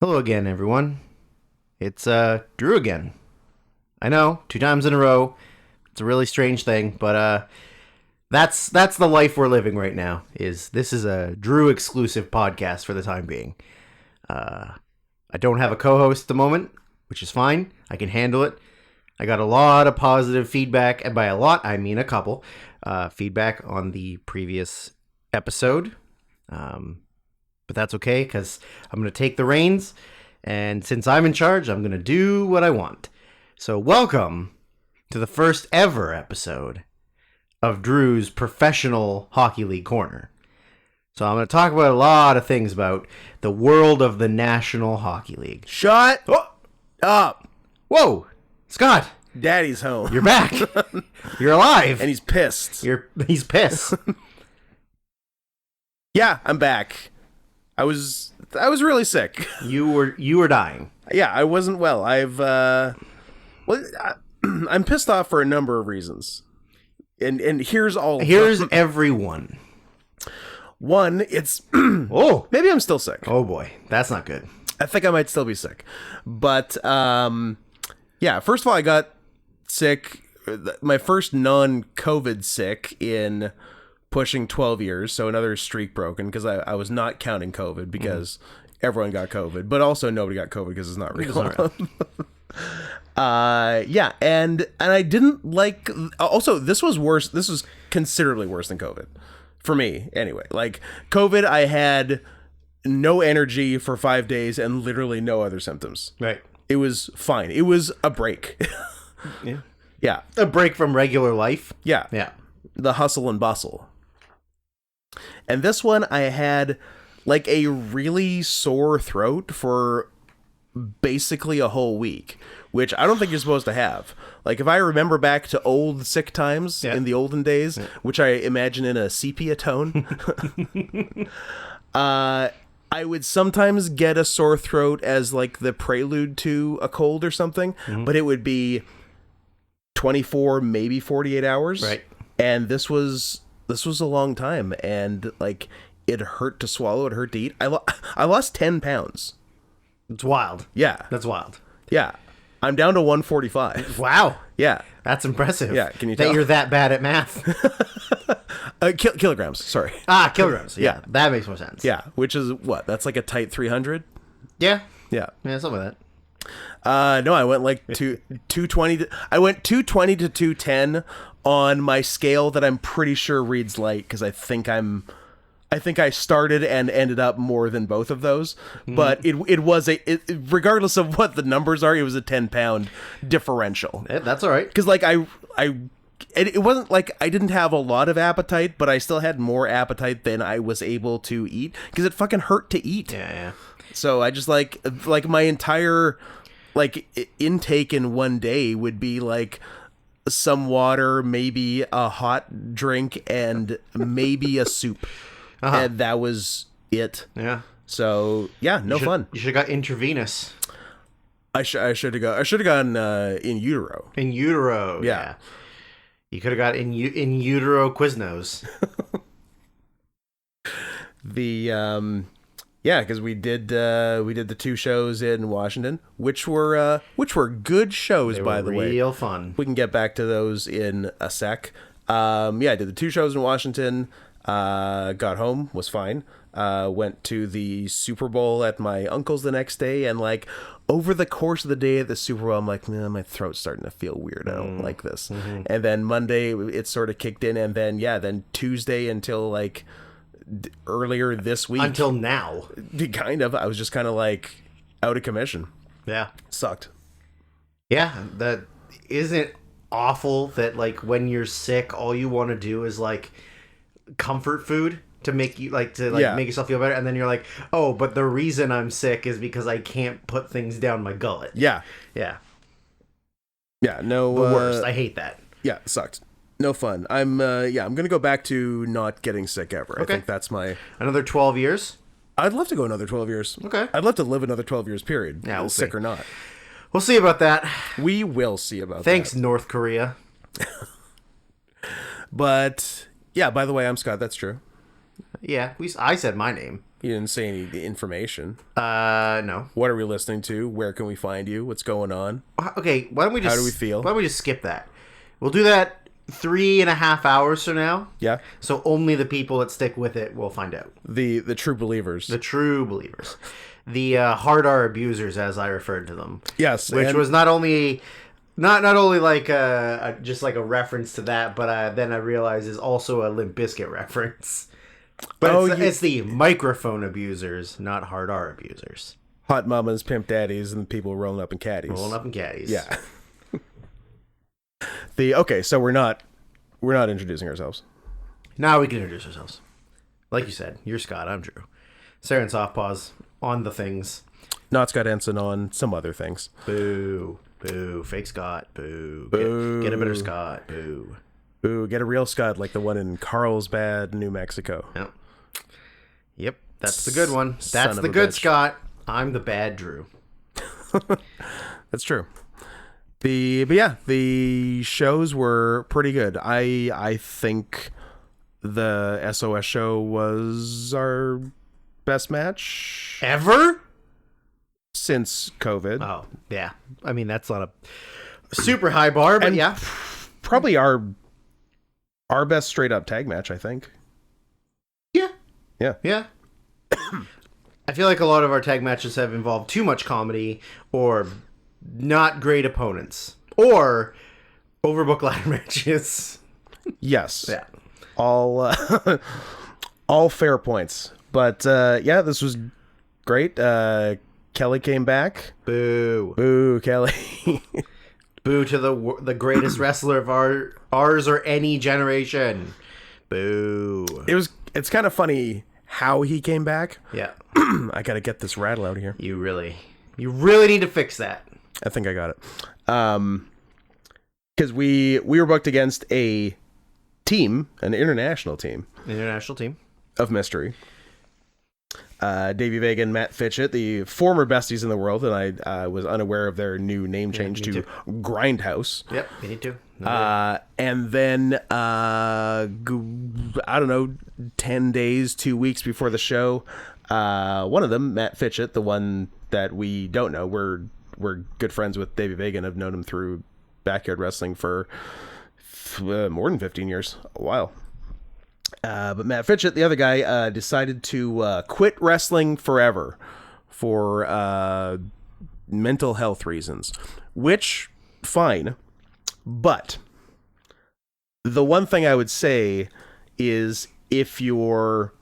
Hello again, everyone. It's Drew again. I know, 2 times in a row. It's a really strange thing, but that's the life we're living right now. This is a Drew exclusive podcast for the time being. I don't have a co-host at the moment, which is fine. I can handle it. I got a lot of positive feedback, and by a lot I mean a couple. Feedback on the previous episode. But that's okay, because I'm going to take the reins, and since I'm in charge, I'm going to do what I want. So welcome to the first ever episode of Drew's Professional Hockey League Corner. So I'm going to talk about a lot of things about the world of the National Hockey League. Shut up. Whoa, Scott, Daddy's home. you're back. You're alive. And he's pissed. He's pissed. Yeah, I'm back. I was really sick. You were dying. Yeah, I wasn't well. I'm pissed off for a number of reasons. And here's all. Here's everyone. One, it's Oh, maybe I'm still sick. oh boy, that's not good. I think I might still be sick. But yeah, first of all, I got sick, my first non-COVID sick in pushing 12 years, so another streak broken, because I was not counting COVID because everyone got COVID, but also nobody got COVID because it's not real. Yeah, and I didn't like. Also, this was worse. This was considerably worse than COVID for me. Anyway, like COVID, I had no energy for 5 days and literally no other symptoms. Right. It was fine. It was a break. Yeah. Yeah. A break from regular life. Yeah. Yeah. The hustle and bustle. And this one, I had like a really sore throat for basically a whole week, which I don't think you're supposed to have. Like, if I remember back to old sick times in the olden days, which I imagine in a sepia tone, I would sometimes get a sore throat as like the prelude to a cold or something, but it would be 24, maybe 48 hours. Right. And this was a long time, and like it hurt to swallow, it hurt to eat. I lost 10 pounds. It's wild. Yeah. That's wild. Yeah. I'm down to 145. Wow. Yeah. That's impressive. Yeah, can you that tell? you're that bad at math? Kilograms, sorry. Kilograms. Yeah. That makes more sense. Yeah, which is what? That's like a tight 300? Yeah. Yeah. Yeah, something like that. No, I went like 220 I went 220 to 210 on my scale that I'm pretty sure reads light, because I think I started and ended up more than both of those, but it was regardless of what the numbers are, it was a 10-pound differential. That's all right. Because like it wasn't like I didn't have a lot of appetite, but I still had more appetite than I was able to eat, because it fucking hurt to eat. Yeah. So I just like my entire like intake in one day would be like some water, maybe a hot drink, and maybe a soup. And that was it. Yeah. So yeah, no fun. You should have got intravenous. I should have gone in utero. In utero. Yeah. You could have got in utero Quiznos. The yeah, because we did the 2 shows in Washington, which were good shows, They by were the way. real fun. We can get back to those in a sec. Yeah, I did the 2 shows in Washington. Got home, was fine. Went to the Super Bowl at my uncle's the next day, and like over the course of the day at the Super Bowl, I'm like, man, my throat's starting to feel weird. I don't like this. And then Monday, it sort of kicked in, and then Tuesday until like earlier this week. Until now. Kind of. I was just kind of like out of commission. Yeah. Sucked. Yeah. That isn't awful that like when you're sick, all you want to do is like comfort food to make you make yourself feel better, and then you're like, oh, but the reason I'm sick is because I can't put things down my gullet. Yeah. Yeah. Yeah. No. The worst. I hate that. Yeah. Sucked. No fun. I'm gonna go back to not getting sick ever. Okay. I think that's my. Another 12 years. I'd love to go another 12 years. Okay. I'd love to live another 12 years. Period. Yeah, we'll sick see. or not. We'll see about that. We will see about Thanks, that. North Korea. But yeah. By the way, I'm Scott. That's true. Yeah, I said my name. You didn't say any information. No. What are we listening to? Where can we find you? What's going on? Okay, why don't we just... How do we feel? Why don't we just skip that? We'll do that 3.5 hours from now. Yeah. So only the people that stick with it will find out. The true believers. The true believers. The hard R abusers, as I referred to them. Yes. Which was not only like just like a reference to that, but then I realized is also a Limp Bizkit reference. But it's the microphone abusers, not hard R abusers. Hot mamas, pimp daddies, and people rolling up in caddies. Rolling up in caddies. Yeah. So we're not introducing ourselves. Now we can introduce ourselves. Like you said, you're Scott, I'm Drew. Sarah and Softpaws on the things. Not Scott Ensign on some other things. Boo. Boo. Fake Scott. Boo. Boo. Get a better Scott. Boo. Ooh, get a real Scott like the one in Carlsbad, New Mexico. Yep, that's the good one. Son That's of the a good bitch. Scott. I'm the bad Drew. That's true. The shows were pretty good. I think the SOS show was our best match Ever? since COVID. Oh, yeah. I mean, that's not a super high bar, but And yeah. Probably our best straight up tag match, I think. Yeah. Yeah. Yeah. I feel like a lot of our tag matches have involved too much comedy or not great opponents or overbooked ladder matches. Yes. Yeah. All all fair points. But yeah, this was great. Kelly came back. Boo. Boo, Kelly. Boo to the greatest wrestler of ours or any generation. Boo. It's kind of funny how he came back. Yeah. I gotta get this rattle out of here. You really need to fix that. I think I got it. Because we were booked against a team, an international team International team. of mystery. Davey Vega and Matt Fitchett, the former besties in the world, and I was unaware of their new name change me to too. Grindhouse. Yep, you need to. And then, I don't know, 10 days, 2 weeks before the show, one of them, Matt Fitchett, the one that we don't know, we're good friends with Davey Vega and have known him through Backyard Wrestling for more than 15 years, a while. But Matt Fitchett, the other guy, decided to quit wrestling forever for mental health reasons, which, fine. But the one thing I would say is if you're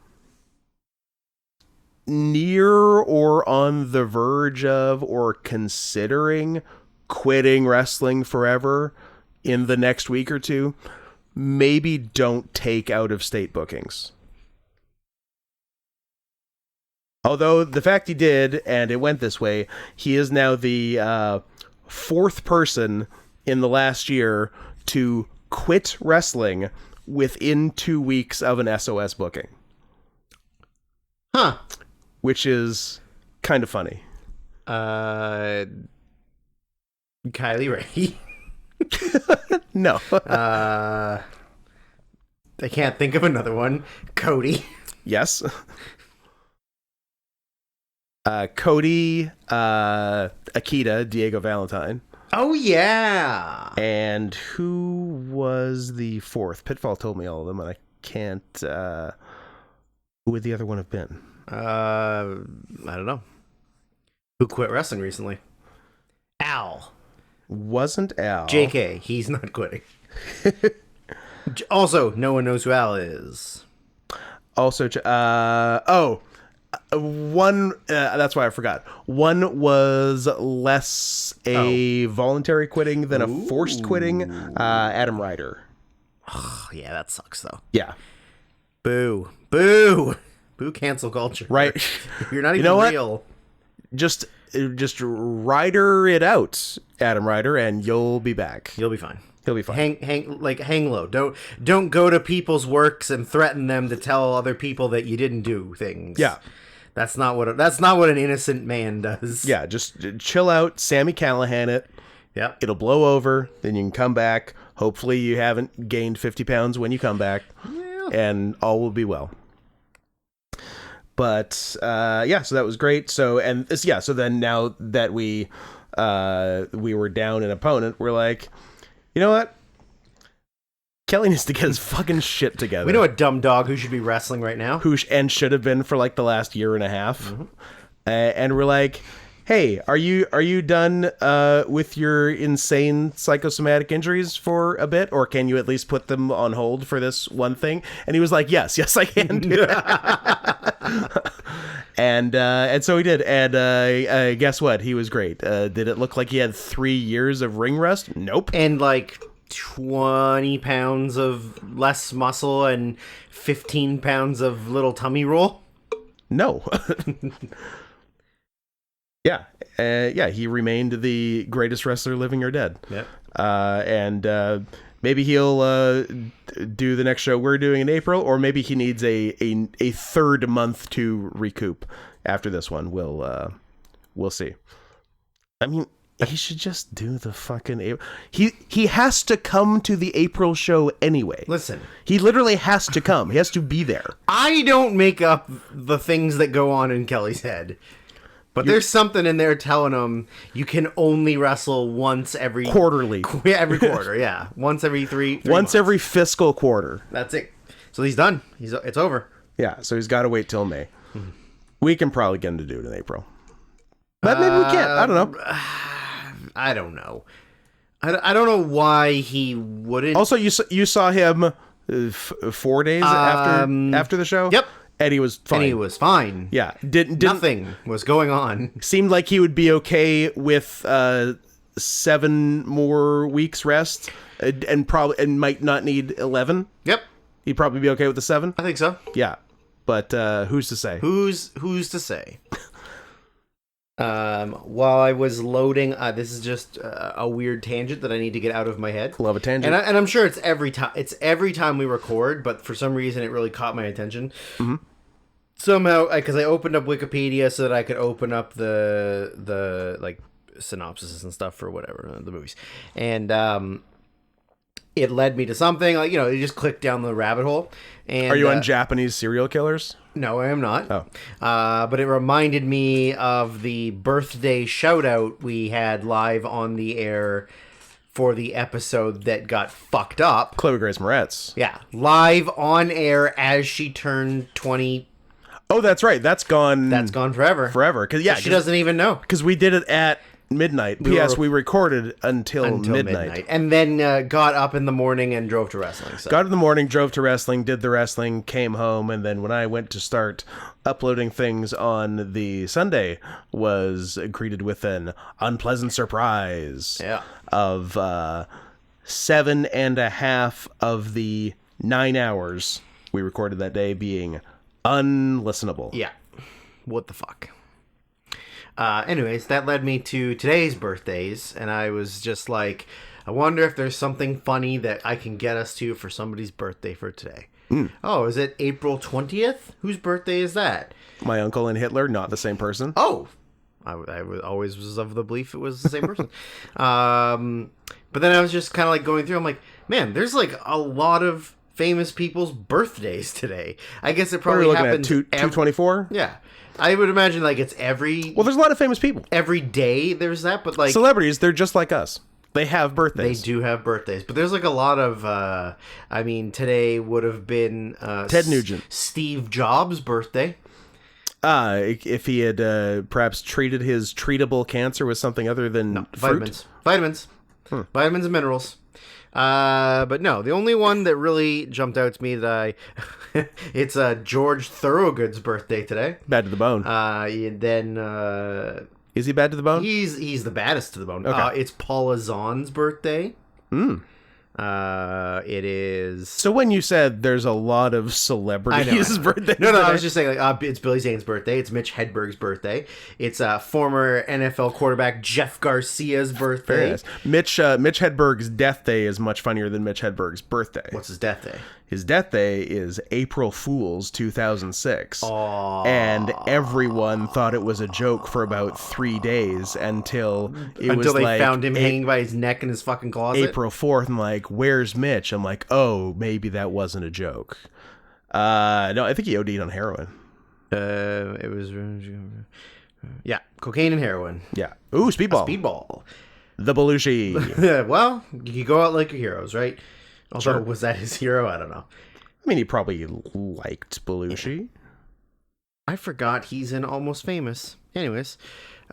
near or on the verge of or considering quitting wrestling forever in the next week or two, maybe don't take out of state bookings. Although the fact he did, and it went this way, he is now the fourth person in the last year to quit wrestling within 2 weeks of an SOS booking. Huh. Which is kind of funny. Kylie Ray. No. I can't think of another one. Cody. Yes. Cody, Akita, Diego Valentine. Oh, yeah. And who was the fourth? Pitfall told me all of them, and I can't... who would the other one have been? I don't know. Who quit wrestling recently? Al. Wasn't Al. JK. He's not quitting. Also, no one knows who Al is. Also, one, that's why I forgot. One was less a voluntary quitting than a forced quitting. Adam Ryder. Oh, yeah, that sucks, though. Yeah. Boo. Boo. Boo cancel culture. Right. You're not even know what? real. Just Ryder it out, Adam Ryder, and you'll be back. You'll be fine. He'll be fine. Hang low. Don't go to people's works and threaten them to tell other people that you didn't do things. Yeah. That's not what an innocent man does. Yeah, just chill out, Sammy Callahan it. Yep. It'll blow over, then you can come back. Hopefully you haven't gained 50 pounds when you come back, Yeah. and all will be well. But yeah, so that was great. So and this, yeah, so then now that we were down an opponent, we're like, you know what? Kelly needs to get his fucking shit together. We know a dumb dog who should be wrestling right now. And should have been for like the last year and a half. And we're like, hey, are you done with your insane psychosomatic injuries for a bit, or can you at least put them on hold for this one thing? And he was like, yes, I can do that. And so he did. And guess what? He was great. Did it look like he had 3 years of ring rust? Nope. And like 20 pounds of less muscle and 15 pounds of little tummy roll? No. Yeah. Yeah, he remained the greatest wrestler living or dead. Yep. And maybe he'll do the next show we're doing in April, or maybe he needs a third month to recoup after this one. We'll see. I mean, he should just do the fucking April. He has to come to the April show anyway. Listen. He literally has to come. He has to be there. I don't make up the things that go on in Kelly's head. But there's something in there telling him you can only wrestle once every... Quarterly. Every quarter, yeah. Once every three Once months. every fiscal quarter. That's it. So he's done. It's over. Yeah, so he's got to wait till May. We can probably get him to do it in April. But maybe we can't. I don't know. I don't know. I don't know why he wouldn't. Also, you saw him 4 days after the show? Yep. And he was fine. And he was fine. Yeah. Didn't Nothing was going on. Seemed like he would be okay with 7 more weeks rest and might not need 11. Yep. He'd probably be okay with the 7. I think so. Yeah. But who's to say? Who's to say? While I was loading, this is just a weird tangent that I need to get out of my head. Love a tangent. And I'm sure it's every time. It's every time we record, but for some reason it really caught my attention. Mm-hmm. Somehow, because I opened up Wikipedia so that I could open up the like synopsis and stuff for whatever the movies, and it led me to something like you just click down the rabbit hole. And are you on Japanese serial killers? No, I am not. Oh. But it reminded me of the birthday shout out we had live on the air for the episode that got fucked up. Chloe Grace Moretz. Yeah. Live on air as she turned 20. Oh, that's right. That's gone. That's gone forever. Forever. Cause, she doesn't even know. Because we did it at midnight. We recorded until midnight. And then got up in the morning and drove to wrestling. So. Got in the morning, drove to wrestling, did the wrestling, came home, and then when I went to start uploading things on the Sunday, was greeted with an unpleasant surprise of 7.5 of the 9 hours we recorded that day being unlistenable. Yeah. What the fuck? Anyways, that led me to today's birthdays, and I was just like, I wonder if there's something funny that I can get us to for somebody's birthday for today. Oh, is it April 20th? Whose birthday is that? My uncle and Hitler, not the same person. Oh, I always was of the belief it was the same person. But then I was just kind of like going through, I'm like, man, there's like a lot of famous people's birthdays today. I guess it probably happens 224? Yeah. I would imagine like it's every... Well, there's a lot of famous people. Every day there's that, but like... Celebrities, they're just like us. They have birthdays. They do have birthdays. But there's like a lot of... I mean, today would have been... Ted Nugent. Steve Jobs' birthday. If he had perhaps treated his treatable cancer with something other than fruit. Vitamins. Vitamins and minerals. But no, the only one that really jumped out to me that it's George Thorogood's birthday today. Bad to the bone. Then is he bad to the bone? He's the baddest to the bone. Okay. It's Paula Zahn's birthday. It is. So when you said there's a lot of celebrities' birthdays, no, I was just saying like it's Billy Zane's birthday. It's Mitch Hedberg's birthday. It's former NFL quarterback Jeff Garcia's birthday. Very nice. Mitch Hedberg's death day is much funnier than Mitch Hedberg's birthday. What's his death day? His death day is April Fool's 2006. Aww. And everyone thought it was a joke for about 3 days until they found him hanging by his neck in his fucking closet. April 4th, and like, where's Mitch? I'm like, oh, maybe that wasn't a joke. No, I think he OD'd on heroin. It was yeah, cocaine and heroin. Yeah. Ooh, Speedball. Speedball. The Belushi. Well, you go out like your heroes, right? Also, Sure. was that his hero? I don't know. I mean, he probably liked Belushi. I forgot he's in Almost Famous. Anyways.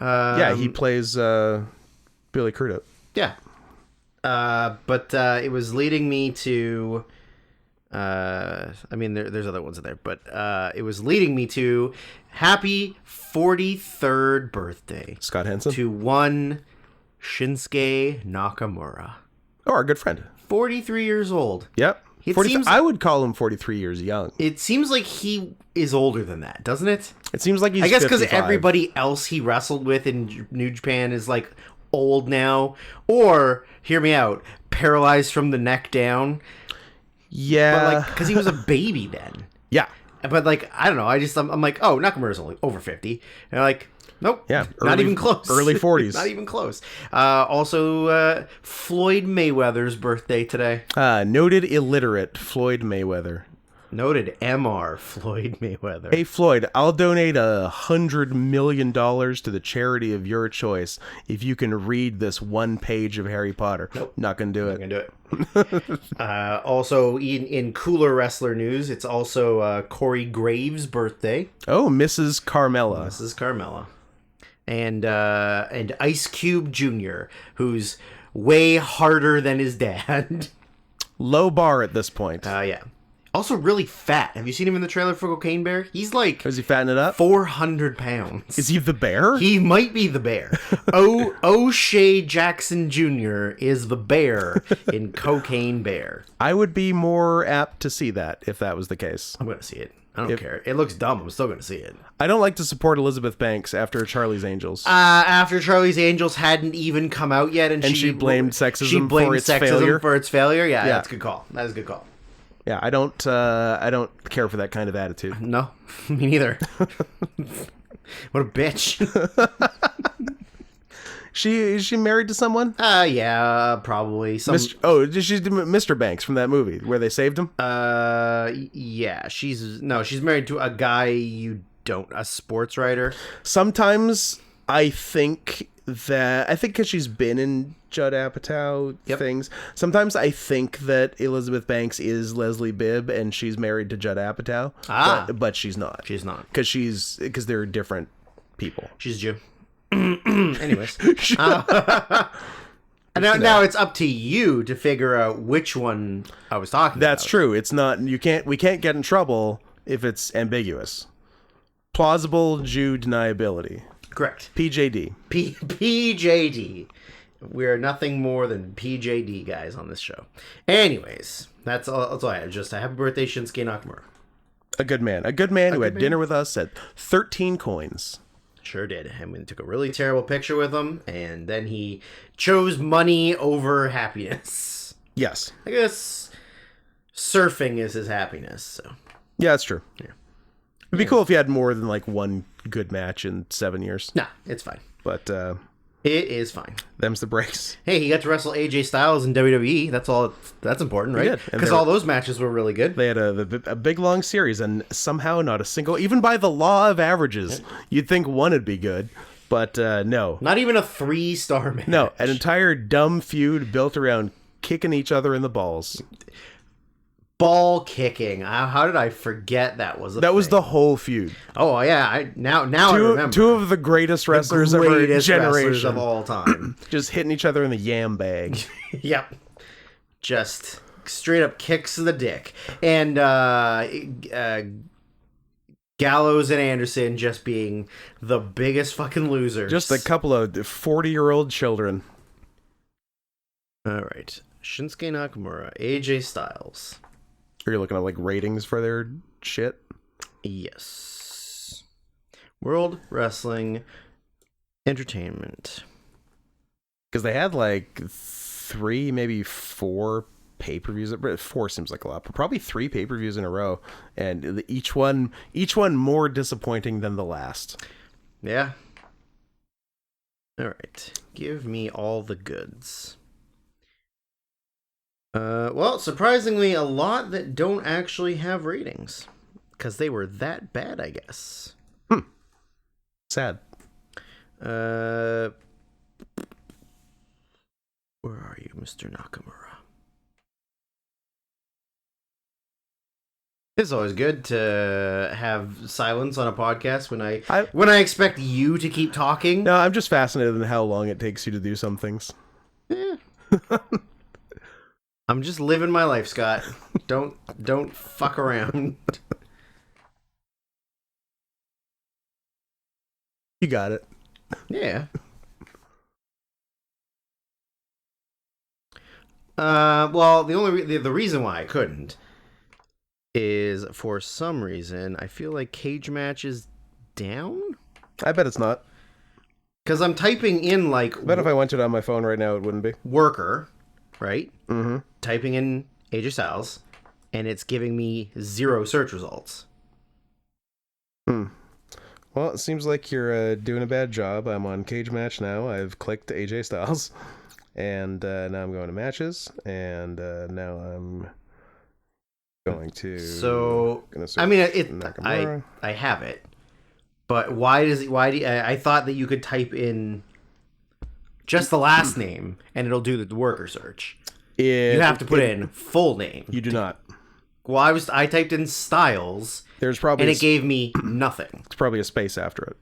Yeah, he plays Billy Crudup. Yeah. But it was leading me to... I mean, there's other ones in there, but it was leading me to happy 43rd birthday Scott Henson. to one Shinsuke Nakamura. Oh, our good friend. 43 years old. Yep. It 40 seems- I would call him 43 years young. It seems like he is older than that, doesn't it? It seems like he's I guess because 55. everybody else he wrestled with in New Japan is like old now, or hear me out, paralyzed from the neck down. Yeah. But like, because he was a baby then. Yeah. But like, I don't know. I'm like, oh, Nakamura's only over 50. And like, nope. Yeah, not early- even close. early 40s. Not even close. Also, Floyd Mayweather's birthday today. Noted illiterate Floyd Mayweather. Noted MR Floyd Mayweather. Hey Floyd, I'll donate $100 million to the charity of your choice if you can read this one page of Harry Potter. Nope. Not gonna do I it. can do it. Also, in cooler wrestler news, it's also Corey Graves' birthday. Oh, Mrs. Carmella. This is Carmella, and Ice Cube Jr., who's way harder than his dad. Low bar at this point. Yeah. Also, really fat. Have you seen him in the trailer for Cocaine Bear? He's like Is he fattening it up? 400 pounds. Is he the bear? He might be the bear. O'Shea Jackson Jr. is the bear in Cocaine Bear. I would be more apt to see that if that was the case. I'm gonna see it. I don't care. It looks dumb. I'm still gonna see it. I don't like to support Elizabeth Banks after Charlie's Angels. After Charlie's Angels hadn't even come out yet, and she blamed sexism she blamed for its sexism failure? for its failure. Yeah, Yeah. that's a good call. That is a good call. Yeah, I don't care for that kind of attitude. No, me neither. What a bitch. Is she married to someone? Yeah, probably some. She's Mr. Banks from that movie where they saved him. Yeah, she's married to a guy a sports writer. Sometimes I think because she's been in Judd Apatow things. Sometimes I think that Elizabeth Banks is Leslie Bibb and she's married to Judd Apatow. But she's not. She's not. Because they're different people. She's Jew. Anyways. Now it's up to you to figure out which one I was talking about. That's true. It's not. We can't get in trouble if it's ambiguous. Plausible Jew deniability. Correct. PJD. PJD. We're nothing more than PJD guys on this show. Anyways, that's all I had. Just a happy birthday, Shinsuke Nakamura. A good man who had dinner with us at 13 coins. Sure did. And we took a really terrible picture with him, and then he chose money over happiness. Yes. I guess surfing is his happiness. So Yeah, that's true. Yeah. It'd be cool if you had more than like one good match in 7 years. nah, it's fine. But It is fine. them's the breaks. Hey, he got to wrestle AJ Styles in WWE. That's all. That's important, right? did. And Because they were- all those matches were really good. They had a big long series, and somehow not a single, even by the law of averages, you'd think one would be good, but no. Not even a 3-star match. No, an entire dumb feud built around kicking each other in the balls. Ball kicking. How did I forget that was a That was thing? the whole feud. Oh yeah, I remember. Two of the greatest wrestlers of our Greatest wrestlers generation of all time. just hitting each other in the yam bag. Yep. Just straight up kicks to the dick. And Gallows and Anderson just being the biggest fucking losers. Just a couple of 40-year-old children. All right. Shinsuke Nakamura, AJ Styles. Are you looking at like ratings for their shit? Yes. World Wrestling Entertainment. Because they had like 3, maybe 4 pay-per-views. 4 seems like a lot, but probably 3 pay-per-views in a row, and each one more disappointing than the last. Yeah. All right. Give me all the goods. Well, surprisingly, a lot that don't actually have ratings. because they were that bad, I guess. Sad. Where are you, Mr. Nakamura? It's always good to have silence on a podcast when I expect you to keep talking. No, I'm just fascinated in how long it takes you to do some things. Yeah. I'm just living my life, Scott. Don't fuck around. You got it. Yeah. Well, the reason why I couldn't is for some reason I feel like Cage Match is down. I bet it's not. Because I'm typing in like. I bet if I went to it on my phone right now, it wouldn't be. Worker, right? Mm-hmm. Typing in AJ Styles, and it's giving me 0 search results. Well, it seems like you're doing a bad job. I'm on Cage Match now. I've clicked AJ Styles, and now I'm going to matches, and now I'm going to. So I mean, I have it, but why do I thought that you could type in just the last name and it'll do the worker search. You have to put in full name. You do not. Well, I typed in Styles. There's probably and it gave me nothing. It's probably a space after it.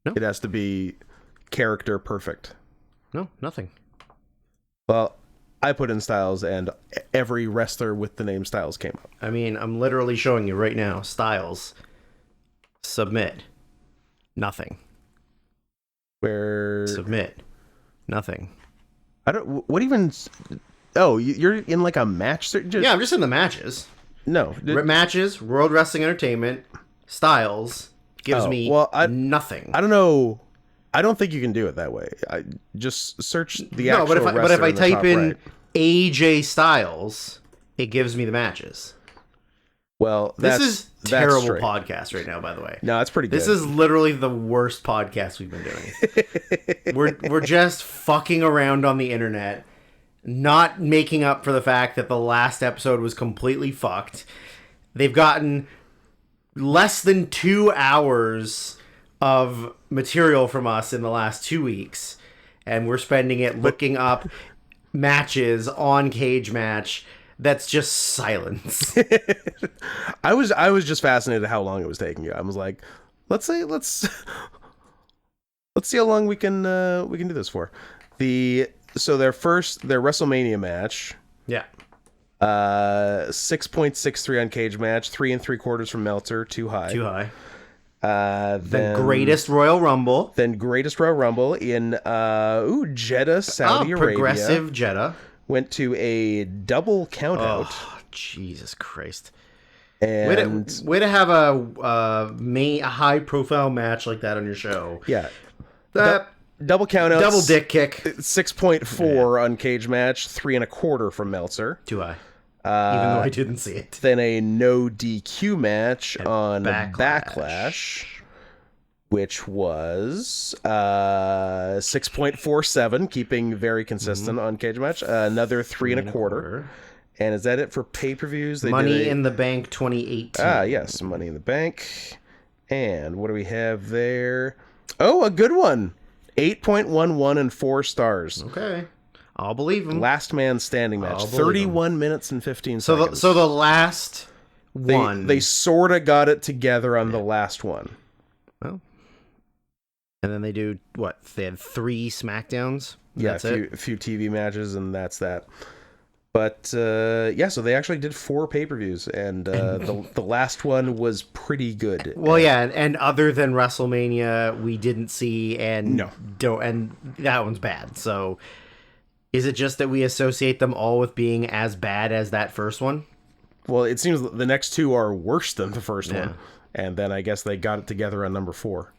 No. It has to be character perfect. No, nothing. Well, I put in Styles, and every wrestler with the name Styles came up. I mean, I'm literally showing you right now. Styles. Submit. Nothing. Where submit. Nothing. I don't. What even? Oh, you're in like a match. Yeah, I'm just in the matches. No matches. World Wrestling Entertainment. Styles gives me nothing. I don't know. I don't think you can do it that way. I just search the actual. No, but if I type in AJ Styles, it gives me the matches. Well, this is terrible podcast right now, by the way. No, it's pretty good. This is literally the worst podcast we've been doing. we're just fucking around on the internet, not making up for the fact that the last episode was completely fucked. They've gotten less than 2 hours of material from us in the last 2 weeks, and we're spending it looking up matches on Cage Match. That's just silence. I was just fascinated how long it was taking you. I was like, let's see how long we can do this for. So their WrestleMania match. Yeah. 6.63 on Cage Match, 3 3/4 from Meltzer, too high. Too high. Then greatest Royal Rumble. Then greatest Royal Rumble in Jeddah, Saudi Arabia. Progressive Jeddah. Went to a double countout. Oh, Jesus Christ. And way to have a high profile match like that on your show. Yeah. Double countout. Double dick kick. 6.4 on Cage Match, 3 1/4 from Meltzer. Too high. Even though I didn't see it. Then a no DQ match on Backlash, which was 6.47, keeping very consistent on Cage Match. Another 3 1/4. And is that it for pay-per-views? Money in the Bank 2018. Yes, Money in the Bank. And what do we have there? Oh, a good one. 8.11 and 4 stars. Okay. I'll believe him. Last man standing match. 31 minutes and 15 seconds. So the last one. They sort of got it together on the last one. Well. And then they do, what? They had 3 SmackDowns? Yeah, a few TV matches, and that's that. But, so they actually did 4 pay-per-views, and the last one was pretty good. Well, and other than WrestleMania, we didn't see, and that one's bad. So, is it just that we associate them all with being as bad as that first one? Well, it seems the next 2 are worse than the first one, and then I guess they got it together on number 4.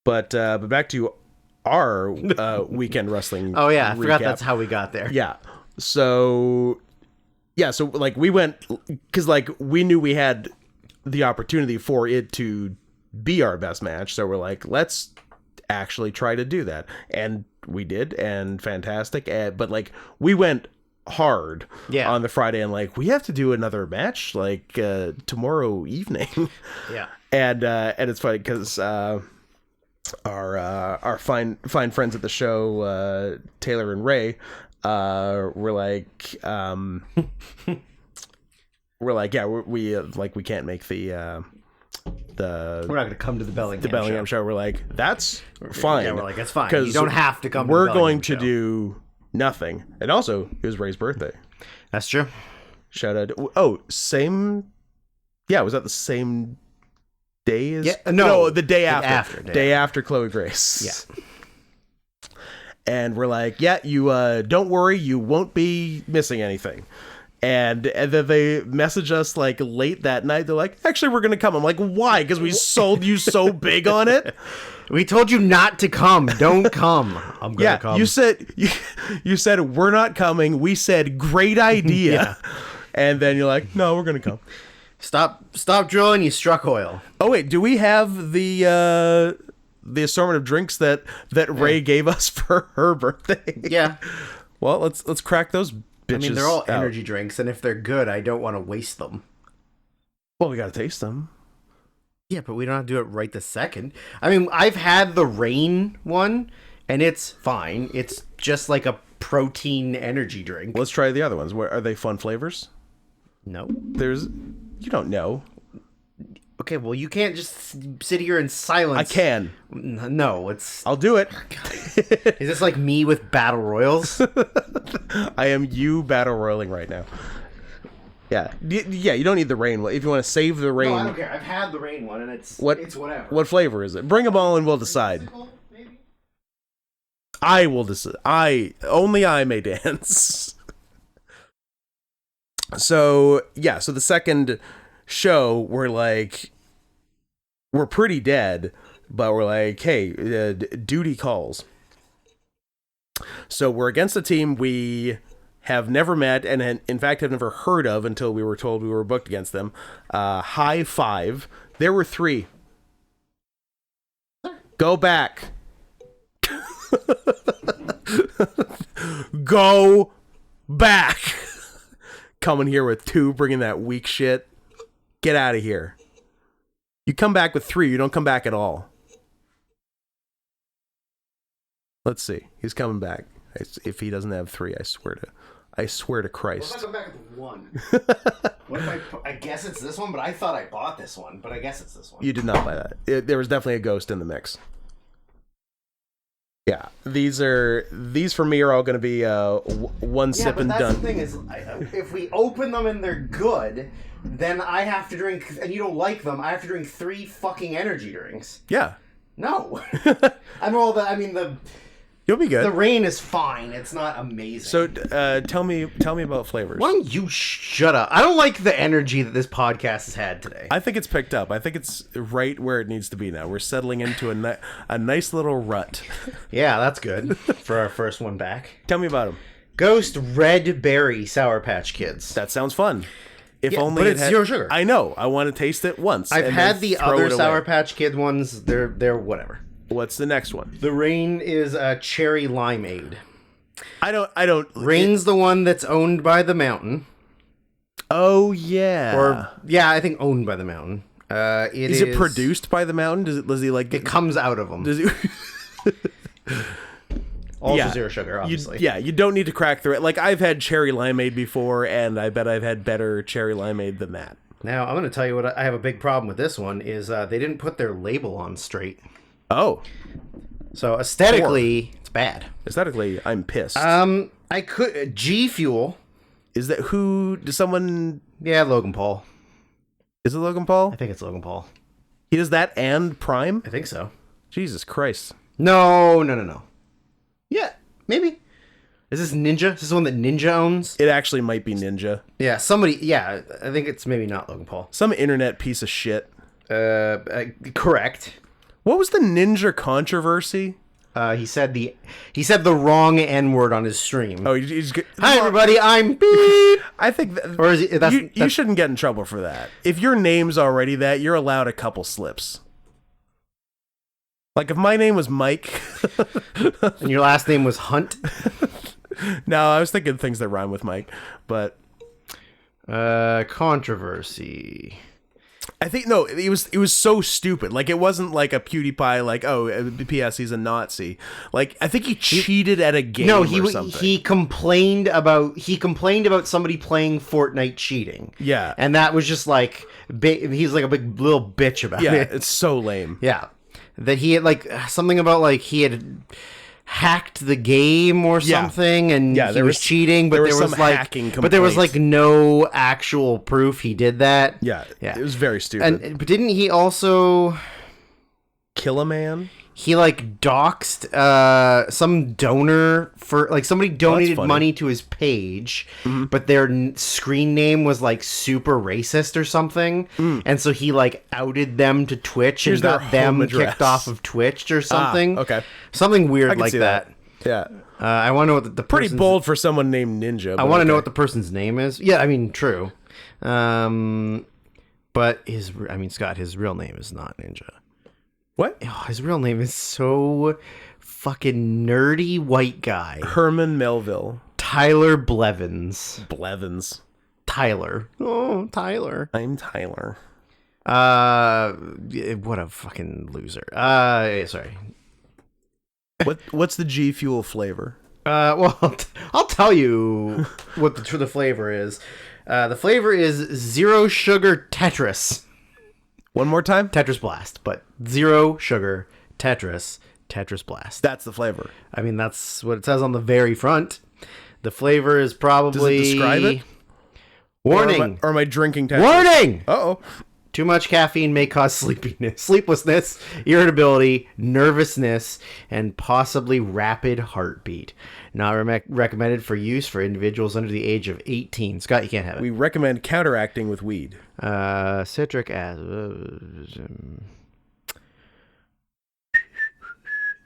But back to our weekend wrestling. Oh yeah, I forgot recap. that's how we got there. Yeah. So like we went because like we knew we had the opportunity for it to be our best match, so we're like, let's actually try to do that, and we did, and fantastic. But like we went hard Yeah. on the Friday, and like we have to do another match like tomorrow evening. Yeah. And it's funny because our fine friends at the show, Taylor and Ray, were like yeah, we can't make the We're not going to come to the Bellingham, Bellingham show. We're like, that's fine. Yeah, we're like, that's fine. 'Cause You don't have to come to we're the going Bellingham to do nothing. And also, it was Ray's birthday. That's true. Shout out. Oh, same. Yeah, was that the same day as? Yeah, no, the day after. day Day after Chloe Grace. Yeah. And we're like, yeah, you don't worry, you won't be missing anything. And then they message us like late that night. They're like, actually, we're gonna come. I'm like, why? Because we sold you so big on it. We told you not to come. Don't come. I'm gonna come. You said we're not coming. We said great idea. Yeah. And then you're like, no, we're gonna come. Stop drilling. You struck oil. Oh wait, do we have the assortment of drinks that Ray gave us for her birthday? Yeah. Well, let's crack those bitches. I mean, they're all out. energy drinks, and if they're good, I don't want to waste them. Well, we gotta taste them. Yeah, but we don't have to do it right this second. I mean, I've had the Rain one, and it's fine. It's just like a protein energy drink. Let's try the other ones. Where are they? Fun flavors? No. You don't know. Okay, well, you can't just sit here in silence. I can. No, it's... I'll do it. Is this like me with battle royals? I am you battle roiling right now. Yeah. Yeah, you don't need the Rain one. If you want to save the Rain. No, I don't care. I've had the Rain one, and it's whatever. What flavor is it? Bring them all and we'll decide. Maybe? I will decide. Only I may dance. So the second show, we're pretty dead, but we're like, hey, duty calls. So we're against a team we have never met and in fact have never heard of until we were told we were booked against them. High five. There were 3. Go back. Go back. Coming here with 2, bringing that weak shit. Get out of here. You come back with 3, you don't come back at all. Let's see. He's coming back. If he doesn't have 3, I swear to Christ. What if I come back with 1? What if I guess it's this one, but I thought I bought this one, but I guess it's this one. You did not buy that. There was definitely a ghost in the mix. Yeah, these for me are all going to be one sip and done. The thing is, if we open them and they're good, then I have to drink, and you don't like them, I have to drink 3 fucking energy drinks. Yeah. No. You'll be good. The Rain is fine. It's not amazing. So tell me about flavors. Why don't you shut up? I don't like the energy that this podcast has had today. I think it's picked up. I think it's right where it needs to be now. We're settling into a nice little rut. Yeah, that's good for our first one back. Tell me about them. Ghost Red Berry Sour Patch Kids. That sounds fun. If only but it's 0 sugar. I know. I want to taste it once. I've had the other Sour away. Patch Kid ones. They're whatever. What's the next one? The Rain is a cherry limeade. I don't. Rain's the one that's owned by the Mountain. Oh yeah. I think owned by the Mountain. Is it produced by the Mountain? Does he like? It comes out of them. Does he? Also 0 sugar, obviously. You don't need to crack through it. Like I've had cherry limeade before, and I bet I've had better cherry limeade than that. Now I'm going to tell you what I have a big problem with this one is they didn't put their label on straight. Oh. So aesthetically, it's bad. Aesthetically, I'm pissed. I could G Fuel. Is that who? Does someone? Yeah, Logan Paul. Is it Logan Paul? I think it's Logan Paul. He does that and Prime? I think so. Jesus Christ. No. Yeah, maybe. Is this Ninja? Is this the one that Ninja owns? It actually might be Ninja. Yeah, somebody. Yeah, I think it's maybe not Logan Paul. Some internet piece of shit. Correct. What was the Ninja controversy? He said the wrong N-word on his stream. Oh, he's hi everybody, I'm beep. I think or is it, you shouldn't get in trouble for that. If your name's already that, you're allowed a couple slips. Like if my name was Mike and your last name was Hunt, No, I was thinking things that rhyme with Mike, but controversy. I think no, it was so stupid. Like it wasn't like a PewDiePie like, oh, P.S. he's a Nazi. Like I think he cheated at a game. No, or something. he complained about somebody playing Fortnite cheating. Yeah, and that was just like he's like a big little bitch about yeah, it. it's so lame. Yeah, that he had like something about like he had hacked the game or something, and he was cheating, but there was like hacking but there was like no actual proof he did that. Yeah, it was very stupid. But didn't he also kill a man? He like doxed some donor for like somebody donated money to his page, but their screen name was like super racist or something, and so he like outed them to Twitch and got them kicked off of Twitch or something. Okay, something weird like that. Yeah, I want to know what the pretty bold for someone named Ninja. I want to know what the person's name is. Yeah, I mean, true. But Scott, his real name is not Ninja. What? Oh, his real name is so fucking nerdy white guy. Herman Melville. Tyler Blevins. Blevins. Tyler. Oh, Tyler. I'm Tyler. What a fucking loser. Sorry. What's the G Fuel flavor? Well, I'll tell you what the flavor is. The flavor is zero sugar Tetris. One more time? Tetris Blast, but zero sugar Tetris Blast. That's the flavor. I mean, that's what it says on the very front. The flavor is probably... Does it describe it? Warning! Or am I drinking Tetris? Warning! Uh-oh. Too much caffeine may cause sleeplessness, irritability, nervousness, and possibly rapid heartbeat. Not recommended for use for individuals under the age of 18. Scott, you can't have it. We recommend counteracting with weed. Citric acid.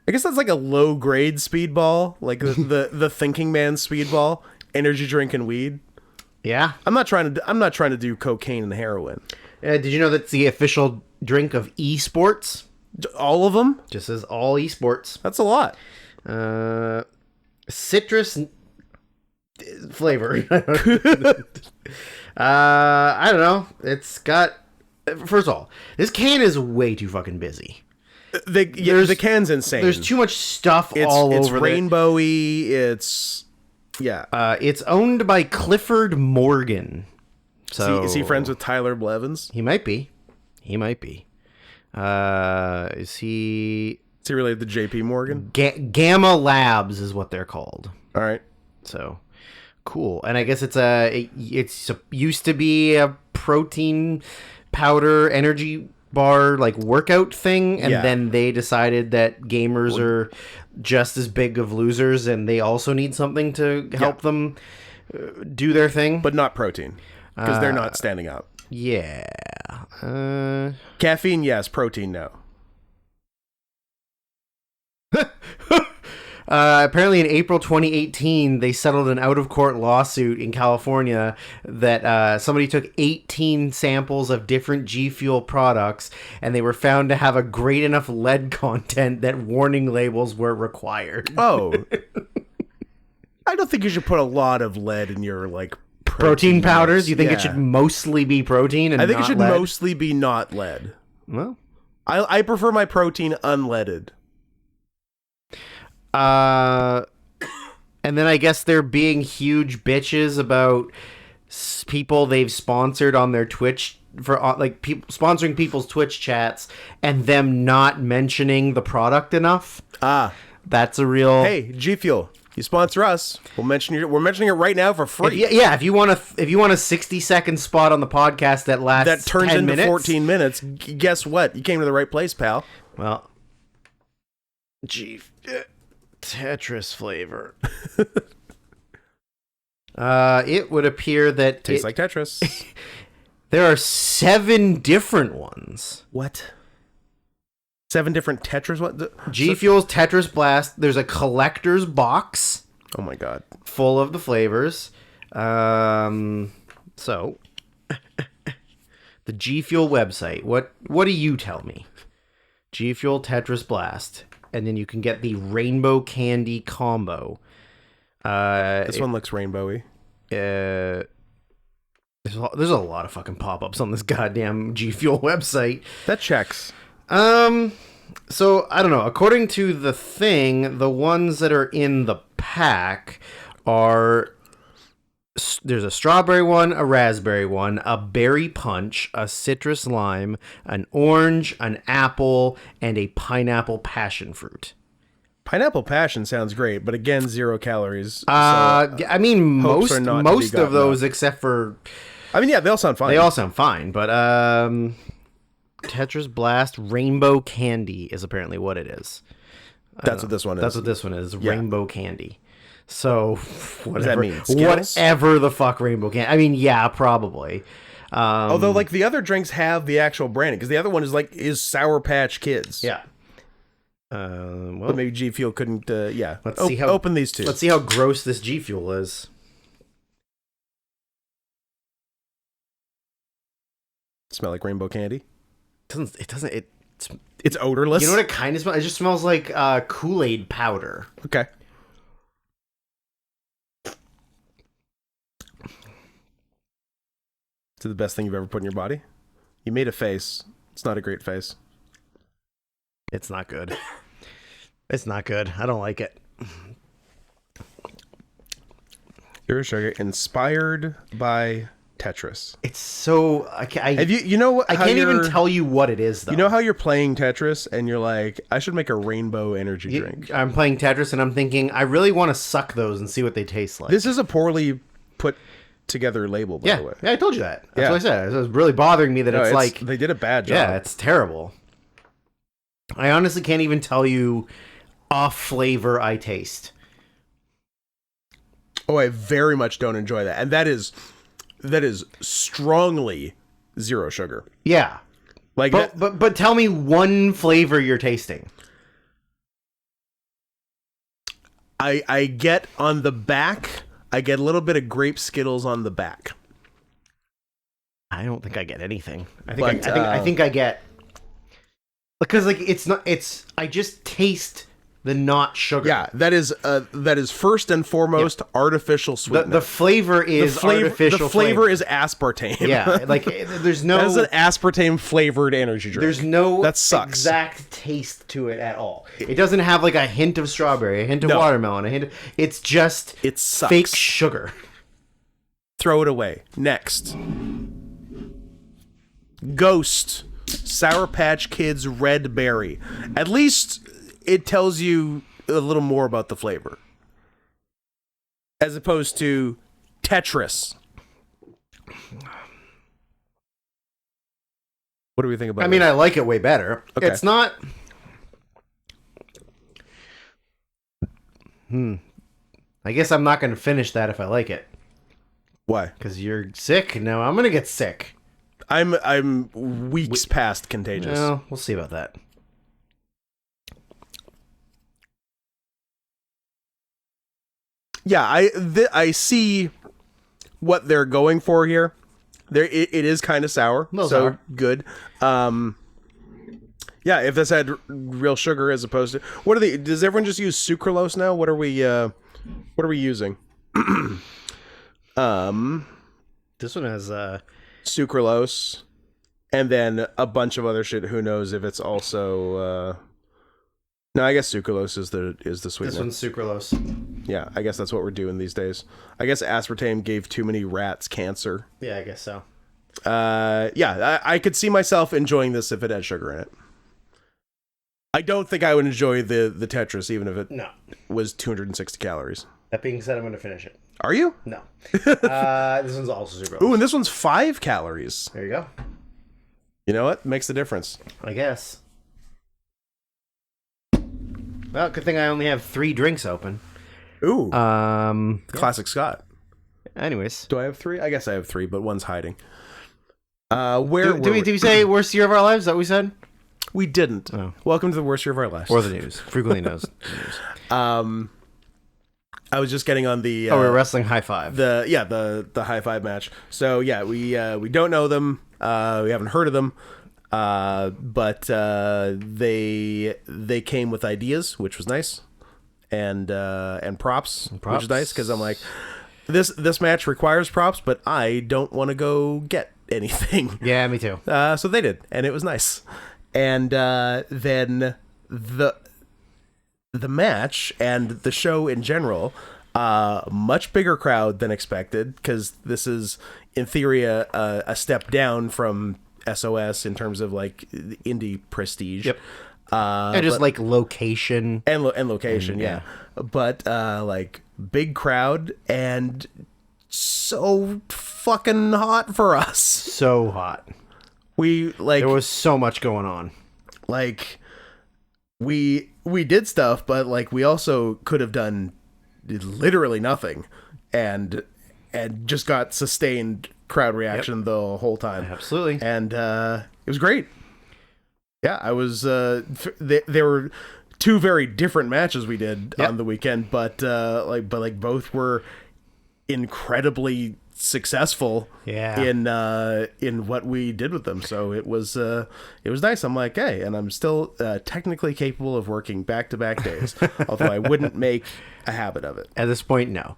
I guess that's like a low-grade speedball, like the thinking man's speedball, energy drink and weed. Yeah. I'm not trying to do cocaine and heroin. Did you know that's the official drink of esports? All of them? Just says all esports. That's a lot. Citrus flavor. I don't know. It's got... First of all, this can is way too fucking busy. The can's insane. There's too much stuff all over. It's rainbowy. It's... Yeah. It's owned by Clifford Morgan. So is he friends with Tyler Blevins? He might be. Is he related to JP Morgan? Gamma Labs is what they're called. All right. So cool. And I guess it's used to be a protein powder energy bar like workout thing, and then they decided that gamers are just as big of losers and they also need something to help them do their thing, but not protein. Because they're not standing up. Yeah. Caffeine, yes. Protein, no. Apparently in April 2018, they settled an out-of-court lawsuit in California that somebody took 18 samples of different G Fuel products, and they were found to have a great enough lead content that warning labels were required. Oh. I don't think you should put a lot of lead in your, like, protein powders? You think it should mostly be protein and I think not it should lead? mostly be not lead. Well, I prefer my protein unleaded. And then I guess they're being huge bitches about people they've sponsored on their Twitch for sponsoring people's Twitch chats and them not mentioning the product enough. That's a real... Hey, G Fuel. You sponsor us. We're mentioning it right now for free. If you want a 60-second spot on the podcast that lasts that turns 10 into minutes, 14 minutes, guess what? You came to the right place, pal. Well, Tetris flavor. It would appear that tastes like Tetris. There are 7 different ones. What? 7 different Tetris? What? G Fuel's Tetris Blast. There's a collector's box. Oh my god. Full of the flavors. So the G Fuel website. What do you tell me? G Fuel Tetris Blast. And then you can get the Rainbow Candy combo. This one looks rainbowy. There's a lot of fucking pop-ups on this goddamn G Fuel website. That checks. So I don't know. According to the thing, the ones that are in the pack are there's a strawberry one, a raspberry one, a berry punch, a citrus lime, an orange, an apple, and a pineapple passion fruit. Pineapple passion sounds great, but again, 0 calories. I mean, most are not to be of gotten those, except for I mean, yeah, they all sound fine. they all sound fine, but Tetris Blast Rainbow Candy is apparently what it is. That's what this one is. That's what this one is. Rainbow Candy. So What does that whatever, mean? Skittles? whatever the fuck Rainbow Candy. I mean, yeah, probably. Although, like, the other drinks have the actual branding, because the other one is Sour Patch Kids. Yeah. Well, But maybe G Fuel couldn't. Yeah. let's see how open these two. Let's see how gross this G Fuel is. Smell like rainbow candy. It doesn't. It's odorless. You know what it kind of smells? It just smells like Kool-Aid powder. Okay. Is it the best thing you've ever put in your body? You made a face. It's not a great face. It's not good. It's not good. I don't like it. Zero sugar, inspired by Tetris. It's so. Have you know what? I can't even tell you what it is, though. You know how you're playing Tetris and you're like, I should make a rainbow energy drink. I'm playing Tetris and I'm thinking, I really want to suck those and see what they taste like. This is a poorly put together label, by the way. Yeah, I told you that. That's what I said. It was really bothering me that it's like... They did a bad job. Yeah, it's terrible. I honestly can't even tell you a flavor I taste. Oh, I very much don't enjoy that. And that is strongly zero sugar. Yeah. Like but tell me one flavor you're tasting. I get on the back, I get a little bit of grape Skittles on the back. I don't think I get anything. I But, think I get, because like I just taste the not sugar. Yeah, that is first and foremost artificial sweetness. The flavor is artificial. The flavor is aspartame. Yeah, like there's no. That is an aspartame flavored energy drink. There's no that sucks. exact taste to it at all. It doesn't have like a hint of strawberry, a hint of watermelon, a hint. It's just it sucks. Fake sugar. Throw it away. Next, Ghost Sour Patch Kids Red Berry. At least it tells you a little more about the flavor, as opposed to Tetris. What do we think about it? I mean, I like it way better. Okay. It's not... I guess I'm not going to finish that if I like it. Why? Because you're sick? No, I'm going to get sick. I'm weeks past contagious. Well, we'll see about that. Yeah, I see what they're going for here. It is kind of sour, so sour. Good. Yeah, if this had real sugar as opposed to what are they? Does everyone just use sucralose now? What are we using? This one has Sucralose, and then a bunch of other shit. Who knows if it's also? No, I guess sucralose is the sweetener. This one's sucralose. Yeah, I guess that's what we're doing these days. I guess aspartame gave too many rats cancer. Yeah, I guess so. Yeah, I could see myself enjoying this if it had sugar in it. I don't think I would enjoy the Tetris even if it was 260 calories. That being said, I'm going to finish it. Are you? No. This one's also sucralose. Ooh, and this one's 5 calories. There you go. You know what? Makes the difference. I guess. Well, good thing I only have 3 drinks open. Ooh. Yeah. Classic Scott. Anyways. Do I have 3? I guess I have 3, but one's hiding. Did we say worst year of our lives? Is that what we said? We didn't. Oh. Welcome to the worst year of our lives. Or the news. Frequently knows. I was just getting on the we're wrestling high five. The high five match. So yeah, we don't know them. We haven't heard of them. But they came with ideas, which was nice. and props, which Props. is nice because I'm like, this match requires props, but I don't want to go get anything. Yeah, me too. So they did, and it was nice. And then the match and the show in general, much bigger crowd than expected, because this is in theory a step down from SOS in terms of like the indie prestige. Yep. And just like location. and location, yeah. But like big crowd and so fucking hot for us. So hot. We like There was so much going on. like we did stuff, but like we also could have done literally nothing and just got sustained crowd reaction the whole time. Absolutely. And it was great. Yeah, I was there were two very different matches we did on the weekend, but both were incredibly successful in what we did with them. So it was nice. I'm like, hey, and I'm still technically capable of working back-to-back days, although I wouldn't make a habit of it. At this point, no.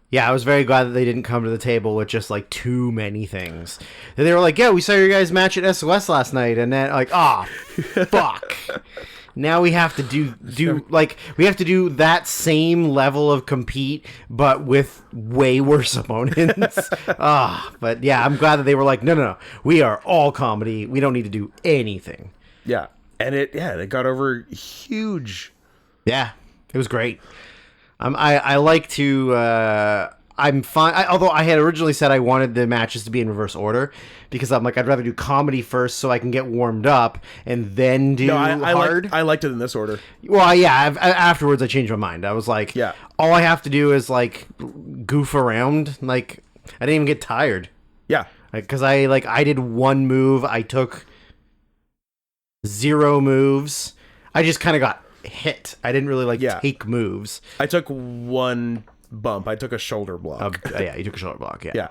Yeah, I was very glad that they didn't come to the table with just like too many things. And they were like, yeah, we saw your guys' match at SOS last night, and then like, fuck. Now we have to do we have to do that same level of compete, but with way worse opponents. But yeah, I'm glad that they were like, no, we are all comedy. We don't need to do anything. Yeah, and it got over huge. Yeah, it was great. I like to. I'm fine. Although I had originally said I wanted the matches to be in reverse order because I'm like I'd rather do comedy first so I can get warmed up and then do hard. I liked it in this order. Well, yeah. Afterwards, I changed my mind. I was like, yeah, all I have to do is like goof around. Like I didn't even get tired. Yeah, because I did one move. I took 0 moves. I just kind of got hit. I didn't really take moves. I took one bump. I took a shoulder block. Yeah, you took a shoulder block. Yeah.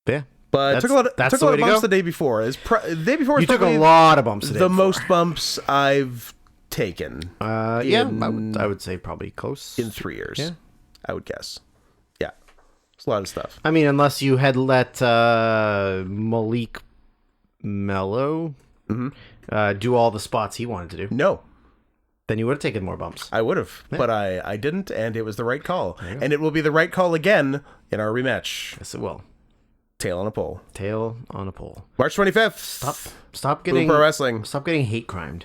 Yeah. But I took a lot of bumps the day before. The day before you took a lot of bumps. The most bumps I've taken. I would say probably close in 3 years. Yeah, I would guess. Yeah, it's a lot of stuff. I mean, unless you had let Malik Mello do all the spots he wanted to do. No. Then you would have taken more bumps. I would have, but I didn't, and it was the right call. And it will be the right call again in our rematch. Yes, it will. Tail on a pole. Tail on a pole. March 25th. Stop getting Boom Pro Wrestling. Stop getting hate crimed.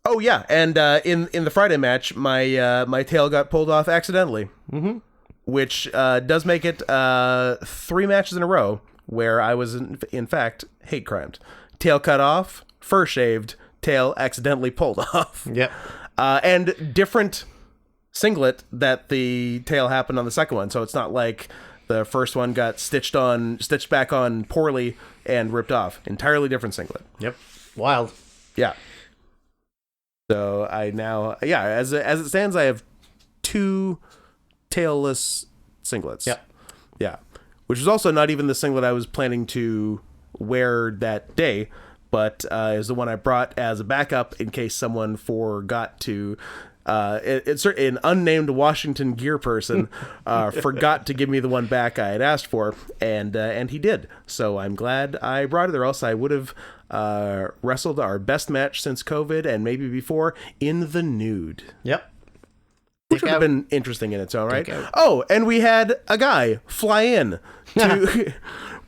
Oh yeah, and in the Friday match, my tail got pulled off accidentally, which does make it 3 matches in a row where I was in fact hate crimed. Tail cut off, fur shaved. Tail accidentally pulled off. Yep. And different singlet that the tail happened on the second one. So it's not like the first one got stitched back on poorly and ripped off. Entirely different singlet. Yep. Wild. Yeah. So I now, as it stands, I have 2 tailless singlets. Yep. Yeah. Which is also not even the singlet I was planning to wear that day, but is the one I brought as a backup in case someone forgot to. It's an unnamed Washington gear person forgot to give me the one back I had asked for, and he did. So I'm glad I brought it, or else I would have wrestled our best match since COVID and maybe before in the nude. Yep. Which would have been interesting in its own right. Oh, and we had a guy fly in to.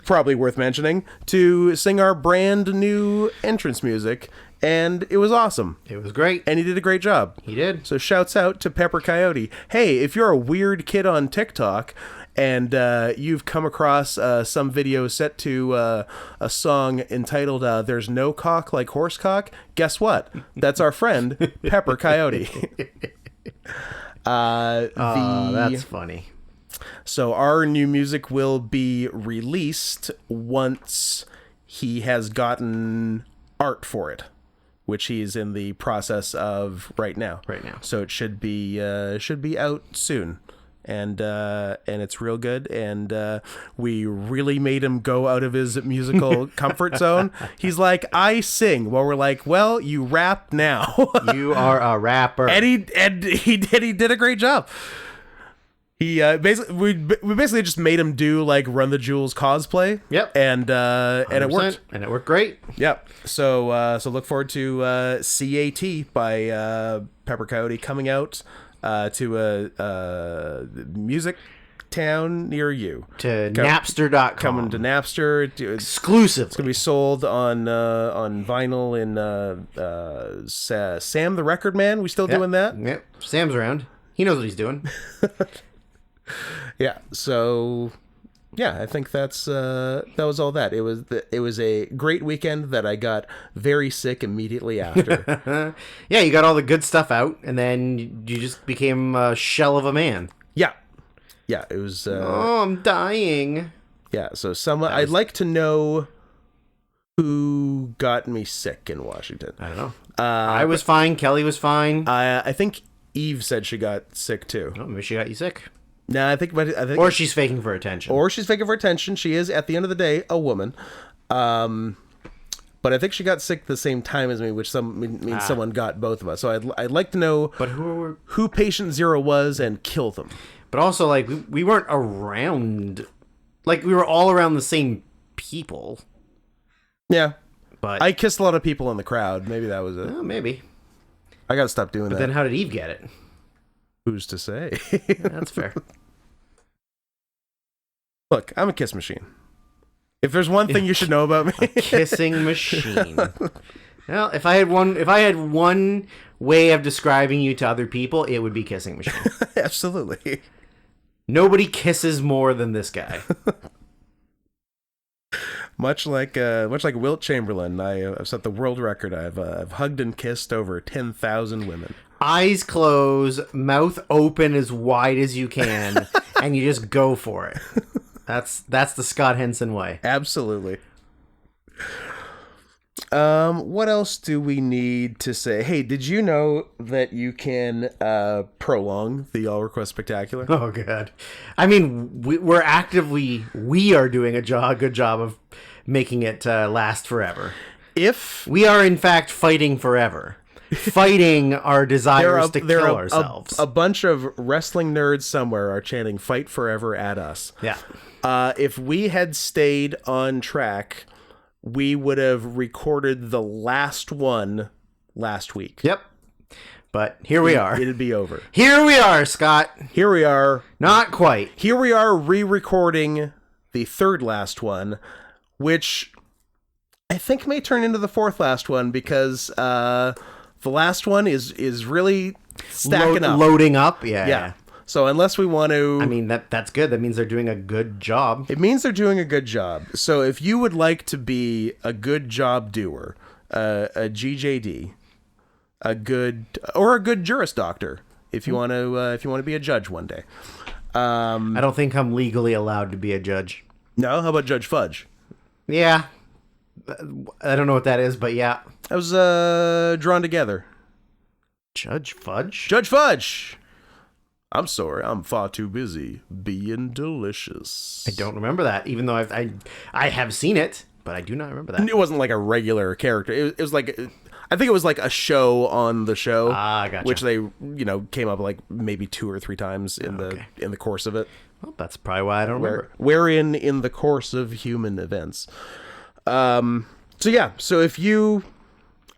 Probably worth mentioning, to sing our brand new entrance music, and it was awesome. It was great. And he did a great job. He did. So shouts out to Pepper Coyote. Hey, if you're a weird kid on TikTok and you've come across some video set to a song entitled There's No Cock Like Horse Cock, guess what? That's our friend, Pepper Coyote. That's funny. So our new music will be released once he has gotten art for it, which he's in the process of right now. Right now. So it should be out soon. and it's real good. And we really made him go out of his musical comfort zone. He's like, I sing. Well, we're like, well, you rap now. You are a rapper. And he did a great job. He we basically just made him do like Run the Jewels cosplay. Yep. And it worked. And it worked great. Yep. So look forward to CAT by Pepper Coyote coming out to a music town near you. To Napster.com. Coming to Napster. Exclusively. It's gonna be sold on vinyl in Sam the Record Man. We still doing that? Yep. Sam's around. He knows what he's doing. Yeah. So yeah, I think that was all that. It was a great weekend that I got very sick immediately after. Yeah, you got all the good stuff out, and then you just became a shell of a man. Yeah. Yeah, it was Oh, I'm dying. yeah, so I'd like to know who got me sick in Washington. I don't know. I was fine. Kelly was fine. I think Eve said she got sick too. Oh, maybe she got you sick. No, I think Or she's faking for attention. or she's faking for attention. She is, at the end of the day, a woman. But I think she got sick the same time as me, which means someone got both of us. So I'd like to know But who patient zero was and kill them. But also, like, we weren't around. Like, we were all around the same people. Yeah. But I kissed a lot of people in the crowd. Maybe that was it. well, maybe. I gotta stop doing that. Then how did Eve get it? Who's to say? That's fair. Look, I'm a kiss machine. If there's one thing you should know about me, Kissing machine. Well, if I had one way of describing you to other people, it would be kissing machine. absolutely. Nobody kisses more than this guy. Much like Wilt Chamberlain, I've set the world record. I've hugged and kissed over 10,000 women. Eyes closed, mouth open as wide as you can, and you just go for it. That's the Scott Henson way. Absolutely. What else do we need to say? Hey, did you know that you can prolong the All Request Spectacular? Oh god. I mean, we are doing a good job of making it last forever. If We are in fact fighting forever. Fighting our desires to kill ourselves. A bunch of wrestling nerds somewhere are chanting "Fight Forever" at us. Yeah. If we had stayed on track, we would have recorded the last one last week. Yep. But here we are. It'd be over. Here we are, Scott. Here we are. Not quite. Here we are re-recording the third last one, which I think may turn into the fourth last one because the last one is really stacking up. Loading up. Yeah. Yeah. So unless we want to... I mean, that's good. That means they're doing a good job. It means they're doing a good job. So if you would like to be a good job doer, a GJD, a good Juris Doctor, if you want to be a judge one day. I don't think I'm legally allowed to be a judge. No, how about Judge Fudge? Yeah. I don't know what that is, but yeah. I was drawn together. Judge Fudge? Judge Fudge! I'm sorry, I'm far too busy being delicious. I don't remember that, even though I have seen it, but I do not remember that. It wasn't like a regular character. It was like... I think it was like a show on the show, gotcha. Which they, came up like maybe 2 or 3 times in the course of it. Well, that's probably why I don't remember. Wherein in the course of human events. So if you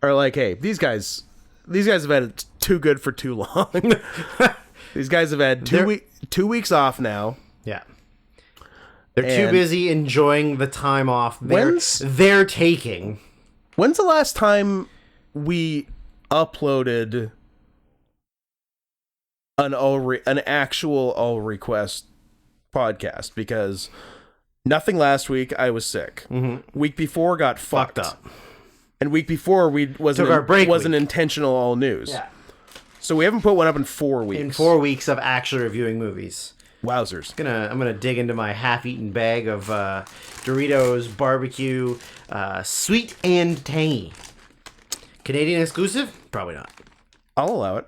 are like, hey, these guys have had it too good for too long. These guys have had 2 weeks off now. Yeah. They're too busy enjoying the time off they're taking. When's the last time we uploaded an actual all request podcast? Because nothing last week. I was sick. Mm-hmm. Week before got fucked up, and week before wasn't intentional all news. Yeah. So we haven't put one up in 4 weeks. In 4 weeks of actually reviewing movies. Wowzers! I'm gonna dig into my half-eaten bag of Doritos barbecue, sweet and tangy. Canadian exclusive? Probably not. I'll allow it.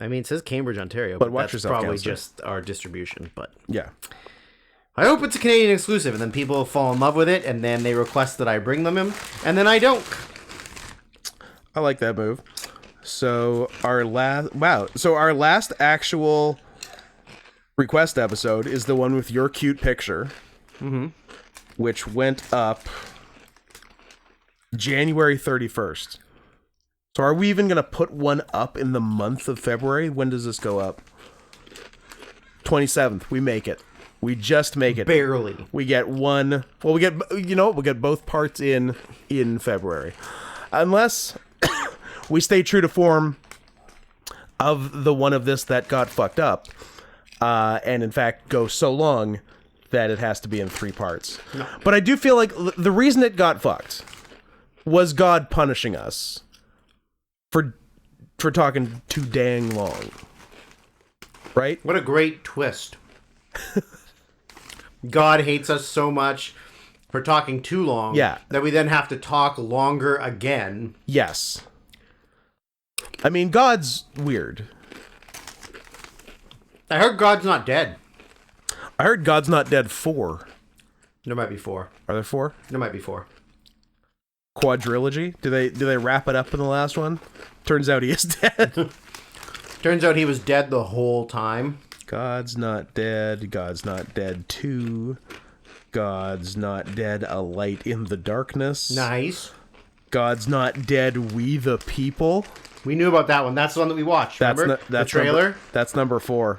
I mean, it says Cambridge, Ontario, But but watch that's yourself, probably counselor. just our distribution. But Yeah. I hope it's a Canadian exclusive, and then people fall in love with it, and then they request that I bring them in, and then I don't. I like that move. So our last actual request episode is the one with your cute picture, which went up January 31st. So are we even going to put one up in the month of February? When does this go up? 27th. We make it. We just make it. Barely. We get one. Well, we'll get both parts in February. Unless we stay true to form of the one of this that got fucked up. And in fact, go so long that it has to be in 3 parts. No. But I do feel like the reason it got fucked was God punishing us for talking too dang long. Right? What a great twist. God hates us so much for talking too long that we then have to talk longer again. Yes. I mean, God's weird. I heard God's not dead. I heard God's Not Dead 4. There might be 4. Are there 4? There might be 4. Quadrilogy? Do they wrap it up in the last one? Turns out he is dead. Turns out he was dead the whole time. God's Not Dead. God's Not Dead 2. God's Not Dead, A Light in the Darkness. Nice. God's Not Dead, We the People. We knew about that one. That's the one that we watched. Remember? The trailer? That's number 4.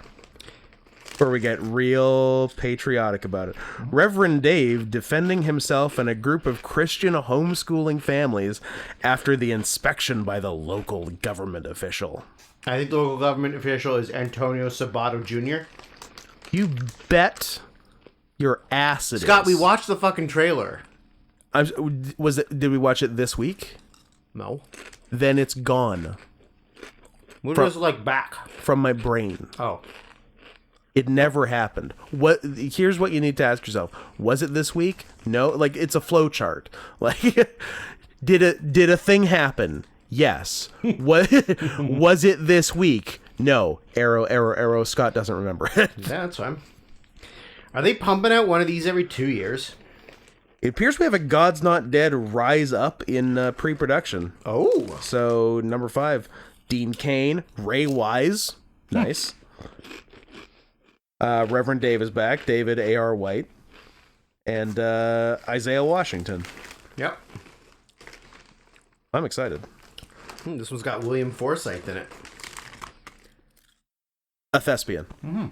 Where we get real patriotic about it. Reverend Dave defending himself and a group of Christian homeschooling families after the inspection by the local government official. I think the local government official is Antonio Sabato Jr. You bet your ass it Scott, is. we watched the fucking trailer. Did we watch it this week? No. Then it's gone When was it like back? from my brain. Oh. It never happened. Here's what you need to ask yourself. Was it this week? No. Like, it's a flow chart. Like, did a thing happen? Yes. Was it this week? No. Arrow. Scott doesn't remember. Yeah, that's fine. Are they pumping out one of these every 2 years? It appears we have a God's Not Dead Rise Up in pre-production. Oh. So, number 5, Dean Cain, Ray Wise. Nice. Reverend Dave is back. David A.R. White. And Isaiah Washington. Yep. I'm excited. This one's got William Forsythe in it. A thespian. Mm-hmm.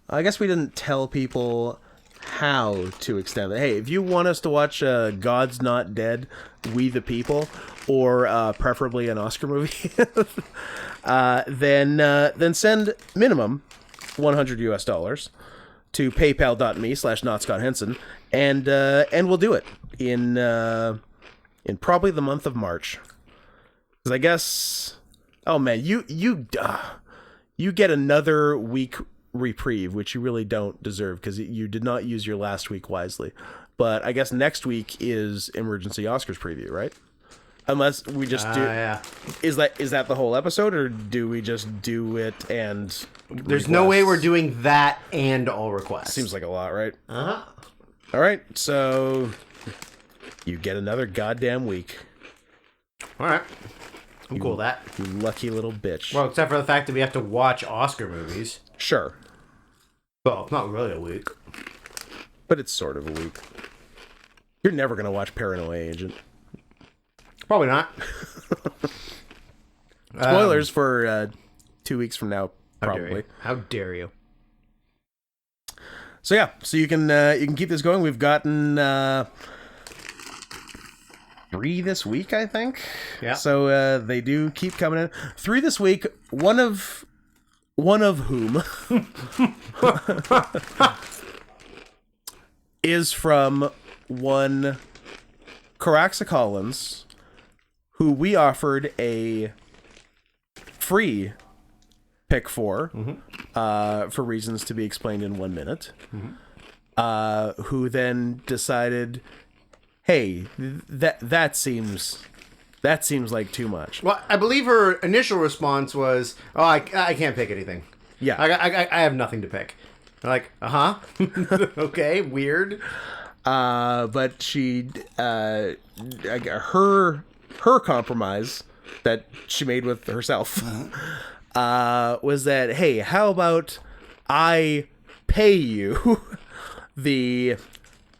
I guess we didn't tell people how to extend it. Hey, if you want us to watch God's Not Dead, We the People, or preferably an Oscar movie, then send minimum $100 US to paypal.me/notscotthenson, and we'll do it in probably the month of March. Because I guess, oh man, you get another week reprieve, which you really don't deserve because you did not use your last week wisely. But I guess next week is emergency Oscars preview, right? Unless we just do. Yeah. Is that the whole episode, or do we just do it and? There's no way we're doing that and all requests. Seems like a lot, right? Uh-huh. All right, so you get another goddamn week. All right. I'm cool with that. You lucky little bitch. Well, except for the fact that we have to watch Oscar movies. Sure. Well, it's not really a week. But it's sort of a week. You're never going to watch Paranoia Agent. Probably not. Spoilers for 2 weeks from now, probably. How dare you? So yeah, so you can keep this going. We've gotten 3 this week, I think. Yeah. So they do keep coming in. 3 this week. One of whom is from one Caraxa Collins, who we offered a free pick for reasons to be explained in 1 minute. Who then decided, hey, that seems That seems like too much. Well, I believe her initial response was, "Oh, I can't pick anything. Yeah. I have nothing to pick." I'm like, okay, weird. But she, her compromise that she made with herself was that, hey, how about I pay you the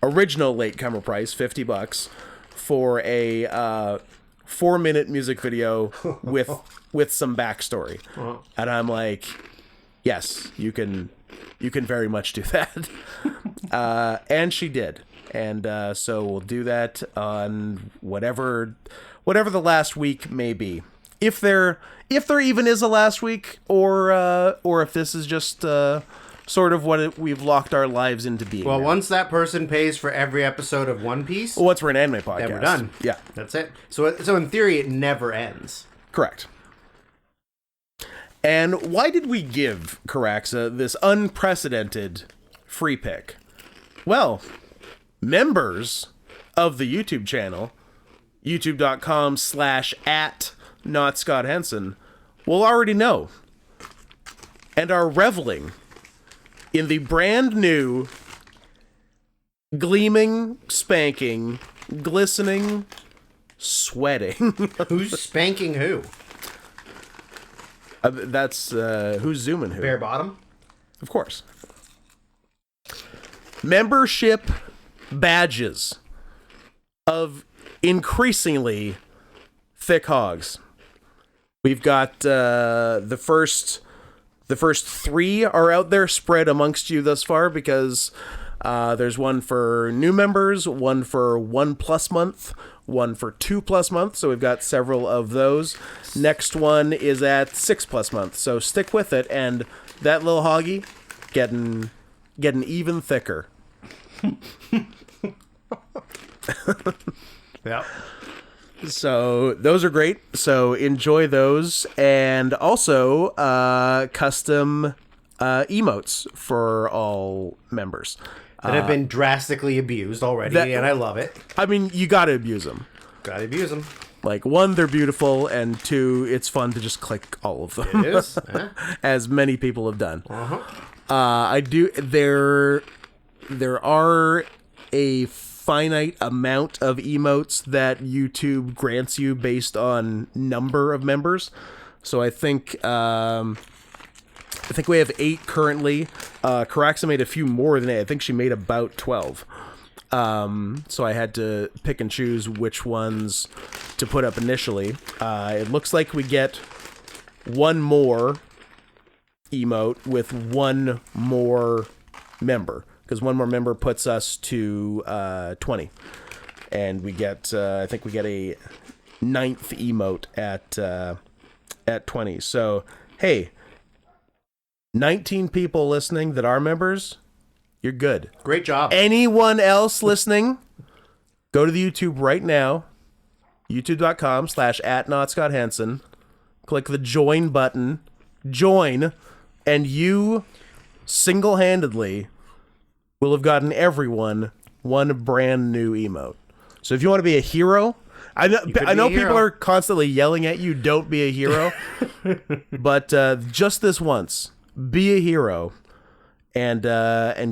original latecomer price, $50, for a 4-minute music video with some backstory. And I'm like, yes, you can very much do that. And she did. And so we'll do that on whatever the last week may be. If there even is a last week, or if this is just sort of what we've locked our lives into being. Well, now. once that person pays for every episode of One Piece, Once we're an anime podcast, then we're done. Yeah, That's it. So in theory, it never ends. correct. And why did we give Caraxa this unprecedented free pick? Well, members of the YouTube channel, youtube.com/@NotScottHenson, will already know and are reveling in the brand new, gleaming, spanking, glistening, sweating. Who's spanking who? That's who's zooming who. Bare bottom? Of course. Membership badges of increasingly thick hogs. We've got the first 3 are out there spread amongst you thus far, because there's one for new members, one for 1+ month, one for 2+ months. So we've got several of those. Next one is at 6+ months. So stick with it, and that little hoggy getting even thicker. Yeah. So those are great. So enjoy those, and also custom emotes for all members That have been drastically abused already, and I love it. I mean, you got to abuse them. Gotta abuse them. Like, 1, they're beautiful, and 2, it's fun to just click all of them. It is. As many people have done. Uh-huh. I do. There are a finite amount of emotes that YouTube grants you based on number of members. So I think we have 8 currently. Caraxa made a few more than 8. I think she made about 12. So I had to pick and choose which ones to put up initially. It looks like we get one more emote with one more member, because one more member puts us to 20, and we get I think we get a 9th emote at 20. So hey, 19 people listening that are members, you're good. Great job. Anyone else listening, go to the YouTube right now, youtube.com/@NotScottHenson, click the join button, join, and you single-handedly will have gotten everyone one brand new emote. So if you want to be a hero, I know people are constantly yelling at you, don't be a hero, but just this once, be a hero, and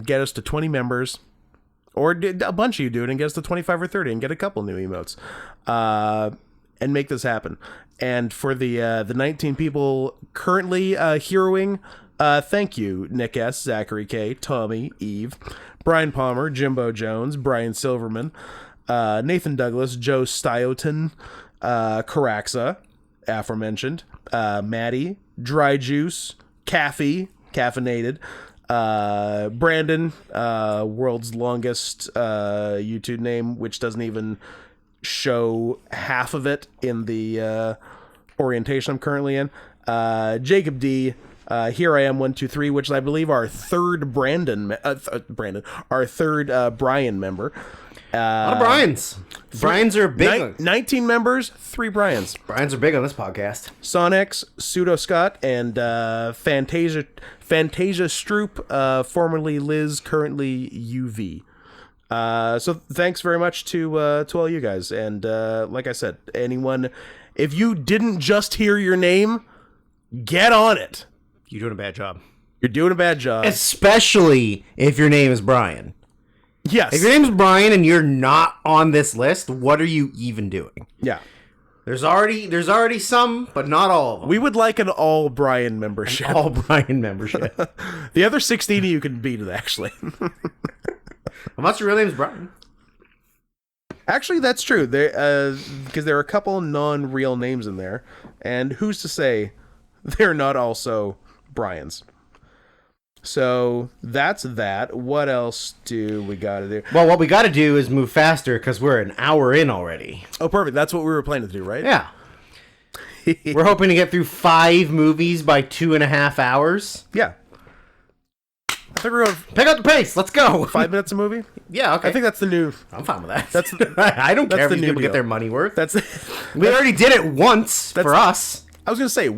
get us to 20 members, or a bunch of you do it and get us to 25 or 30 and get a couple new emotes, and make this happen. And for the 19 people currently heroing, thank you, Nick S., Zachary K., Tommy, Eve, Brian Palmer, Jimbo Jones, Brian Silverman, Nathan Douglas, Joe Stioton, Caraxa, aforementioned, Maddie, Dry Juice, Caffeinated, Brandon, world's longest YouTube name, which doesn't even show half of it in the orientation I'm currently in, Jacob D., Here I Am 123, which I believe our third our third Brian member. A lot of Brians. Brians are big. 19 members, 3 Brians. Brians are big on this podcast. Sonex, Pseudo Scott, and Fantasia Stroop, formerly Liz, currently UV. So thanks very much to all you guys. And like I said, anyone, if you didn't just hear your name, get on it. You're doing a bad job. You're doing a bad job. Especially if your name is Brian. Yes. If your name is Brian and you're not on this list, what are you even doing? Yeah. There's already some, but not all of them. We would like an all Brian membership. All Brian membership. The other 16 you can beat it, actually. Unless your real name is Brian. Actually, that's true. Because there are a couple non-real names in there, and who's to say they're not also Brian's? So that's that. What else do we got to do? Well, what we got to do is move faster because we're an hour in already. Oh, perfect. That's what we were planning to do, right? Yeah. We're hoping to get through 5 movies by 2.5 hours. Yeah. I think we're going Pick up the pace. Let's go. 5 minutes a movie. Yeah, okay. I think that's the new. I'm fine with that. That's I don't care if the these new people get deal. their money worth. That's. We already did it once for us. I was gonna say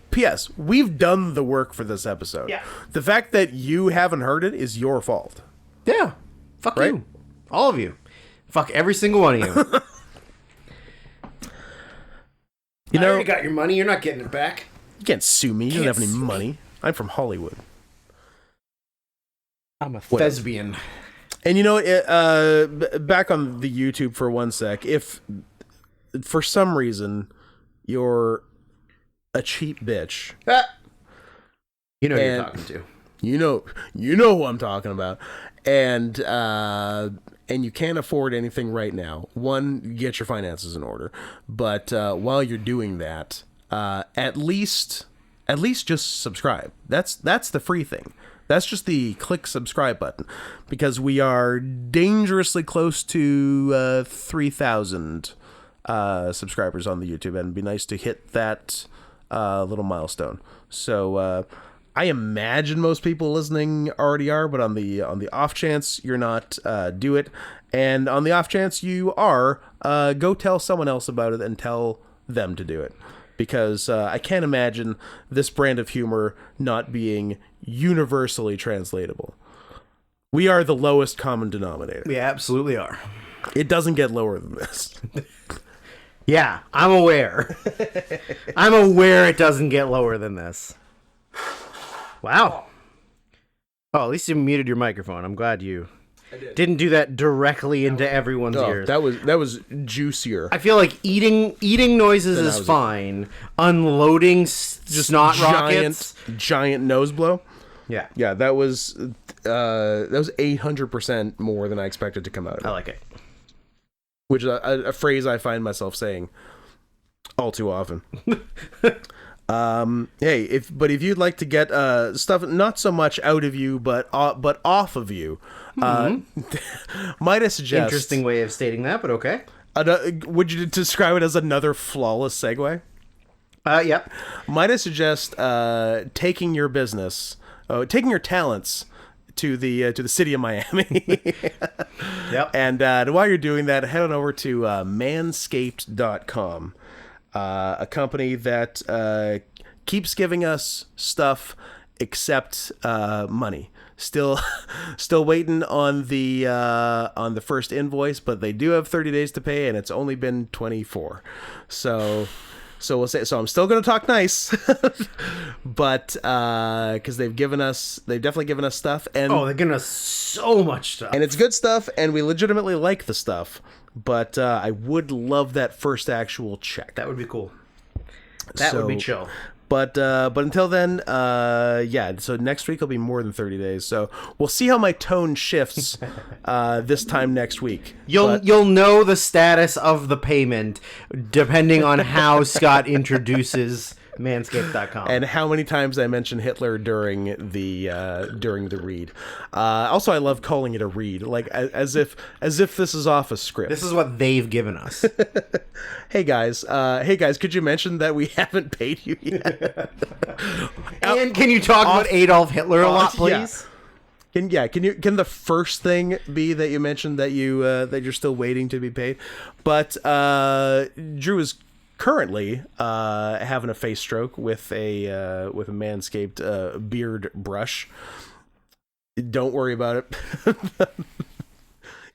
P.S. We've done the work for this episode. Yeah. The fact that you haven't heard it is your fault. Yeah. Fuck Right? you. All of you. Fuck every single one of you. You know, you got your money. You're not getting it back. you can't sue me. You don't Can't have any sue me. money. I'm from Hollywood. I'm a thespian. And you know, back on the YouTube for one sec, if for some reason you're a cheap bitch, You know who you're And- talking to. you know who I'm talking about, and you can't afford anything right now. One, get your finances in order, but while you're doing that, at least just subscribe. That's the free thing. That's just the click subscribe button, because we are dangerously close to 3,000 subscribers on the YouTube, and it'd be nice to hit that little milestone. So I imagine most people listening already are, but on the off chance you're not, do it. And on the off chance you are, go tell someone else about it and tell them to do it. Because I can't imagine this brand of humor not being universally translatable. We are the lowest common denominator. We absolutely are. It doesn't get lower than this. Yeah, I'm aware. I'm aware it doesn't get lower than this. Wow. Oh, at least you muted your microphone. I'm glad you didn't do that directly into everyone's ears. that was juicier. I feel like eating noises is was- fine. Unloading just snot rockets. giant nose blow. Yeah, Yeah, that was 800% more than I expected to come out of it. I like it. Which is a phrase I find myself saying all too often. Hey, if you'd like to get stuff not so much out of you, but off of you, might I suggest? Interesting way of stating that, but okay. Would you describe it as another flawless segue? Yep. Might I suggest taking your business, taking your talents to the city of Miami? Yep. And while you're doing that, head on over to manscaped.com, a company that keeps giving us stuff except money. Still waiting on the first invoice, but they do have 30 days to pay, and it's only been 24. So we'll say. So I'm still going to talk nice, but because they've definitely given us stuff, and Oh, they're giving us so much stuff. and it's good stuff, and we legitimately like the stuff. But I would love that first actual check. That would be cool. That would be chill. But until then, yeah. So next week will be more than 30 days. So we'll see how my tone shifts this time next week. You'll know the status of the payment depending on how Scott introduces manscaped.com. And how many times I mention Hitler during the read. Also, I love calling it a read, like as if this is off a script. This is what they've given us. Hey guys, could you mention that we haven't paid you yet? And can you talk about Adolf Hitler a lot, yeah. please? Can the first thing be that you mentioned that you're still waiting to be paid? But Drew is currently having a face stroke with a Manscaped beard brush. Don't worry about it.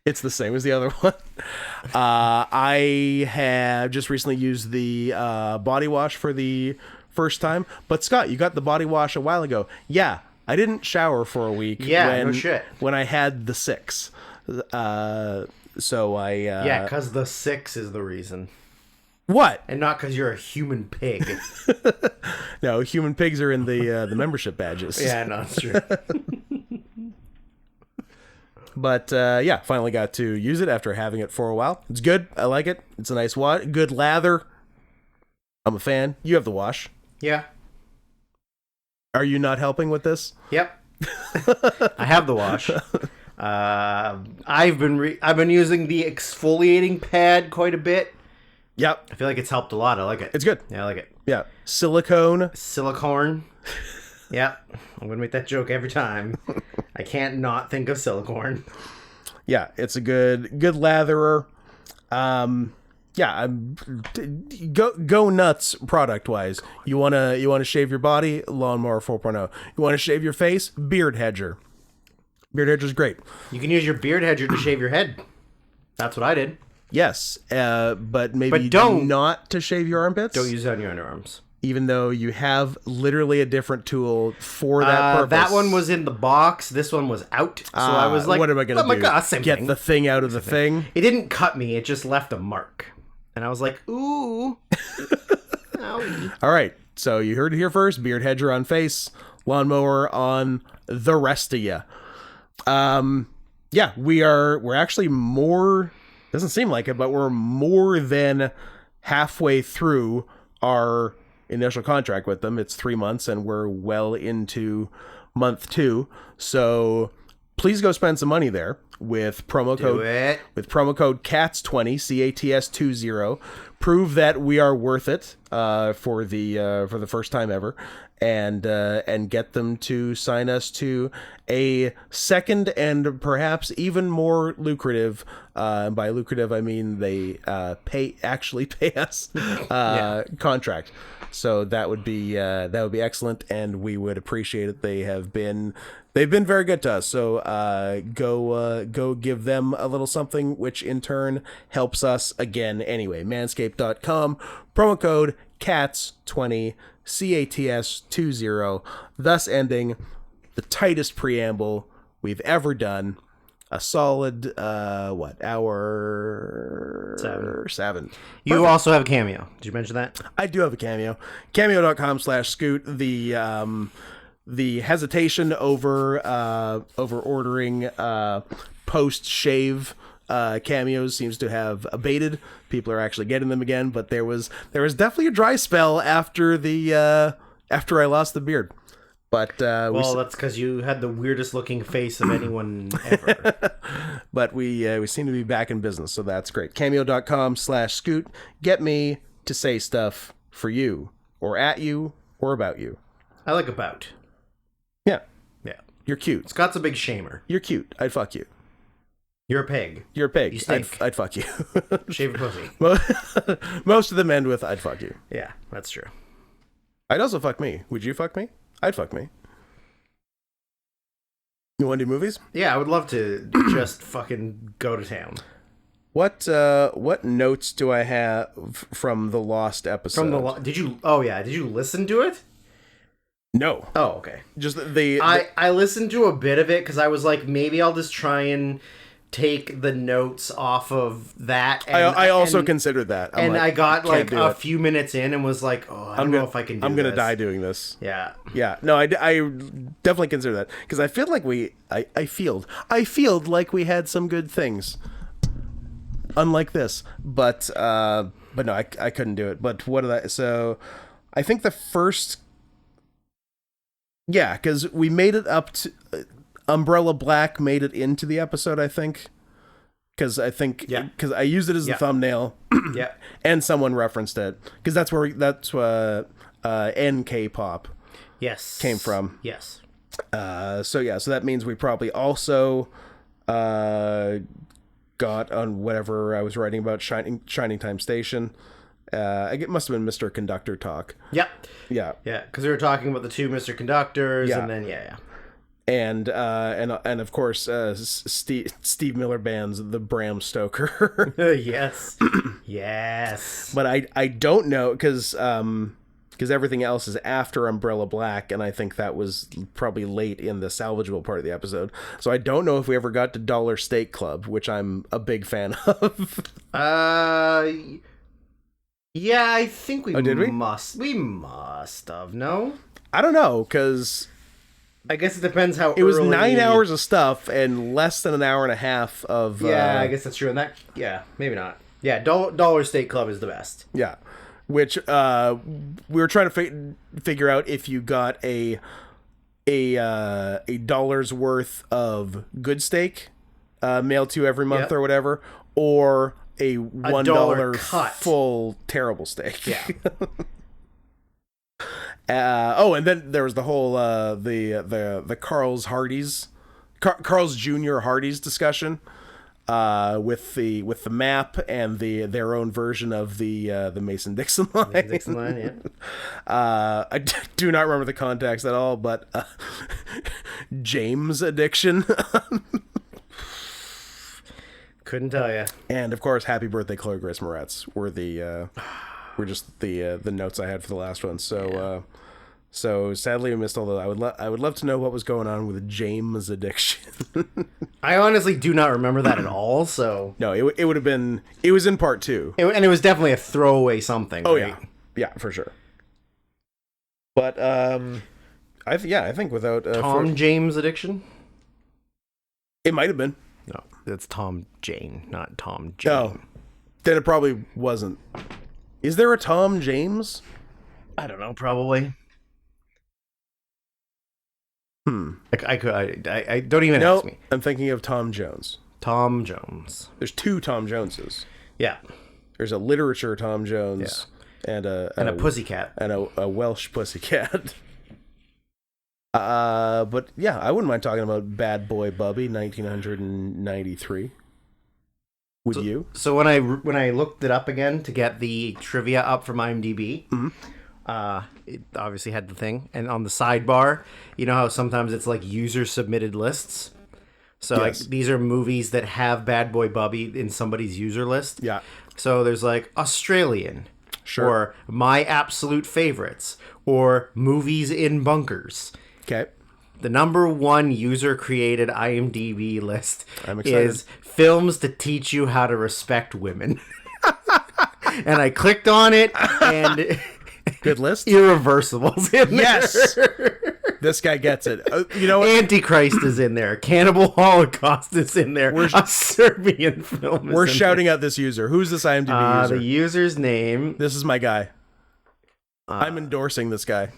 It's the same as the other one. I have just recently used the body wash for the first time. But Scott, you got the body wash a while ago. Yeah, I didn't shower for a week. Yeah, no shit. When I had the 6. So I... Yeah, because the 6 is the reason. What? And not because you're a human pig. No, human pigs are in the membership badges. Yeah, no, it's true. But yeah, finally got to use it after having it for a while. It's good. I like it. It's a nice wash. Good lather. I'm a fan. You have the wash. Yeah. Are you not helping with this? Yep. I have the wash. I've been using the exfoliating pad quite a bit. Yep. I feel like it's helped a lot. I like it. It's good. Yeah, I like it. Yeah. Silicone. Silicone. Yep. I'm gonna make that joke every time. I can't not think of silicone. Yeah, it's a good latherer. Yeah, go nuts product wise. You wanna shave your body, Lawnmower 4.0. You wanna shave your face, Beard Hedger. Beard Hedger's great. You can use your beard hedger to shave your head. That's what I did. Yes, but maybe don't not to shave your armpits. Don't use it on your underarms. Even though you have literally a different tool for that purpose. That one was in the box. This one was out. So I was like, what am I going to do? Oh my God, same Get thing. the thing out of the thing? It didn't cut me. It just left a mark. And I was like, ooh. Owie. All right. So you heard it here first. Beard Hedger on face. Lawnmower on the rest of you. Yeah, we're actually more... Doesn't seem like it, but we're more than halfway through our initial contract with them. It's 3 months and we're well into month 2. So please go spend some money there with promo code CATS20, CATS20. Prove that we are worth it for the first time ever, and get them to sign us to a second and perhaps even more lucrative. By lucrative, I mean they actually pay us contract. So that would be excellent, and we would appreciate it. They've been very good to us. So go give them a little something, which in turn helps us again. Anyway, manscaped.com, promo code CATS20, CATS20, thus ending the tightest preamble we've ever done. A solid hour 7. You also have a cameo. Did you mention that? I do have a cameo. Cameo.com/scoot. The hesitation over ordering post shave cameos seems to have abated. People are actually getting them again, but there was definitely a dry spell after I lost the beard. But that's because you had the weirdest looking face of anyone ever. But we seem to be back in business, so that's great. Cameo.com/scoot. Get me to say stuff for you, or at you, or about you. I like about. Yeah. Yeah. You're cute. Scott's a big shamer. You're cute. I'd fuck you. You're a pig. You're a pig. You stink. I'd fuck you. Shave your pussy. Most of them end with I'd fuck you. Yeah, that's true. I'd also fuck me. Would you fuck me? I'd fuck me. You want to do movies? Yeah, I would love to just fucking go to town. What notes do I have from the Lost episode? Did you listen to it? No. Oh, okay. Just I listened to a bit of it because I was like, maybe I'll just try and take the notes off of that. And, I also considered that. I got like a few minutes in and was like, oh, I don't know if I can do this. I'm going to die doing this. Yeah. Yeah. No, I definitely consider that because I feel like I feel like we had some good things. Unlike this. But no, I couldn't do it. But so I think the first... Yeah, because we made it up to... Umbrella Black made it into the episode, I think. Because I used it as the thumbnail. Yeah. And someone referenced it. Because that's where NK Pop came from. Yes. So that means we probably also got on whatever I was writing about Shining Time Station. It must have been Mr. Conductor talk. Yep. Yeah. Yeah, because we were talking about the two Mr. Conductors, and then, and of course Steve Miller Band's The Bram Stoker. Yes. Yes. But I don't know because everything else is after Umbrella Black, and I think that was probably late in the salvageable part of the episode. So I don't know if we ever got to Dollar Steak Club, which I'm a big fan of. Yeah, I think we did we? must have, no? I don't know, because I guess it depends how it was early... 9 hours of stuff and less than an hour and a half of... Yeah, I guess that's true. And that, yeah, maybe not. Yeah, Dollar Steak Club is the best. Yeah, which we were trying to figure out if you got a dollar's worth of good steak mailed to you every month or whatever, or a $1 cut full terrible steak. Yeah. And then there was the whole the Carl's Jr. Hardee's discussion with the map and their own version of the Mason-Dixon line. Mason-Dixon line, yeah. I do not remember the context at all, but James addiction. Couldn't tell you. And of course, Happy Birthday, Chloe Grace Moretz were just the notes I had for the last one. So so sadly I missed all the. I would love to know what was going on with James addiction. I honestly do not remember that at all. So no, it would have been. It was in part 2, and it was definitely a throwaway something. Oh right? yeah, for sure. But I think without Tom James addiction. it might have been. No, it's Tom Jane, not Tom Jane. Oh, then it probably wasn't. Is there a Tom James? I don't know. Probably. I don't even ask me. I'm thinking of Tom Jones. Tom Jones. There's 2 Tom Joneses. Yeah. There's a literature Tom Jones and a pussycat and a Welsh pussycat. But yeah, I wouldn't mind talking about Bad Boy Bubby, 1993. Would you? So when I looked it up again to get the trivia up from IMDb, it obviously had the thing, and on the sidebar, you know how sometimes it's like user submitted lists. So Yes. like these are movies that have Bad Boy Bubby in somebody's user list. Yeah. So there's like Australian, Sure. or my absolute favorites, or movies in bunkers. Okay. The number 1 user-created IMDb list I'm excited. is films to teach you how to respect women. And I clicked on it, and Good list. Irreversible's in there. Yes. This guy gets it. You know what? Antichrist is in there. Cannibal Holocaust is in there. A Serbian film is We're in shouting out this user. Who's this IMDb there. user? The user's name. This is my guy. I'm endorsing this guy.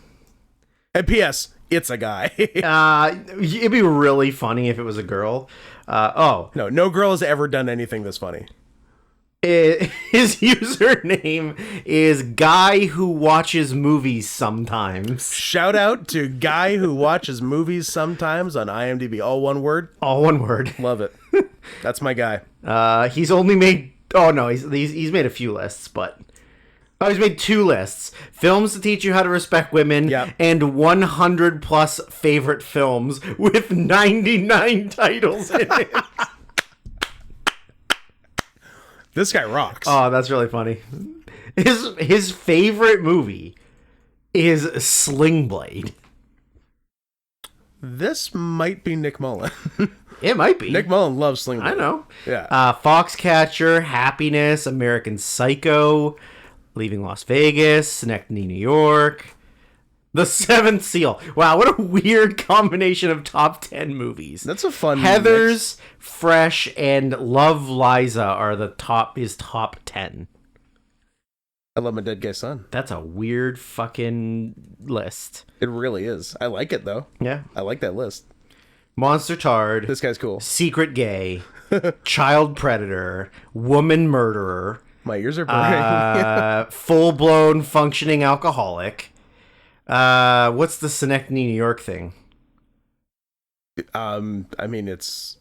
And P.S. It's a guy. It'd be really funny if it was a girl. No girl has ever done anything this funny. His username is Guy Who Watches Movies Sometimes. Shout out to guy who watches movies sometimes on IMDb. All one word. All one word. Love it. That's my guy. He's only made... Oh, no, he's made a few lists, but... Oh, he's made 2 lists. Films to teach you how to respect women, Yep. and 100 plus favorite films with 99 titles in it. This guy rocks. Oh, that's really funny. His favorite movie is Sling Blade. This might be Nick Mullen. It might be. Nick Mullen loves Sling Blade. I know. Yeah. Foxcatcher, Happiness, American Psycho, Leaving Las Vegas, Synecdoche, New York, The Seventh Seal. Wow, what a weird combination of top 10 movies. That's a fun Heathers, Fresh, and Love Liza are his top 10. I love my dead gay son. That's a weird fucking list. It really is. I like it though. Yeah. I like that list. Monster Tard, This guy's cool. Secret Gay, Child Predator, Woman Murderer, My ears are burning. full-blown functioning alcoholic. What's the Synecdoche, New York thing? I mean, it's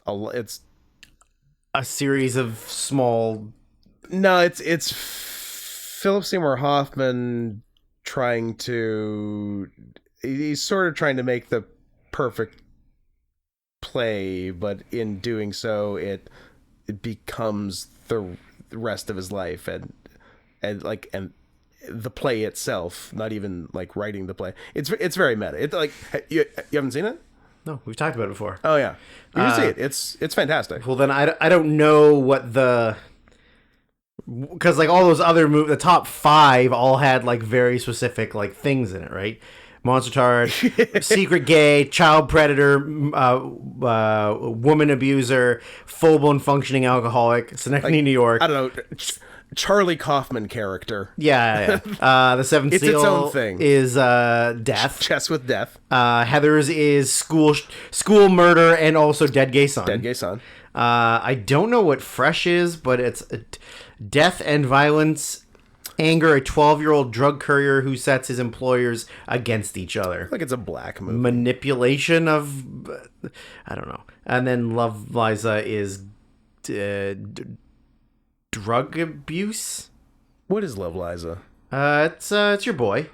A series of small... no, it's Philip Seymour Hoffman trying to. He's sort of trying to make the perfect play, but in doing so, it becomes the rest of his life, and the play itself, not even like writing the play. It's very meta. It's like you haven't seen it? No, we've talked about it before. Oh yeah, you should see it. It's fantastic. Well, then I don't know what because like all those other the top 5 all had like very specific like things in it, right? Monster Tard, secret gay, child predator, woman abuser, full-blown functioning alcoholic, Schenectady, New York. I don't know, Charlie Kaufman character. Yeah. The Seventh It's Seal its own thing. is death. Chess with death. Heather's is school murder and also dead gay son. Dead gay son. I don't know what Fresh is, but it's death and violence. Anger, a 12-year-old drug courier who sets his employers against each other. Like it's a black movie. Manipulation of, I don't know. And then Love Liza is drug abuse. What is Love Liza? It's your boy,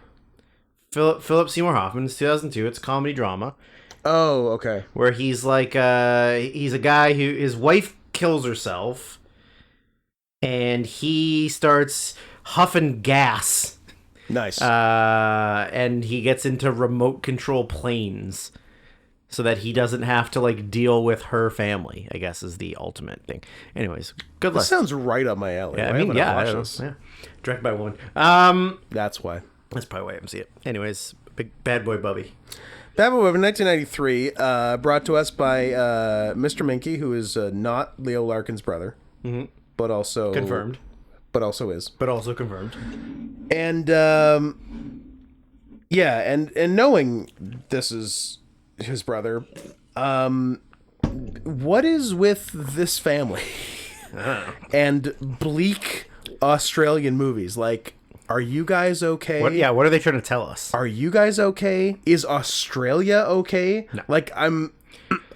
Philip Seymour Hoffman. It's 2002. It's a comedy drama Oh, okay. where he's like he's a guy who his wife kills herself, and he starts huffing gas. Nice. And he gets into remote control planes so that he doesn't have to like deal with her family, I guess is the ultimate thing. Anyways, good luck. This sounds right up my alley. Yeah, Why I mean, haven't yeah, watched I don't this? know. Yeah. Directed by a woman. That's why. That's probably why I haven't seen it. Anyways, big bad boy Bubby. Bad Boy Bubby, 1993, brought to us by Mr. Minky, who is not Leo Larkin's brother, but also Confirmed. But also is. But also confirmed. And yeah, and knowing this is his brother, what is with this family and bleak Australian movies? Like, are you guys okay? What are they trying to tell us? Are you guys okay? Is Australia okay? No. Like, I'm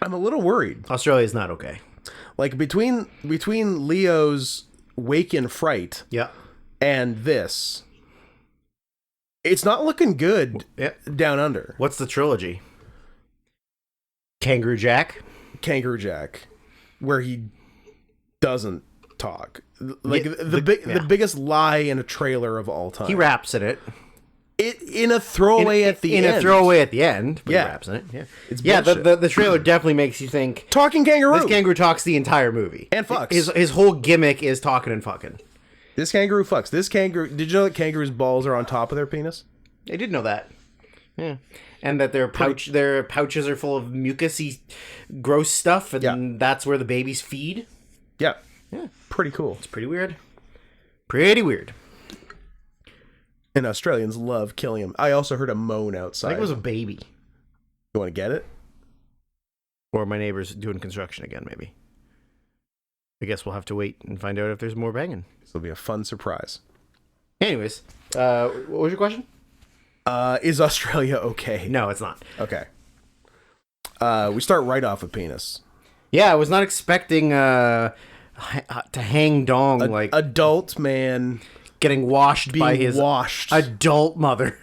a little worried. Australia's not okay. Like between Leo's Wake in Fright Yeah. and this, it's not looking good Yeah. down under. What's the trilogy? Kangaroo Jack? Kangaroo Jack, where he doesn't talk. Like Yeah, the biggest lie in a trailer of all time. He raps in it. In a throwaway at the end. In a throwaway at the end. But Yeah. He raps in it. Yeah. It's yeah, bullshit. the trailer definitely makes you think Talking kangaroo. this kangaroo talks the entire movie. And fucks. His whole gimmick is talking and fucking. This kangaroo fucks. This kangaroo. Did you know that kangaroos' balls are on top of their penis? I did know that. Yeah. And that their pouches are full of mucusy, gross stuff, and Yeah. that's where the babies feed. Yeah. Yeah. Pretty cool. It's pretty weird. Pretty weird. And Australians love killing him. I also heard a moan I outside. think it was a baby. You want to get it? Or my neighbor's doing construction again, maybe. I guess we'll have to wait and find out if there's more banging. This will be a fun surprise. Anyways, what was your question? Is Australia okay? No, it's not. Okay. We start right off with penis. Yeah, I was not expecting to hang dong like Adult man getting washed by being his washed adult mother.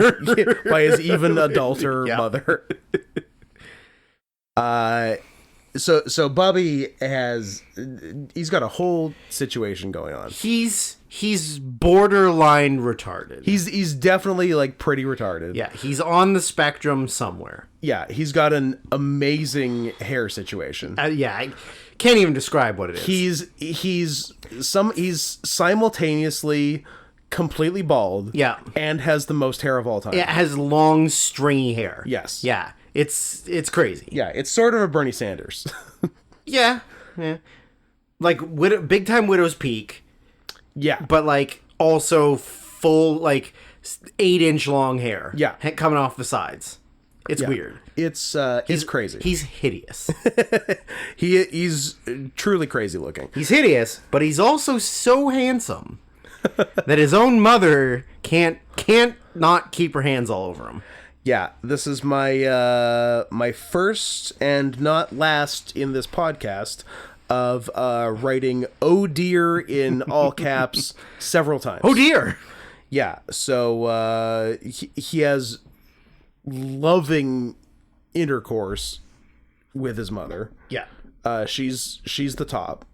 by his even adulter Yeah. mother. So Bubby he's got a whole situation going on. He's borderline retarded. He's definitely like pretty retarded. Yeah, he's on the spectrum somewhere. Yeah, he's got an amazing hair situation. Yeah, I can't even describe what it is. He's simultaneously completely bald. Yeah. And has the most hair of all time. It has long, stringy hair. Yes. Yeah, it's crazy. Yeah, it's sort of a Bernie Sanders. Yeah. Like big time Widow's Peak, Yeah. but like also full like 8-inch long hair. Yeah. Coming off the sides. It's Yeah. weird. It's crazy. He's hideous. He's truly crazy looking. He's hideous, but he's also so handsome that his own mother can't not keep her hands all over him. Yeah, this is my my first and not last in this podcast of writing "oh dear" in all caps several times. Oh dear. Yeah, so he has loving intercourse with his mother. Yeah. She's the top.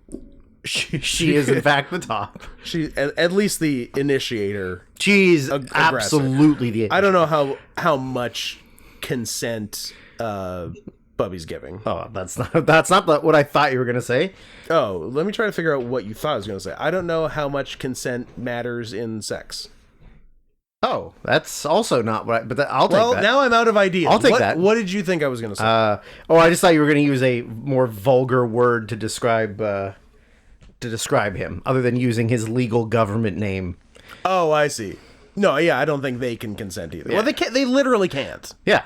She is in fact the top. She at least the initiator. She's aggressor. absolutely the. I don't know how much consent Bubby's giving. Oh, that's not what I thought you were gonna say. Oh, let me try to figure out what you thought I was going to say. I don't know how much consent matters in sex. Oh, that's also not what. I'll take Well, that. now I'm out of ideas. I'll take that. What did you think I was going to say? I just thought you were gonna use a more vulgar word to describe him, other than using his legal government name. Oh, I see. No, yeah, I don't think they can consent either. Yeah. Well, they can't. They literally can't. Yeah.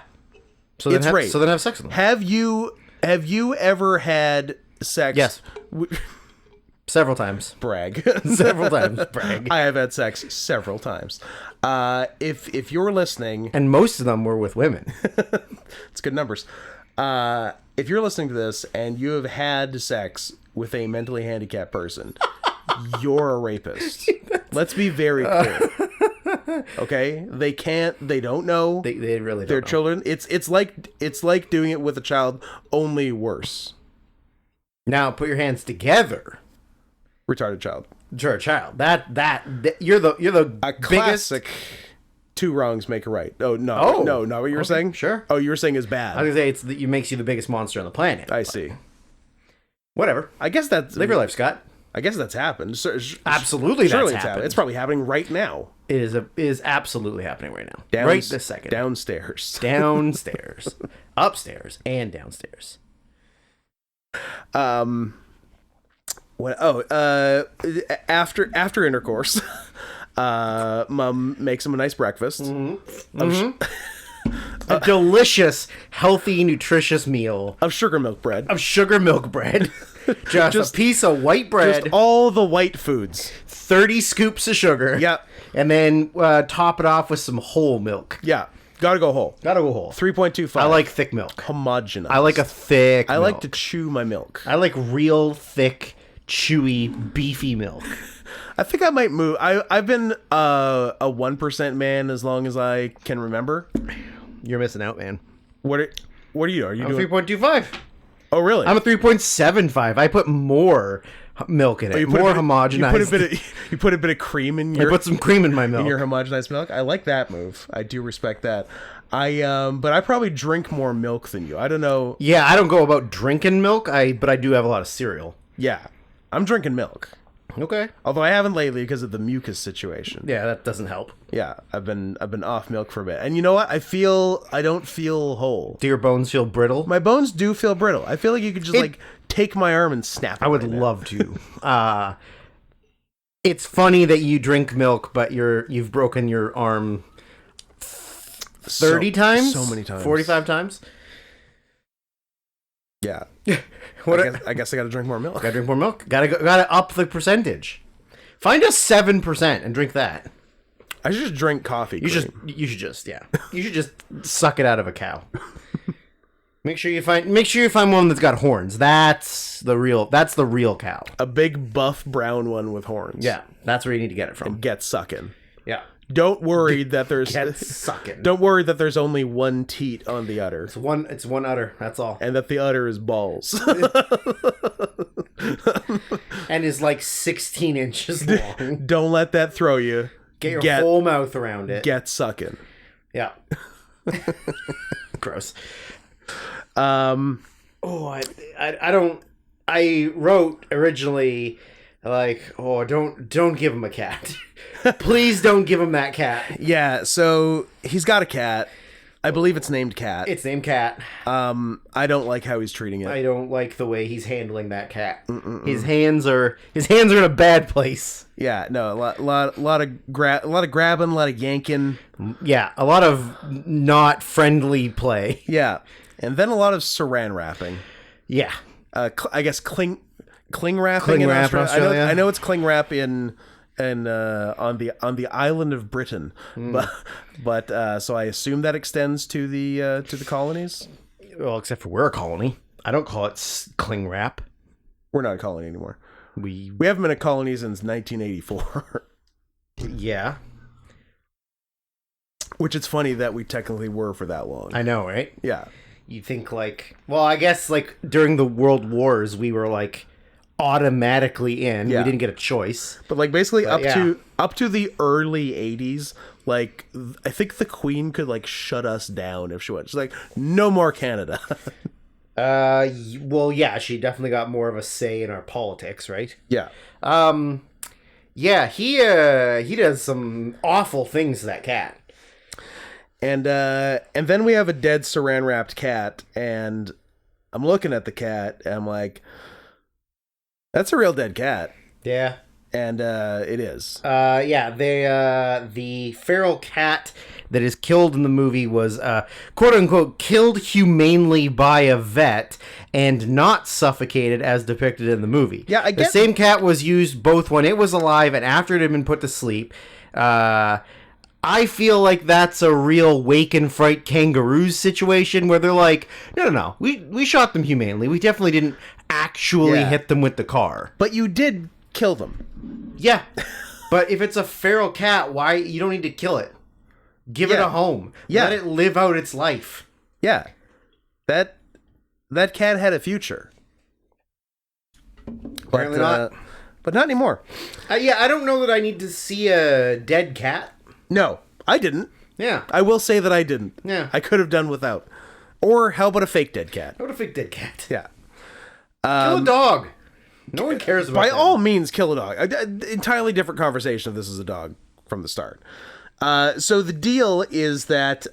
So It's rape. So then have sex with him. Have you ever had sex? Yes. Several times. Brag. Several times. Brag. I have had sex several times. If you're listening, And most of them were with women. it's good numbers. If you're listening to this and you have had sex with a mentally handicapped person, you're a rapist. Let's be very clear. Okay, they don't know. They really don't They're know. children. It's like doing it with a child, only worse. Now put your hands together. Retarded child. You're a child. That you're the A biggest. classic. Two wrongs make a right. Oh no, Oh, no, not what you were okay, saying. sure. Oh, you were saying is I bad. was gonna say it makes you the biggest monster on the planet. I see. Whatever. I guess that's Live your life, Scott. I guess that's happened. Absolutely, Surely that's happened. It's probably happening right now. It is absolutely happening right now. Right this second. Downstairs. Downstairs, upstairs, and downstairs. What? Oh, after intercourse, Mom makes him a nice breakfast. A delicious, healthy, nutritious meal Of sugar milk bread. of sugar milk bread. Just a piece of white bread, Just all the white foods. 30 scoops of sugar. Yeah. And then top it off with some whole milk. Yeah, gotta go whole. Gotta go whole. 3.25. I like thick milk. homogenous. I like a thick I like milk. to chew my milk. I like real thick, chewy, beefy milk. I think I might move. I've been a 1% man as long as I can remember. You're missing out, man. What are you? Are you I'm doing? 3.25. Oh, really? I'm a 3.75. I put more milk in it. You put More a bit- homogenized. You put a bit of cream in I your put some cream in my milk. homogenized milk. I like that move. I do respect that. But I probably drink more milk than you. I don't know. Yeah, I don't go about drinking milk, but I do have a lot of cereal. Yeah, I'm drinking milk. Okay. Although I haven't lately because of the mucus situation. Yeah, that doesn't help. Yeah, I've been off milk for a bit. And you know what? I don't feel whole. Do your bones feel brittle? My bones do feel brittle. I feel like you could just like take my arm and snap it. I would right now. love to. It's funny that you drink milk, but you've broken your arm 30 times? So many times. 45 times? Yeah. What I guess I got to drink more milk. Gotta drink more milk. Gotta up the percentage. Find a 7% and drink that. I should just drink coffee. You should just suck it out of a cow. Make sure you find one that's got horns. That's the real cow. a big buff brown one with horns. Yeah, that's where you need to get it from. Get sucking. Yeah. Don't worry that there's Get sucking. Don't worry that there's only one teat on the udder. It's one udder, that's all. And that the udder is balls. And is like 16 inches long. Don't let that throw you. Get your whole mouth around it. Get sucking. Yeah. Gross. Oh, I don't. I wrote originally like, oh, don't give him a cat. Please don't give him that cat. Yeah, so he's got a cat. I believe it's named Cat. It's named Cat. I don't like how he's treating it. I don't like the way he's handling that cat. His hands are in a bad place. Yeah, no, a lot of grabbing, a lot of yanking. Yeah, a lot of not friendly play. Yeah, and then a lot of saran wrapping. Yeah. I guess cling wrapping Cling in wrap in Australia. Australia. I know it's cling wrap in on the island of Britain, but so I assume that extends to the colonies. Well, except for we're a colony. I don't call it cling wrap. We're not a colony anymore. We haven't been a colony since 1984. yeah. Which it's funny that we technically were for that long. I know, right? Yeah. you think like, well, I guess like during the World Wars we were like automatically in. Yeah. We didn't get a choice. But like basically yeah. up to the early 80s, like I think the Queen could like shut us down if she wanted. She's like, no more Canada. Well, yeah, she definitely got more of a say in our politics, right? Yeah. Yeah, he does some awful things to that cat. And then we have a dead saran wrapped cat, and I'm looking at the cat and I'm like, that's a real dead cat. Yeah. And it is. Yeah, the feral cat that is killed in the movie was quote unquote killed humanely by a vet and not suffocated as depicted in the movie. Yeah, I the get- same cat was used both when it was alive and after it had been put to sleep. I feel like that's a real wake and fright kangaroos situation where they're like, no, we shot them humanely. We definitely didn't actually Yeah. hit them with the car. But you did kill them. Yeah, but if it's a feral cat, why you don't need to kill it? Give it Yeah. a home. Yeah. Let it live out its life. Yeah. That cat had a future. Apparently not. But not anymore. Yeah, I don't know that I need to see a dead cat. No, I didn't. Yeah. I will say that I didn't. Yeah. I could have done without. Or how about a fake dead cat? What a fake dead cat. Yeah. Kill a dog. No one cares about By that. all means, kill a dog. Entirely different conversation if this is a dog from the start. So the deal is that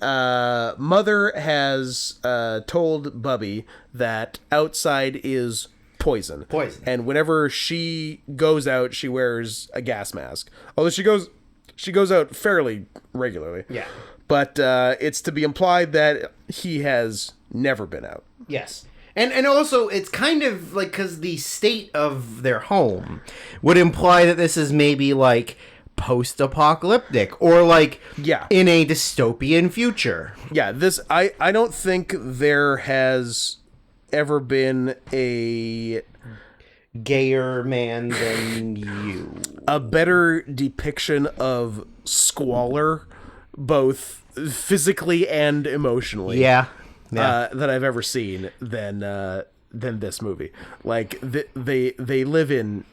Mother has told Bubby that outside is poison. Poison. And whenever she goes out, she wears a gas mask. Although she goes out fairly regularly. Yeah. But it's to be implied that he has never been out. Yes. And also, it's kind of like, because the state of their home would imply that this is maybe like post-apocalyptic or like Yeah. in a dystopian future. Yeah, this I don't think there has ever been a Gayer man than you. better depiction of squalor, both physically and emotionally. Yeah. That I've ever seen than this movie. Like they live in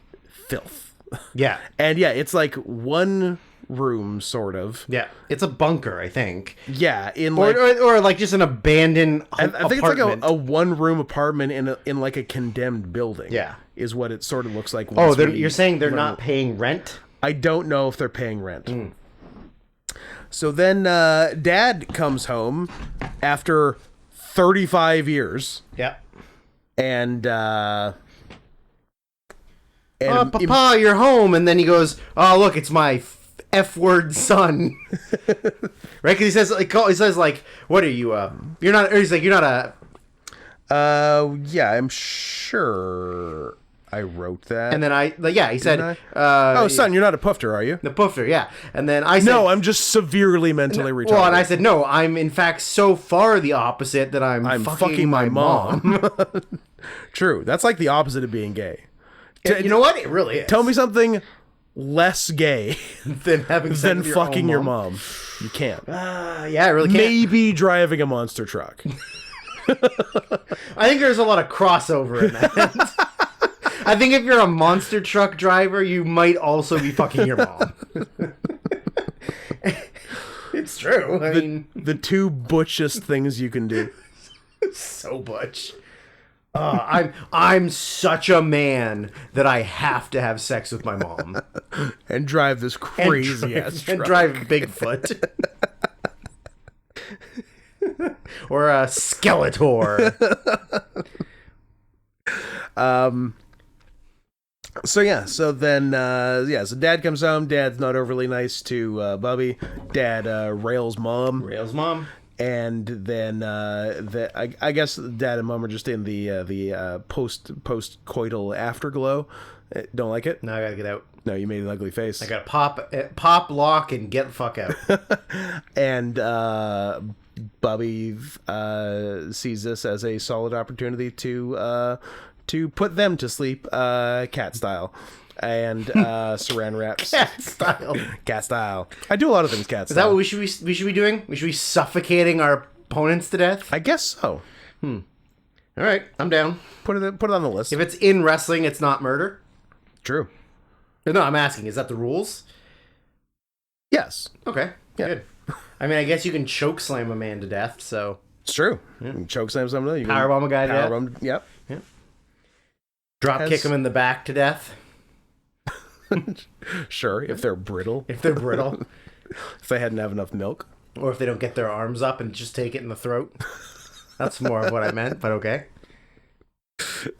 filth. Yeah. And yeah, it's like one room sort of. Yeah. It's a bunker, I think. Yeah, in like Or like just an abandoned I think apartment. it's like a one room apartment in like a condemned building. Yeah. Is what it sort of looks like. Oh, once we you're saying they're learn- not paying rent? I don't know if they're paying rent. So then Dad comes home after 35 years Yeah. and Papa, you're home. And then he goes, oh, look, it's my F-word son. Right? Because he says, like, what are you, you're not, or he's like, you're not a, yeah, I'm sure I wrote that. and then he said, oh, son, you're not a pufter, are you? the puffer, yeah. And then I said, No, I'm just severely mentally retarded. well, and I said, no, I'm in fact so far the opposite that I'm fucking my mom. True. That's like the opposite of being gay. You know what? It really is. Tell me something less gay than having sex than with your fucking own your mom. You can't. Yeah, I really can't. Maybe driving a monster truck. I think there's a lot of crossover in that. I think if you're a monster truck driver, you might also be fucking your mom. It's true. I mean, The two butchest things you can do. so butch. I'm such a man that I have to have sex with my mom And drive this crazy ass truck. and drive Bigfoot or a Skeletor. So then so Dad comes home. Dad's not overly nice to Bubby. Dad rails Mom. Rails mom. And then I guess Dad and Mom are just in the post coital afterglow. Don't like it? Now I gotta get out. No, you made an ugly face. I gotta pop, lock, and get the fuck out. And Bubby sees this as a solid opportunity to put them to sleep, cat style, and saran wraps. Cat style. Cat style. I do a lot of things cat Is that style. what we should be doing? We should be suffocating our opponents to death. I guess so. All right, I'm down. Put it on the list. If it's in wrestling, it's not murder. True. No, I'm asking, is that the rules? Yes. Okay, good. I mean, I guess you can choke slam a man to death, so... It's true. You can choke slam someone. You can Powerbomb a guy to death. powerbomb. Yep. Drop kick him in the back to death. Sure, if they're brittle. If they're brittle. If they hadn't have enough milk. Or if they don't get their arms up and just take it in the throat. That's more of what I meant, but okay.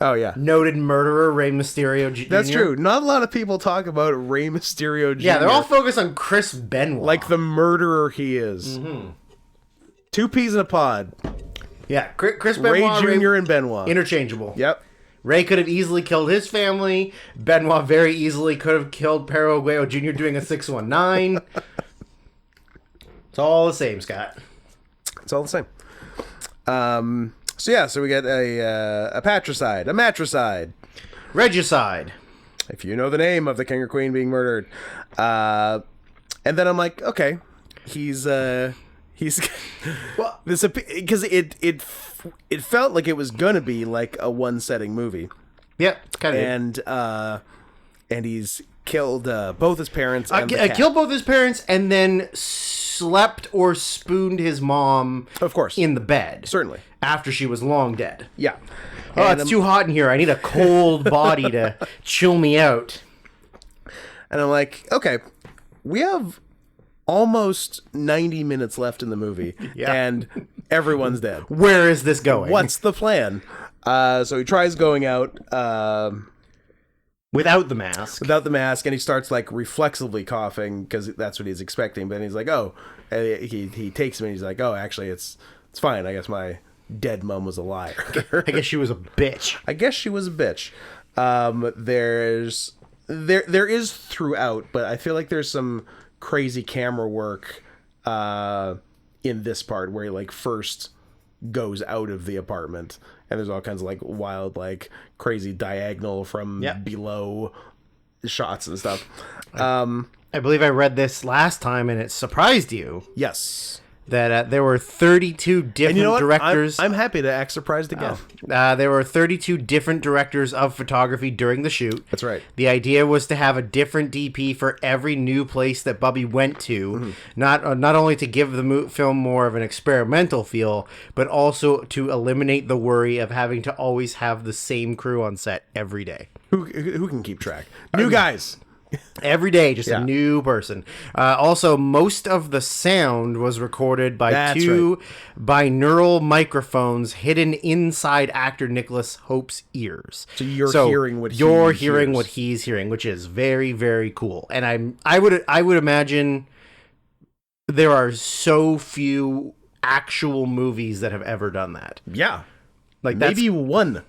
Oh, yeah. Noted murderer Rey Mysterio Jr. That's true. Not a lot of people talk about Rey Mysterio Jr. Yeah, they're all focused on Chris Benoit. like the murderer he is. Two peas in a pod. Yeah, Chris Ray Benoit, Jr. and Benoit. interchangeable. Yep. Ray could have easily killed his family. Benoit very easily could have killed Perro Aguayo Jr. doing a 619. It's all the same, Scott. It's all the same. So we get a patricide, a matricide. Regicide. If you know the name of the king or queen being murdered. And then I'm like, okay, he's well, this, because it felt like it was gonna be like a one setting movie. Yeah, kind of. And he's killed both his parents and the cat. Killed both his parents and then slept or spooned his mom, Of course. in the bed. Certainly. After she was long dead. Yeah. Oh, And it's too hot in here. I need a cold body to chill me out. And I'm like, okay, we have almost 90 minutes left in the movie, and everyone's dead. Where is this going? What's the plan? So he tries going out Without the mask. without the mask, and he starts like reflexively coughing because that's what he's expecting. But then he's like, oh, and he takes him and he's like, oh, actually, it's fine. I guess my dead mom was a liar. I guess she was a bitch. I guess she was a bitch. There is throughout, but I feel like there's some crazy camera work in this part where he like first goes out of the apartment, and there's all kinds of like wild, like crazy diagonal from below shots and stuff. I believe I read this last time, and it surprised you Yes. that there were 32 different And you know what? directors. I'm happy to act surprised again. There were 32 different directors of photography during the shoot. That's right. The idea was to have a different DP for every new place that Bubby went to, not only to give the film more of an experimental feel, but also to eliminate the worry of having to always have the same crew on set every day. Who can keep track? New guys. Every day, just Yeah. a new person. Also, most of the sound was recorded by That's two binaural microphones hidden inside actor Nicholas Hope's ears. So you're hearing what you're he hearing hears. what he's hearing, which is very, very cool. And I would imagine there are so few actual movies that have ever done that. Yeah. Like that's, Maybe one.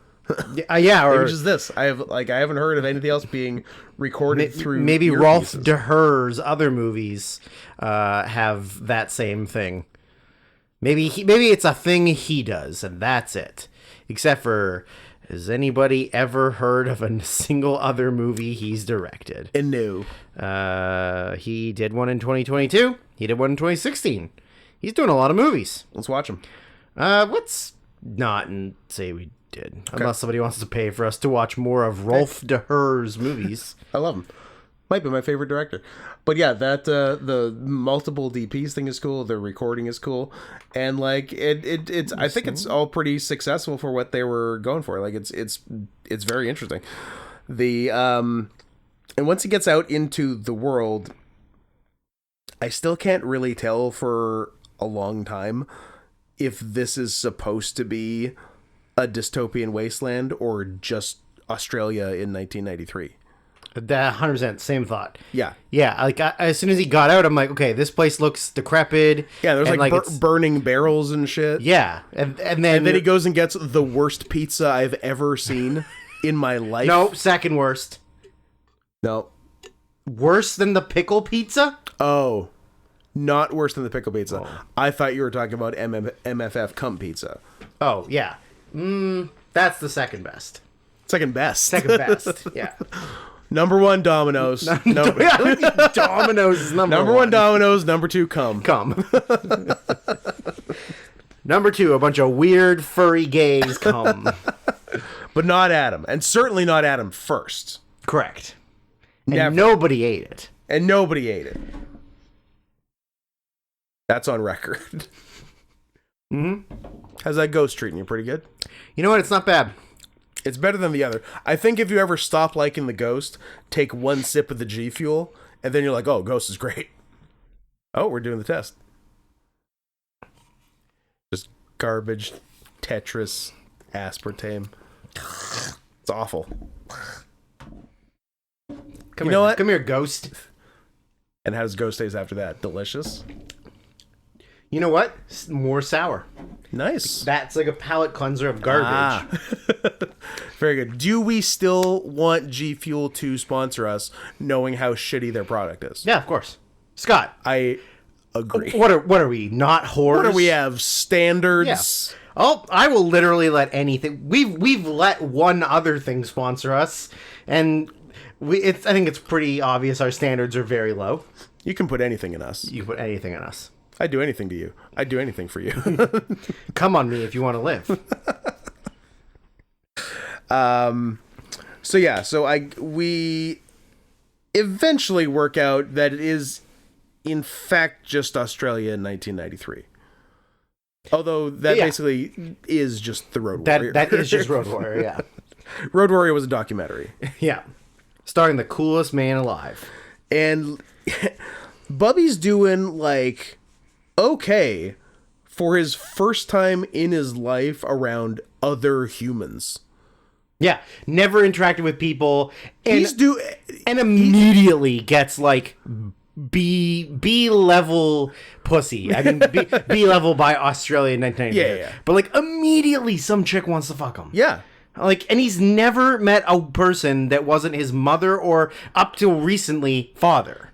yeah, or Which is this? I haven't heard of anything else being recorded through. maybe Rolf earpieces. DeHer's other movies have that same thing. Maybe it's a thing he does, and that's it. Except for, has anybody ever heard of a single other movie he's directed? And new. He did one in 2022. He did one in 2016. He's doing a lot of movies. Let's watch them. Let's not and say we did, unless somebody wants to pay for us to watch more of Rolf DeHer's movies. I love him. Might be my favorite director. But yeah, that the multiple DPs thing is cool. The recording is cool, and like it's. I think it's all pretty successful for what they were going for. Like it's very interesting. The and once he gets out into the world, I still can't really tell for a long time if this is supposed to be a dystopian wasteland or just Australia in 1993. That 100% same thought. Yeah. Yeah, like as soon as he got out, I'm like, okay, this place looks decrepit. Yeah, there's and, like, it's- burning barrels and shit. yeah, and then And then he goes and gets the worst pizza I've ever seen in my life. no, second worst, No. worse than the pickle pizza. Oh. Not worse than the pickle pizza. I thought you were talking about MFF Cum Pizza. Oh yeah, that's the second best. Second best. Second best. Yeah. Number one, Domino's. Domino's is number Number one, Domino's. Number two, cum. Come. Number 2, a bunch of weird furry gays come. But not Adam. And certainly not Adam first. Correct. And Never. nobody ate it. And nobody ate it. That's on record. Mm-hmm. How's that ghost treating you? Pretty good? You know what? It's not bad. It's better than the other. I think if you ever stop liking the ghost, take one sip of the G Fuel, and then you're like, oh, ghost is great. Oh, we're doing the test. Just garbage, Tetris, aspartame. It's awful. Come You here. know what? Come here, ghost. And how does ghost taste after that? Delicious? You know what? More sour. Nice. That's like a palate cleanser of garbage. Ah. Very good. Do we still want G Fuel to sponsor us, knowing how shitty their product is? Yeah, of course. Scott, I agree. what are we? Not whores? What do we have? Standards? Yeah. Oh, I will literally let anything. We've let one other thing sponsor us, and I think it's pretty obvious our standards are very low. You can put anything in us. You put anything on us. I'd do anything to you. I'd do anything for you. Come on me if you want to live. We eventually work out that it is in fact just Australia in 1993. Although that basically is just the Road Warrior. That is just Road Warrior, yeah. Road Warrior was a documentary. Yeah. Starring the coolest man alive. And Bubby's doing like okay for his first time in his life around other humans. Yeah. Never interacted with people. And, And immediately gets like B level pussy. I mean B level by Australia in 1993. Yeah. But like immediately some chick wants to fuck him. Yeah. Like, and he's never met a person that wasn't his mother or up till recently father.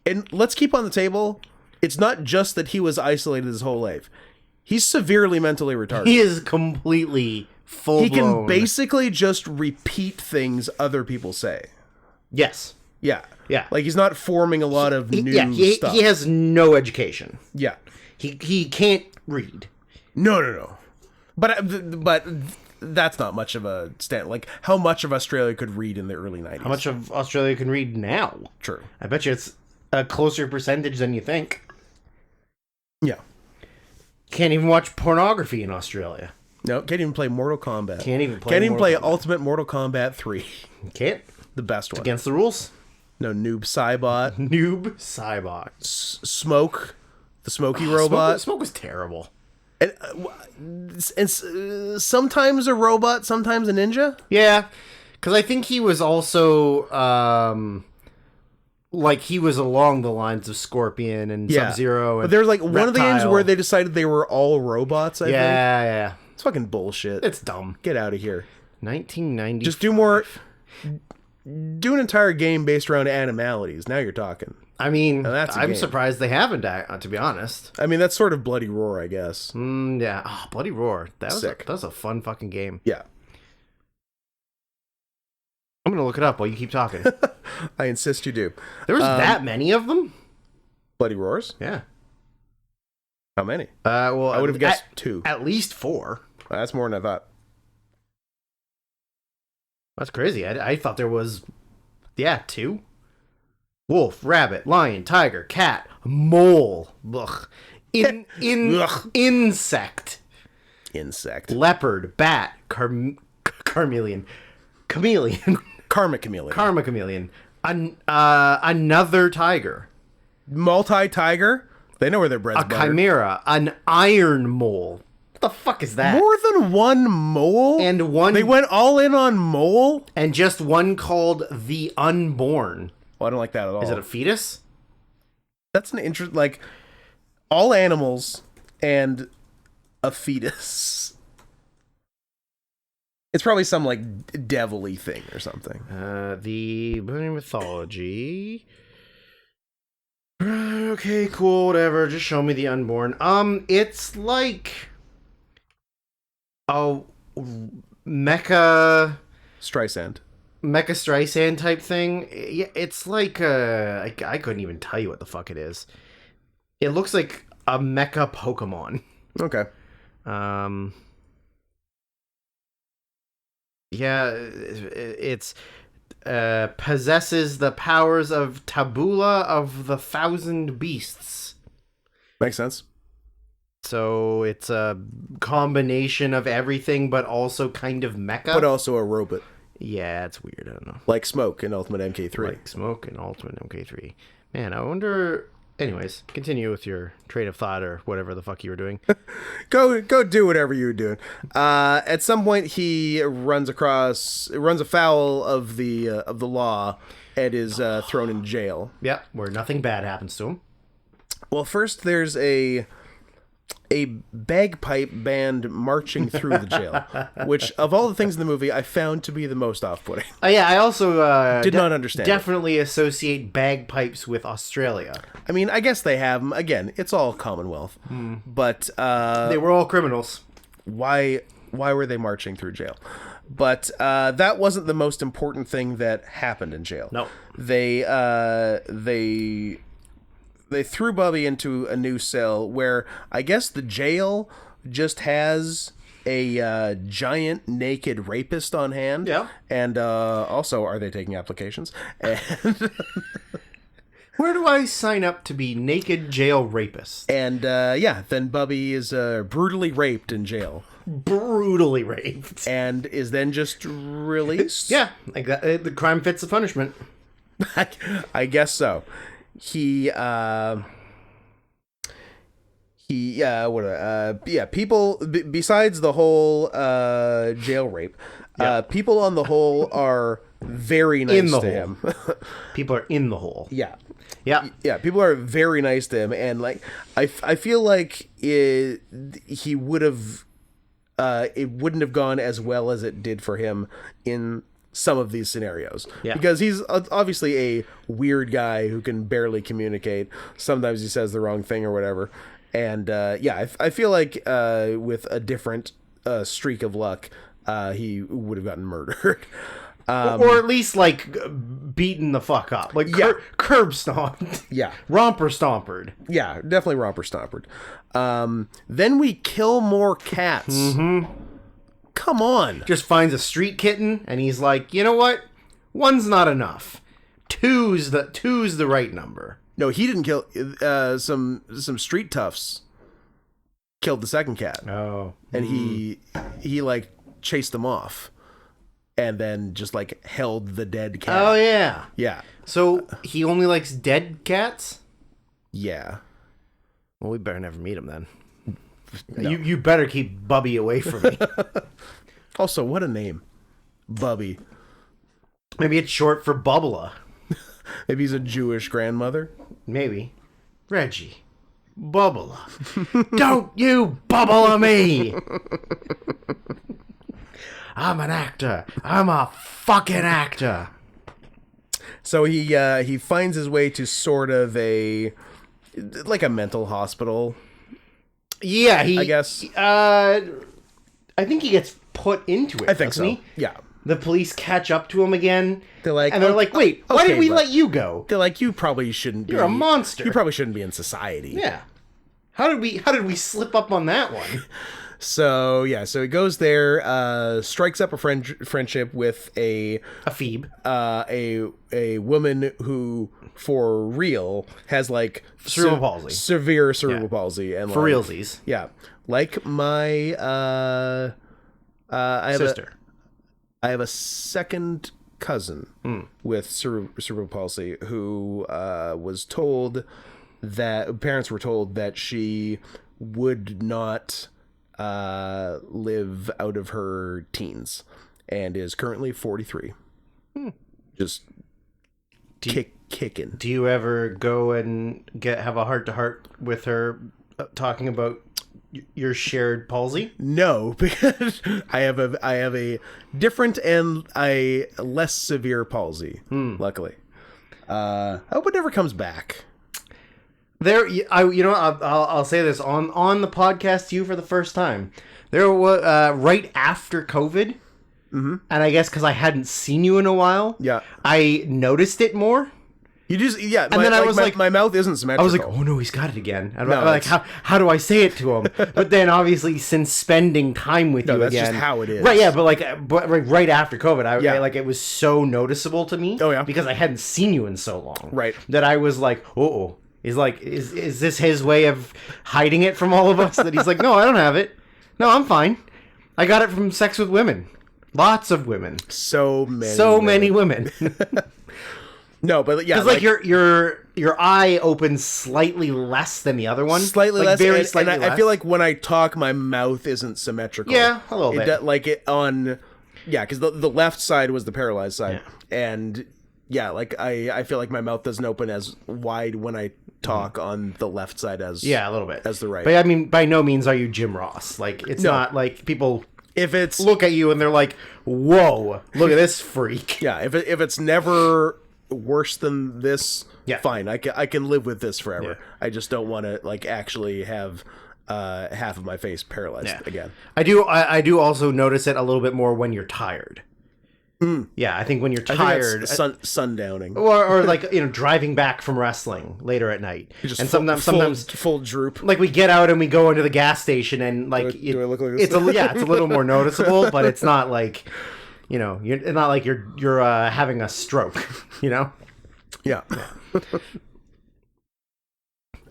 And let's keep on the table, it's not just that he was isolated his whole life. He's severely mentally retarded. He is completely full He blown. can basically just repeat things other people say. Yes. Yeah. Yeah. Like he's not forming a lot of new stuff. He has no education. Yeah. He can't read. No. But that's not much of a stand. Like how much of Australia could read in the early 90s? How much of Australia can read now? True. I bet you it's a closer percentage than you think. Yeah. Can't even watch pornography in Australia. No, can't even play Mortal Kombat. Can't even play Mortal Kombat. Ultimate Mortal Kombat 3. Can't. The best one. Against the rules. No, Noob Saibot. Noob Cybot. Smoke. The Smoky robot. Smoke was terrible. And sometimes a robot, sometimes a ninja. Yeah, because I think he was also like he was along the lines of Scorpion and Sub-Zero. But there's like one of the games Reptile. where they decided they were all robots. I think Yeah. it's fucking bullshit. It's dumb. Get out of here. 1990. Just do more. Do an entire game based around animalities. Now you're talking. I mean, that's a I'm game. surprised they haven't, to be honest. I mean, that's sort of Bloody Roar, I guess. Yeah. Oh, Bloody Roar. That was Sick. that was a fun fucking game. Yeah. I'm gonna look it up while you keep talking. I insist you do. There was that many of them. Bloody Roars? Yeah. How many? Well, I would have guessed 2. At least 4. That's more than I thought. That's crazy. I thought there was, 2. Wolf, rabbit, lion, tiger, cat, mole, ugh. Insect, leopard, bat, chameleon, Karma Chameleon. karma chameleon, another tiger, Multi-tiger? They know where their bread's a buttered. chimera, an iron mole. What the fuck is that? More than one mole? And one, They went all in on mole? and just one called the unborn. Well, I don't like that at all. Is it a fetus? That's an interest. Like, all animals and a fetus. It's probably some, like, devil-y thing or something. The mythology. Okay, cool, whatever. Just show me the unborn. It's like a mecha Streisand type thing. Yeah, it's like I couldn't even tell you what the fuck it is. It looks like a mecha Pokemon. Okay. Um, yeah, it's possesses the powers of Tabula of the Thousand Beasts. Makes sense. So it's a combination of everything, but also kind of mecha. But also a robot. Yeah, it's weird. I don't know. Like Smoke in Ultimate MK3. Like Smoke and Ultimate MK3. Man, I wonder... Anyways, continue with your train of thought or whatever the fuck you were doing. Go do whatever you were doing. At some point, he runs afoul of the law and is thrown in jail. Yeah, where nothing bad happens to him. Well, first there's a bagpipe band marching through the jail, which of all the things in the movie I found to be the most off-putting. Yeah, I also Did not understand definitely associate bagpipes with Australia. I mean, I guess they have them. Again, it's all Commonwealth. But They were all criminals. why were they marching through jail? But that wasn't the most important thing that happened in jail. No. They threw Bubby into a new cell where I guess the jail just has a giant naked rapist on hand. Yeah. And also, are they taking applications? And, Where do I sign up to be naked jail rapist? and then Bubby is brutally raped in jail Brutally raped. and is then just released. Yeah, like that. The crime fits the punishment. I guess so. People besides the whole jail rape, people on the whole are very nice In the to hole. him. People are in the hole. Yeah. Yeah. Yeah, people are very nice to him, and like I feel like he would have it wouldn't have gone as well as it did for him in some of these scenarios. Yeah. Because he's obviously a weird guy who can barely communicate. Sometimes he says the wrong thing or whatever. And I feel like with a different streak of luck, he would have gotten murdered. Or at least, like, beaten the fuck up. Like, Yeah. curb stomped. Yeah. Romper stompered. Yeah, definitely romper stompered. Then we kill more cats. Mm-hmm. Come on. Just finds a street kitten, and he's like, you know what? One's not enough. Two's the right number. No, he didn't kill some street toughs. Killed the second cat, Oh. and he like chased them off, and then just like held the dead cat. Oh, yeah. Yeah, So, he only likes dead cats? yeah. Well, we better never meet him then. You better keep Bubby away from me. Also, what a name, Bubby. Maybe it's short for Bubbla. Maybe he's a Jewish grandmother. Maybe. Reggie. Bubbla. Don't you bubble me! I'm an actor. I'm a fucking actor. So he finds his way to sort of a mental hospital. Yeah, I guess. I think he gets put into it. I think doesn't so. he? Yeah. The police catch up to him again. They're like, and they're like, "Wait, why okay, did we but- let you go?" They're like, you probably shouldn't be. You're a monster. You probably shouldn't be in society. Yeah. How did we slip up on that one? So he goes there, strikes up a friendship with a Phoebe. a woman who, for real, has like Cerebral palsy. severe cerebral palsy, and For like, realsies. yeah, like my I have Sister. I have a second cousin with cerebral palsy who was told that parents were told that she would not live out of her teens and is currently 43. Just kicking. Do you ever go and have a heart-to-heart with her talking about your shared palsy? No, because I have a different and a less severe palsy. Luckily, I hope it never comes back. I'll say this on the podcast to you for the first time. There was right after COVID, and I guess because I hadn't seen you in a while, Yeah. I noticed it more. You just And then I was like, my mouth isn't I symmetrical. was like, oh no, he's got it again. And No, I'm like, it's- how do I say it to him? But then obviously, since spending time with you that's again, just how it is. right? Yeah, but right after COVID, Yeah. like it was so noticeable to me. Oh, yeah. because I hadn't seen you in so long. Right. That I was like, oh, is this his way of hiding it from all of us? That he's like, no, I don't have it. No, I'm fine. I got it from sex with women. Lots of women. so many. So many women. No, but yeah, Because like your eye opens slightly less than the other one. slightly like less. Very and slightly less. I feel like when I talk, my mouth isn't symmetrical. Yeah, a little bit. Like it on, yeah, because the left side was the paralyzed side, and yeah, like I feel like my mouth doesn't open as wide when I talk on the left side as Yeah, a little bit. as the right. But I mean, by no means are you Jim Ross. Like, it's not like people If it's look at you and they're like, whoa, look at this freak. yeah, if it's never worse than this, Yeah. fine. I can live with this forever. Yeah. I just don't want to like actually have half of my face paralyzed Yeah. again. I do also notice it a little bit more when you're tired. Yeah, I think when you're I think tired, that's sundowning. or like, driving back from wrestling later at night. Just And full, sometimes full droop. like we get out and we go into the gas station and like Do I look like this? it's a little more noticeable, but it's not like it's not like you're having a stroke, Yeah.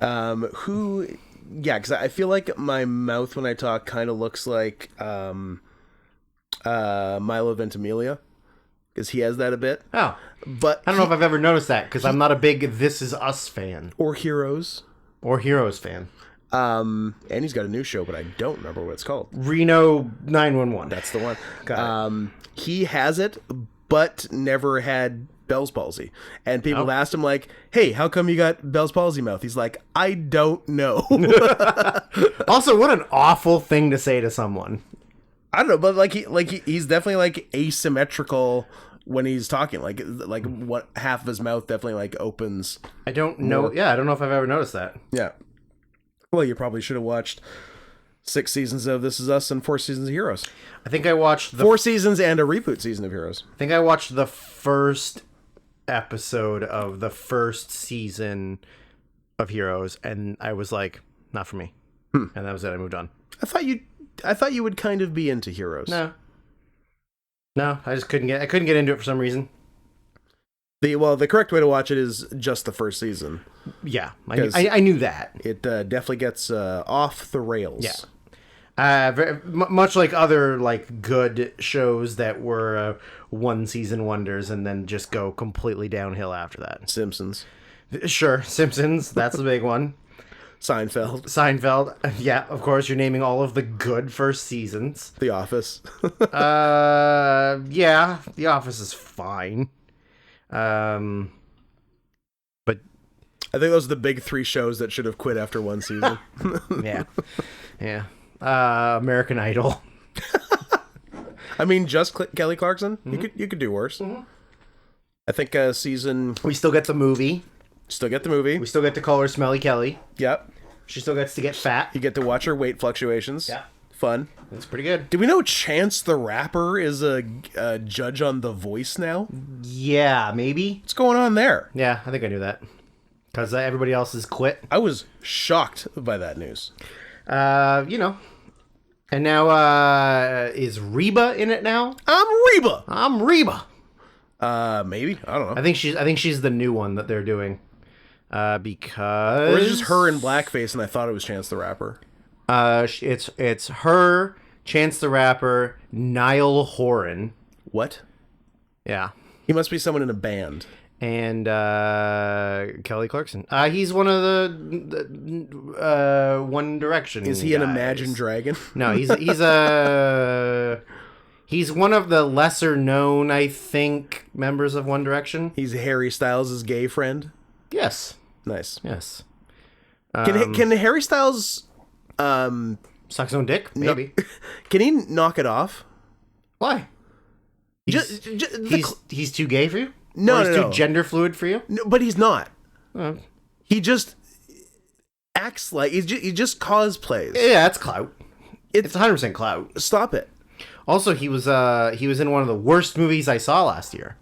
Who? Yeah, because I feel like my mouth when I talk kind of looks like Milo Ventimiglia, because he has that a bit. Oh, But I don't know if I've ever noticed that because I'm not a big This Is Us fan or Heroes. or Heroes fan. And he's got a new show, but I don't remember what it's called. Reno 911. That's the one. Got it. He has it, but never had Bell's palsy. And people Oh. have asked him like, "Hey, how come you got Bell's palsy mouth?" He's like, "I don't know." Also, what an awful thing to say to someone. I don't know, but he's definitely like asymmetrical when he's talking. Like what half of his mouth definitely like opens. I don't know. Yeah, I don't know if I've ever noticed that. Yeah. Well, you probably should have watched 6 seasons of This Is Us and 4 seasons of Heroes. I think I watched the 4 seasons and a reboot season of Heroes. I think I watched the first episode of the first season of Heroes, and I was like, not for me. And that was it. I moved on. I thought you would kind of be into Heroes. No, I just couldn't get into it for some reason. The correct way to watch it is just the first season. Yeah, 'Cause- I knew that. It definitely gets off the rails. Yeah. Much like other like good shows that were one season wonders and then just go completely downhill after that. Simpsons, Sure, Simpsons, that's the big one. Seinfeld, Seinfeld, yeah, of course, you're naming all of the good first seasons. The Office. Yeah, The Office is fine. But I think those are the big 3 shows that should have quit after 1 season. yeah, yeah. American Idol. I mean, just Kelly Clarkson. You could do worse. I think season We still get the movie. still get the movie. We still get to call her Smelly Kelly. Yep. She still gets to get fat. You get to watch her weight fluctuations. Yeah. Fun. That's pretty good. Do we know Chance the Rapper is a judge on The Voice now? Yeah, maybe. What's going on there? Yeah, I think I knew that. Because everybody else has quit. I was shocked by that news. And now, is Reba in it now? I'm Reba. I'm Reba. Maybe, I don't know. I think she's the new one that they're doing. Because Or it's just her in blackface, and I thought it was Chance the Rapper. it's her, Chance the Rapper, Niall Horan. What? Yeah. He must be someone in a band. And Kelly Clarkson. He's one of the One Direction. Is he an guys. Imagine Dragon? No, he's one of the lesser known, I think, members of One Direction. He's Harry Styles' gay friend. Yes. Nice. Yes. Can Harry Styles Suck his own dick? Maybe. can he knock it off? Why? He's too gay for you? No, Or he's no, too no. gender fluid for you? No, but he's not. Uh, He just acts like he just cosplays. yeah, that's clout. It's 100% clout. Stop it. Also, he was in one of the worst movies I saw last year.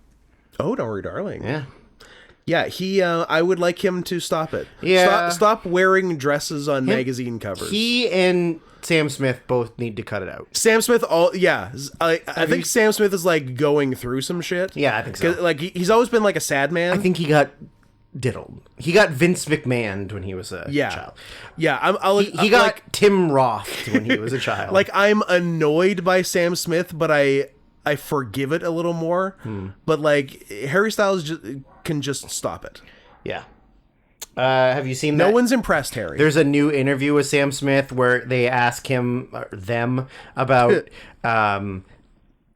Oh, don't worry, darling. Yeah. Yeah, he. I would like him to stop it. Yeah. Stop wearing dresses on magazine covers. He and Sam Smith both need to cut it out. Sam Smith, I think Sam Smith is like going through some shit. Yeah, I think so. 'Cause, like he's always been like a sad man. I think he got diddled. He got Vince McMahon when he was a child. Yeah, He got Tim Roth when he was a child. like I'm annoyed by Sam Smith, but I forgive it a little more. But like Harry Styles can just stop it. yeah. Have you seen that? No one's impressed, Harry. There's a new interview with Sam Smith where they ask them about, oh,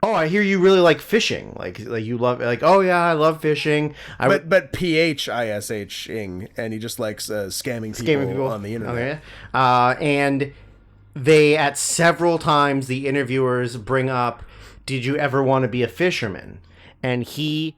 I hear you really like fishing. Like you love, oh yeah, I love fishing. But PHISH-ing, and he just likes scamming people on the internet. Okay. And they, at several times, the interviewers bring up, did you ever want to be a fisherman? And he,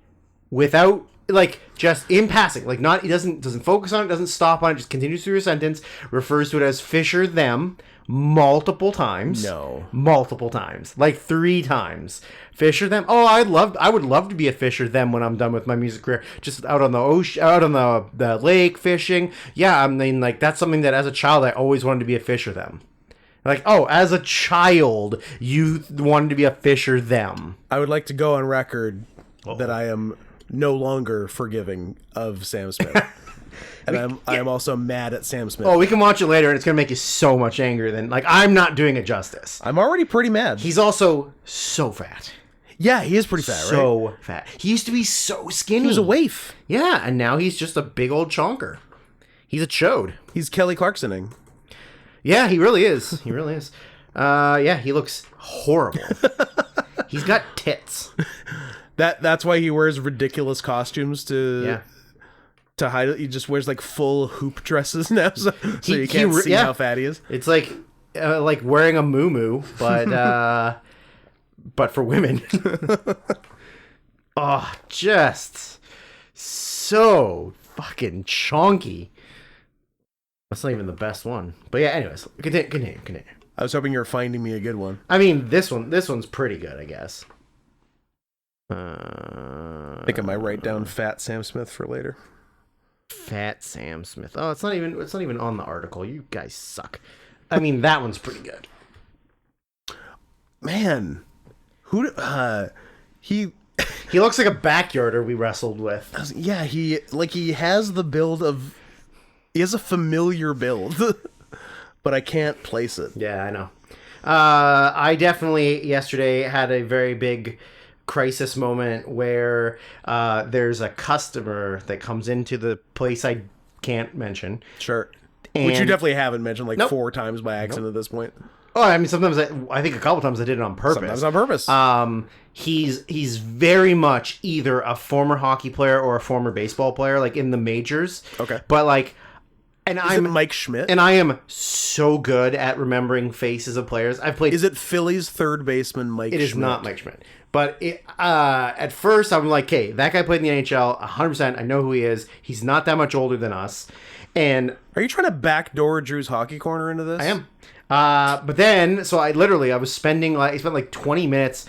without, like, just in passing, like, not, he doesn't focus on it, doesn't stop on it, just continues through a sentence, refers to it as fisher them multiple times. No. Multiple times. Like 3 times. Fisher them. Oh, I would love to be a fisher them when I'm done with my music career. Just out on the ocean, out on the lake fishing. Yeah, I mean, like, that's something that as a child I always wanted to be a fisher them. Like, oh, as a child, you wanted to be a fisher them. I would like to go on record that I am no longer forgiving of Sam Smith. And I am also mad at Sam Smith. Oh, we can watch it later, and it's going to make you so much angrier than... Like, I'm not doing it justice. I'm already pretty mad. He's also so fat. Yeah, he is pretty fat, right? So fat. He used to be so skinny. He was a waif. Yeah, and now he's just a big old chonker. He's a chode. He's Kelly Clarksoning. Yeah, he really is. He really is. Yeah, he looks horrible. He's got tits. That's why he wears ridiculous costumes to hide it. He just wears like full hoop dresses now, so you can't see how fat he is. It's like wearing a muumuu, but for women. Oh, just so fucking chonky. That's not even the best one. But yeah, anyways, continue. I was hoping you were finding me a good one. I mean, this one's pretty good, I guess. I think I might write down Fat Sam Smith for later. Fat Sam Smith. Oh, it's not even on the article. You guys suck. I mean, that one's pretty good. Man, he looks like a backyarder we wrestled with. Yeah, he has the build of... He has a familiar build, but I can't place it. Yeah, I know. I definitely yesterday had a very big crisis moment where there's a customer that comes into the place I can't mention. Sure. Which you definitely haven't mentioned like 4 times by accident at this point. Oh, I mean, sometimes I think a couple times I did it on purpose. Sometimes on purpose. He's very much either a former hockey player or a former baseball player, like in the majors. Okay. But like... And I'm Mike Schmidt. And I am so good at remembering faces of players. I've played. Is it Philly's third baseman Mike Schmidt? It is not Mike Schmidt. But at first I'm like, hey, that guy played in the NHL 100%. I know who he is. He's not that much older than us. And are you trying to backdoor Drew's Hockey Corner into this? I am. But then, so I spent like 20 minutes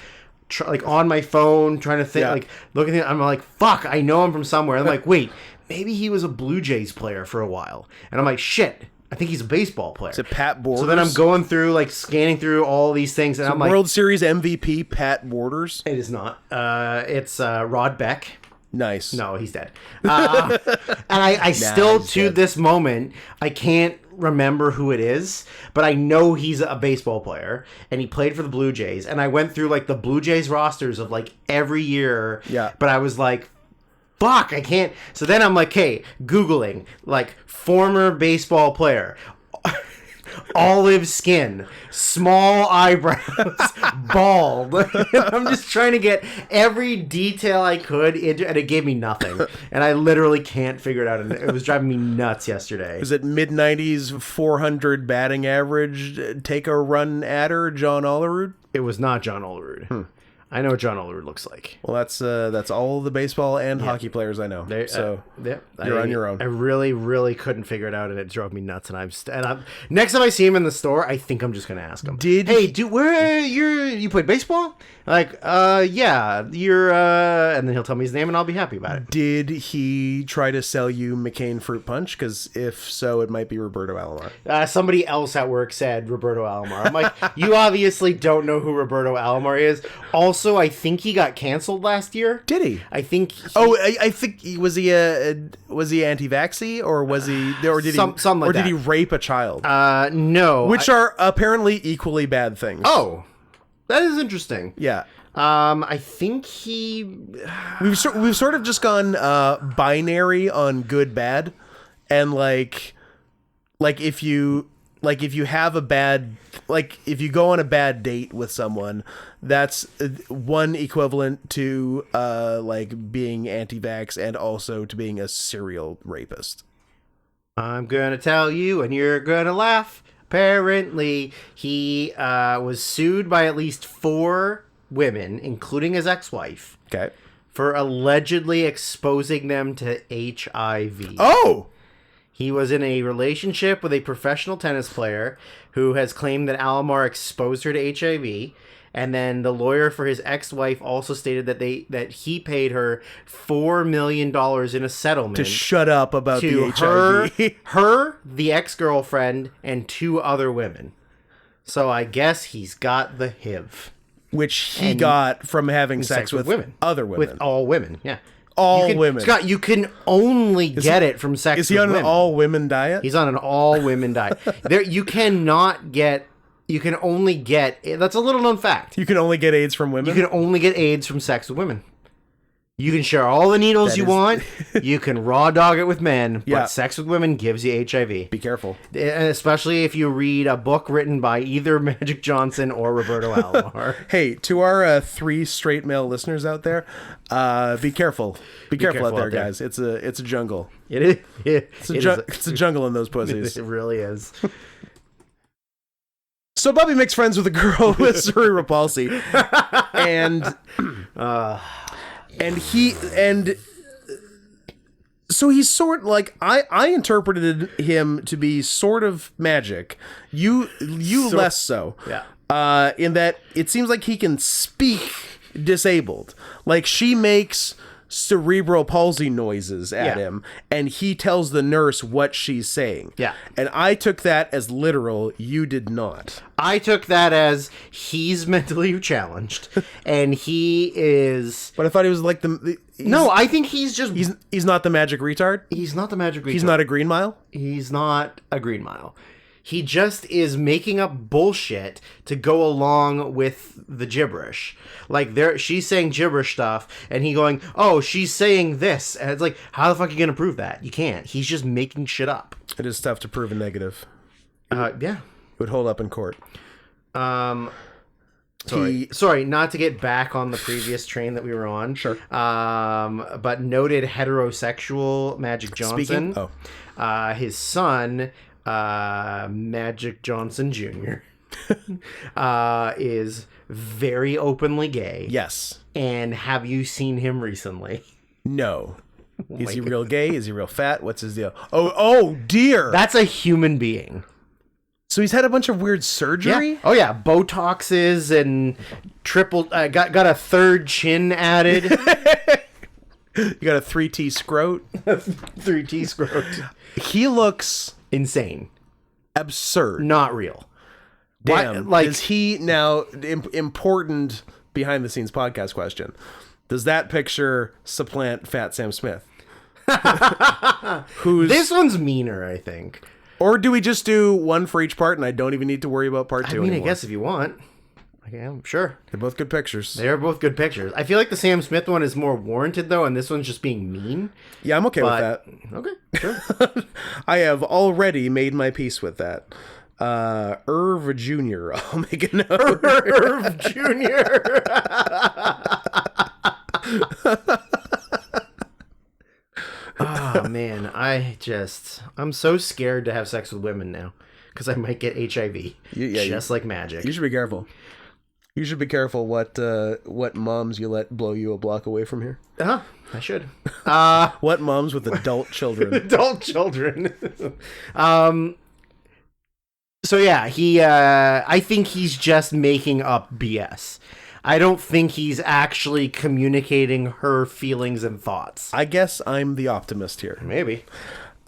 on my phone trying to think, looking at it. I'm like, fuck, I know him from somewhere. And I'm like, wait. Maybe he was a Blue Jays player for a while. And I'm like, shit, I think he's a baseball player. Is it Pat Borders? So then I'm going through, scanning through all these things. And I'm like... World Series MVP Pat Borders? It is not. It's Rod Beck. Nice. No, he's dead. And I still, to this moment, I can't remember who it is, but I know he's a baseball player, and he played for the Blue Jays. And I went through, the Blue Jays rosters of, every year. Yeah. But I was like... Fuck, I can't. So then I'm like, hey, Googling, former baseball player, olive skin, small eyebrows, bald. I'm just trying to get every detail I could into, and it gave me nothing. And I literally can't figure it out. And it was driving me nuts yesterday. Is it mid-90s, 400 batting average, take a run adder, John Olerud? It was not John Olerud. I know what John Olerud looks like. Well, that's all the baseball and hockey players I know. So you're on your own. I really, really couldn't figure it out, and it drove me nuts. And I'm next time I see him in the store, I think I'm just gonna ask him. You play baseball? Like, yeah, and then he'll tell me his name, and I'll be happy about it. Did he try to sell you McCain Fruit Punch? Because if so, it might be Roberto Alomar. Somebody else at work said Roberto Alomar. I'm like, you obviously don't know who Roberto Alomar is. Also, I think he got canceled last year. Did he? I think. I think was he anti-vaxxy or was he or did something like or did that. he rape a child? No. Which are apparently equally bad things. Oh, that is interesting. Yeah. I think we've sort of just gone binary on good bad, and like if you have a bad, like if you go on a bad date with someone, that's one equivalent to like being anti-vax and also to being a serial rapist. I'm gonna tell you, and you're gonna laugh. Apparently, he was sued by at least 4 women, including his ex-wife, Okay. for allegedly exposing them to HIV. Oh! He was in a relationship with a professional tennis player who has claimed that Alomar exposed her to HIV. And then the lawyer for his ex-wife also stated that he paid her $4 million in a settlement To shut up about to the HIV. her, the ex-girlfriend, and 2 other women. So I guess he's got the HIV. Which he got from having sex with women. Other women. With all women, yeah. Women. Scott, you can only get it from sex Is he with on women. an all-women diet? He's on an all-women diet. You can only get... That's a little-known fact. You can only get AIDS from women? You can only get AIDS from sex with women. You can share all the needles want. You can raw dog it with men. Yeah. But sex with women gives you HIV. Be careful. Especially if you read a book written by either Magic Johnson or Roberto Alomar. Hey, to our 3 straight male listeners out there, be careful. Be careful out there, guys. It's a jungle. It is. It's a jungle in those pussies. It really is. So Bubby makes friends with a girl with cerebral palsy, and so he's sort like I interpreted him to be sort of magic. You less so. Yeah. In that it seems like he can speak disabled. Like she makes cerebral palsy noises at him, and he tells the nurse what she's saying. Yeah. And I took that as literal. You did not. I took that as he's mentally challenged, and he is... But I thought he was like No, I think he's just... He's not the magic retard. He's not the magic retard. He's not a Green Mile. He's not a Green Mile. He just is making up bullshit to go along with the gibberish. Like, she's saying gibberish stuff, and he going, oh, she's saying this. And it's like, how the fuck are you going to prove that? You can't. He's just making shit up. It is tough to prove a negative. Yeah. It would hold up in court. Sorry, not to get back on the previous train that we were on. Sure. But noted heterosexual Magic Johnson. Speaking? His son... Magic Johnson Jr. Is very openly gay. Yes. And have you seen him recently? No. Is he real gay? Is he real fat? What's his deal? Oh dear. That's a human being. So he's had a bunch of weird surgery? Yeah. Oh yeah, Botoxes and triple got a 3rd chin added. You got a 3T scrote? 3T scrote. He looks insane. Absurd. Not real. Damn. Is he now important behind the scenes podcast question? Does that picture supplant Fat Sam Smith? This one's meaner, I think. Or do we just do one for each part and I don't even need to worry about part 2 anymore? I guess if you want. Yeah, sure. They're both good pictures. They're both good pictures. I feel like the Sam Smith one is more warranted, though, and this one's just being mean. Yeah, I'm okay with that. Okay, sure. I have already made my peace with that. Irv Jr. I'll make a note. Irv Jr. Oh, man. I'm so scared to have sex with women now because I might get HIV. Just like Magic. You should be careful. You should be careful what moms you let blow you a block away from here. I should. What moms with adult children? Adult children. So yeah, I think he's just making up BS. I don't think he's actually communicating her feelings and thoughts. I guess I'm the optimist here. Maybe.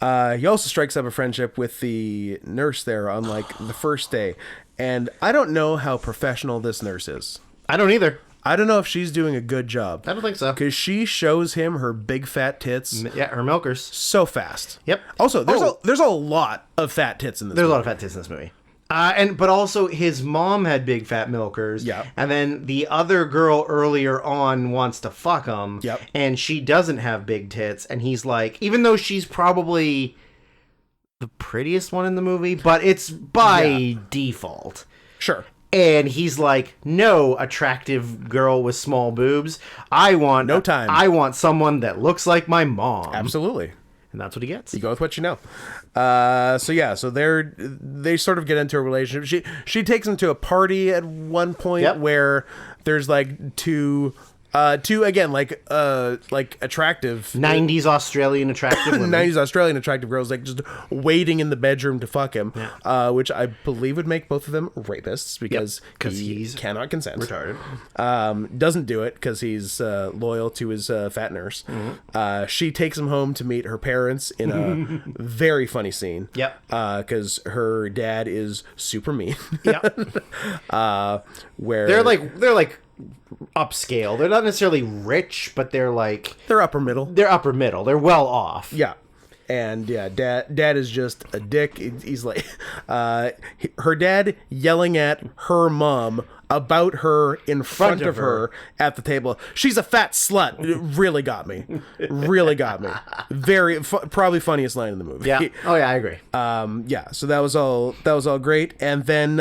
He also strikes up a friendship with the nurse there on like the first day. And I don't know how professional this nurse is. I don't either. I don't know if she's doing a good job. I don't think so. Because she shows him her big fat tits Yeah, her milkers. so fast. Yep. Also, there's a lot of fat tits in this There's a movie. lot of fat tits in this movie. But also his mom had big fat milkers. Yeah. And then the other girl earlier on wants to fuck him. Yep. And she doesn't have big tits. And he's like, even though she's probably the prettiest one in the movie, but it's by default. Sure. And he's like, no attractive girl with small boobs. I want No time. I want someone that looks like my mom. Absolutely. And that's what he gets. You go with what you know. So they sort of get into a relationship. She takes him to a party at one point Yep. where there's like two again like attractive 90s Australian attractive women. 90s Australian attractive girls like just waiting in the bedroom to fuck him, which I believe would make both of them rapists because he's cannot consent. retarded. Doesn't do it because he's loyal to his fat nurse. Mm-hmm. She takes him home to meet her parents in a very funny scene. Yep. Because her dad is super mean. Yep. Where They're like upscale. They're not necessarily rich, but they're upper middle. they're upper middle. They're well off. Yeah. And yeah, dad is just a dick. He's like, her dad yelling at her mom about her in front of her at the table. She's a fat slut. It really got me. Really got me. Very, probably funniest line in the movie. Yeah. Oh yeah, I agree. Yeah. So that was all great. And then,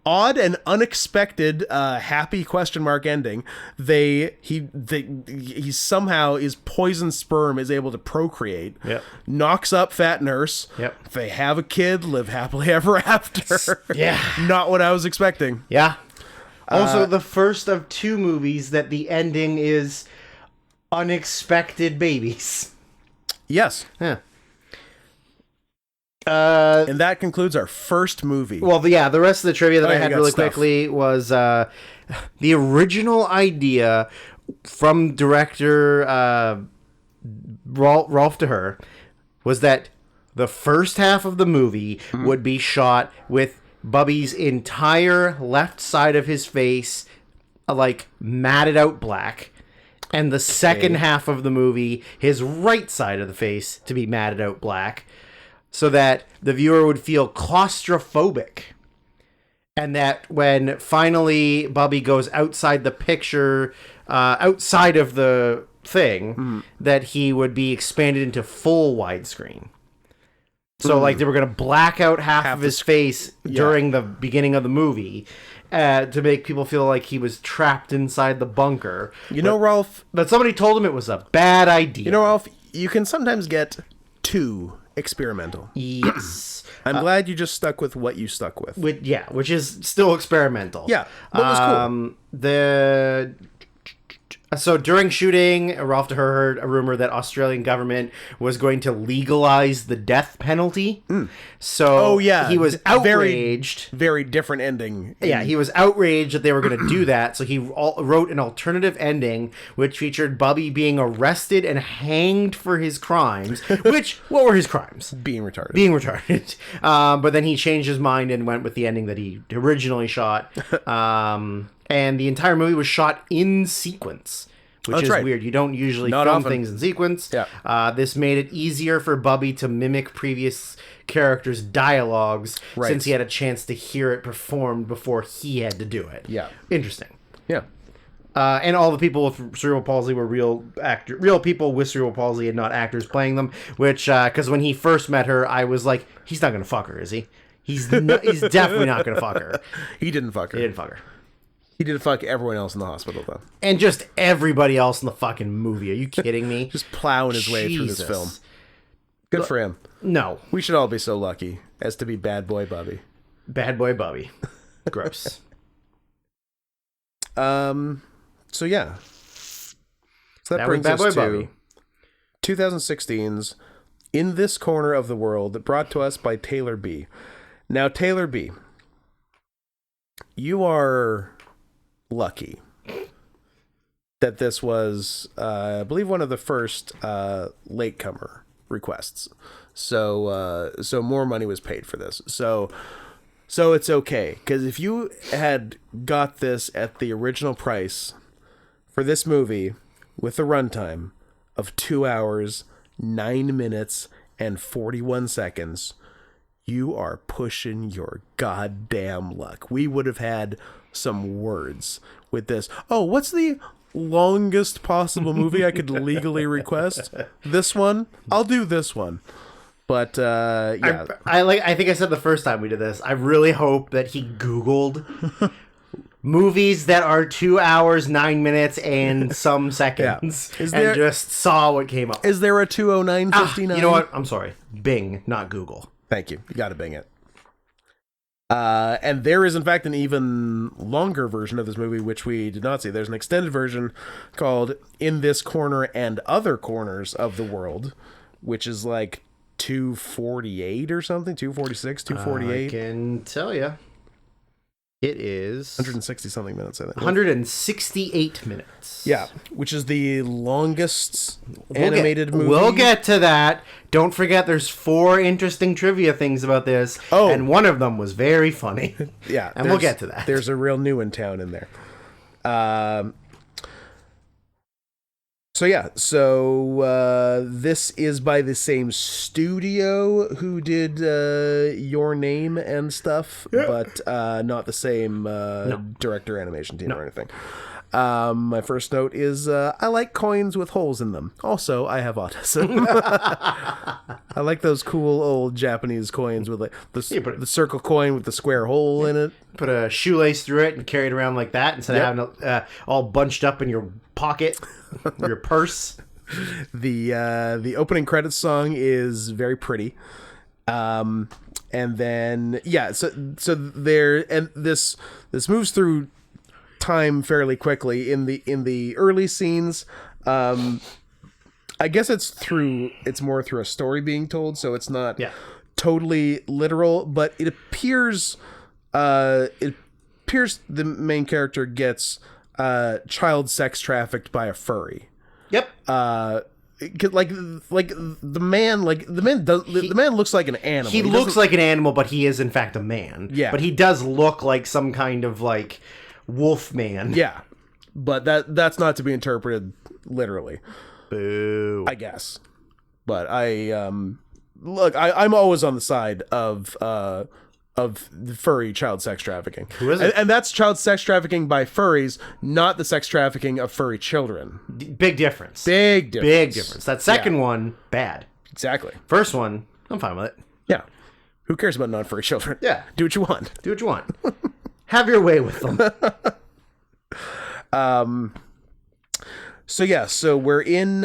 odd and unexpected happy question mark ending. He somehow is poison sperm is able to procreate. Yep. Knocks up fat nurse. Yep. They have a kid, live happily ever after. Yeah. Not what I was expecting. Yeah. Also, the first of two movies that the ending is unexpected babies. Yes. Yeah. And that concludes our first movie. Well, the rest of the trivia that I yeah, had you got really stuff. quickly was the original idea from director Rolf Deher was that the first half of the movie would be shot with Bubby's entire left side of his face like matted out black, and the second half of the movie his right side of the face to be matted out black, so that the viewer would feel claustrophobic. And that when finally Bubby goes outside the picture, outside of the thing, that he would be expanded into full widescreen. So, like, they were going to black out half of his face during the beginning of the movie to make people feel like he was trapped inside the bunker. You know, Rolf, But somebody told him it was a bad idea. Rolf, you can sometimes get too experimental. Yes. I'm glad you just stuck with what you stuck with. Which is still experimental. Yeah, but it was cool. So during shooting, Rolf Deher heard a rumor that Australian government was going to legalize the death penalty. So he was outraged. Very different ending. Yeah, he was outraged that they were going to do that, so he wrote an alternative ending, which featured Bubby being arrested and hanged for his crimes. What were his crimes? Being retarded. Being retarded. But then he changed his mind and went with the ending that he originally shot. And the entire movie was shot in sequence, which is weird. You don't usually film things in sequence. Yeah. This made it easier for Bubby to mimic previous characters' dialogues since he had a chance to hear it performed before he had to do it. Yeah. Interesting. Yeah. And all the people with cerebral palsy were real people with cerebral palsy and not actors playing them. Which, because when he first met her, I was like, he's not going to fuck her, is he? He's definitely not going to fuck her. He didn't fuck her. He didn't fuck her. He did fuck everyone else in the hospital, though. And just everybody else in the fucking movie. Are you kidding me? Just plowing his way through this film. Good for him. No. We should all be so lucky as to be bad boy Bubby. Bad boy Bubby. Gross. So yeah. So that was brings Bad us Boy to Bobby. 2016's In This Corner of the World, brought to us by Taylor B. Now, Taylor B, you are lucky that this was, I believe, one of the first latecomer requests. So more money was paid for this. So it's okay, because if you had got this at the original price for this movie with a runtime of 2 hours, 9 minutes, and 41 seconds, you are pushing your goddamn luck. We would have had some words with this. Oh, what's the longest possible movie I could legally request? This one? I'll do this one. But yeah, I think I said the first time we did this, I really hope that he Googled movies that are 2 hours, 9 minutes, and some seconds, Yeah. and just saw what came up. Is there a 20959? You know what? I'm sorry. Bing, not Google. Thank you. You got to Bing it. And there is, in fact, an even longer version of this movie, which we did not see. There's an extended version called In This Corner and Other Corners of the World, which is like 248 or something, 246, 248. I can tell you. It is 160 something minutes, I think. 168 minutes. Yeah, which is the longest animated movie. We'll get to that. Don't forget, there's 4 interesting trivia things about this. Oh. And one of them was very funny. Yeah. And we'll get to that. There's a real new in town in there. So this is by the same studio who did Your Name and stuff, but not the same director, animation team, or anything. My first note is I like coins with holes in them. Also, I have autism. I like those cool old Japanese coins with like the circle coin with the square hole in it. Put a shoelace through it and carry it around like that instead of having it all bunched up in your pocket or your purse. The opening credits song is very pretty. And then so there, and this moves through time fairly quickly in the early scenes. I guess it's more through a story being told, so it's not totally literal, but it appears the main character gets child sex trafficked by a furry. Yep. The man looks like an animal. He looks like an animal, but he is in fact a man. Yeah. But he does look like some kind of like wolf man. Yeah. But that's not to be interpreted literally. Boo. I guess. But I'm always on the side of the furry child sex trafficking. Who is it? And that's child sex trafficking by furries, not the sex trafficking of furry children. Big difference. Big difference. That second one, bad. Exactly. First one, I'm fine with it. Yeah. Who cares about non-furry children? Yeah. Do what you want. Do what you want. Have your way with them. So we're in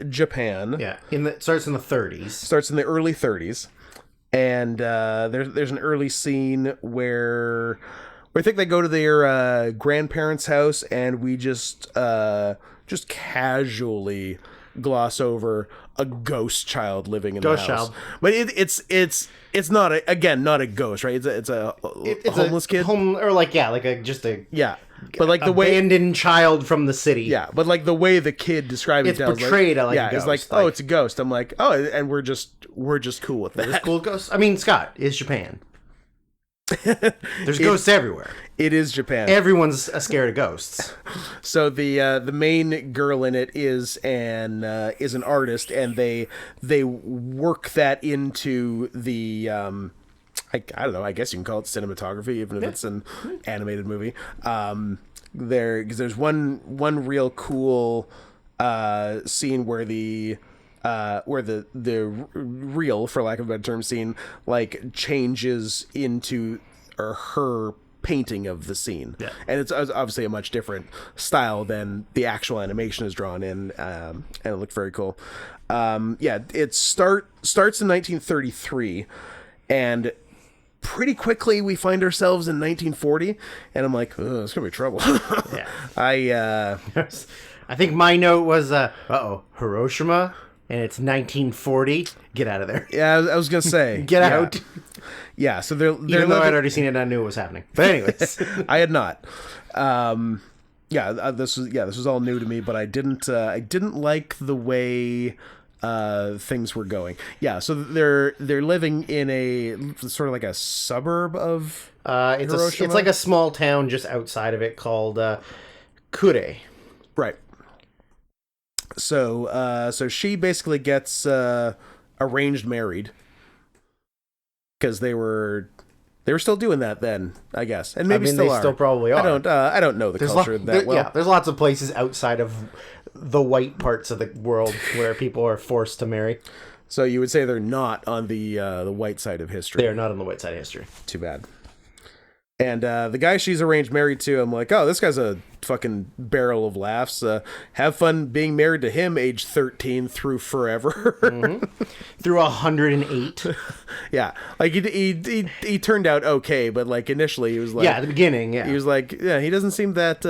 Japan. Yeah. Starts in the 30s. Starts in the early 30s. And there's an early scene where I think they go to their grandparents' house, and we just casually gloss over a ghost child living in the house. Child. But it's not a ghost, right? It's a homeless kid. Yeah. But like the way abandoned child from the city. Yeah, but like the way the kid described it's it, portrayed like a it's ghost. like, oh, it's a ghost. I'm like, oh, and we're just cool with that. There's cool ghosts. I mean, Scott, it's Japan. There's ghosts everywhere. It is Japan. Everyone's scared of ghosts. So the main girl in it is an artist, and they work that into the I don't know. I guess you can call it cinematography, even if it's an animated movie. Because there's one real cool scene where the reel, for lack of a better term, scene like changes into her painting of the scene, and it's obviously a much different style than the actual animation is drawn in, and it looked very cool. It starts in 1933, and pretty quickly we find ourselves in 1940, and I'm like, it's gonna be trouble. Yeah. I I think my note was, Hiroshima, and it's 1940. Get out of there. yeah, I was gonna say, Get yeah. out. Yeah, so they're Even though I'd already seen it, I knew it was happening. But anyways. I had not. This was all new to me, but I didn't like the way things were going. Yeah, so they're living in a sort of like a suburb of It's like a small town just outside of it called Kure. right. So she basically gets arranged married because they were still doing that then, I guess, and maybe still they are. Still probably are. I don't know the culture that well. Yeah, there's lots of places outside of the white parts of the world where people are forced to marry. So you would say they're not on the white side of history. They are not on the white side of history. Too bad. And the guy she's arranged married to, I'm like, oh, this guy's a fucking barrel of laughs. Have fun being married to him, age 13 through forever. Through 108. Yeah, like he turned out okay, but like initially he was like, Yeah, at the beginning. Yeah, he was like, yeah, he doesn't seem that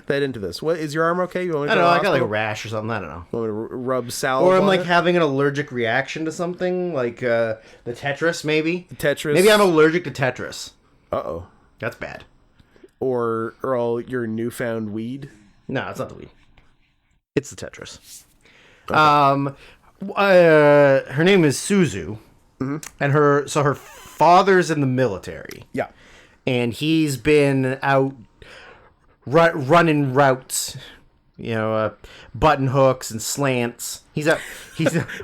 into this. What is your arm okay? You want me to I don't go know. to I the got like a hospital? rash or something. I don't know. Want me to rub salve? Or I'm on like it? having an allergic reaction to something, like the Tetris, maybe. Tetris. Maybe I'm allergic to Tetris. Uh-oh. That's bad. Or all your newfound weed. No, it's not the weed. It's the Tetris. Okay. Her name is Suzu, and her father's in the military, Yeah. and he's been out running routes, button hooks and slants. He's a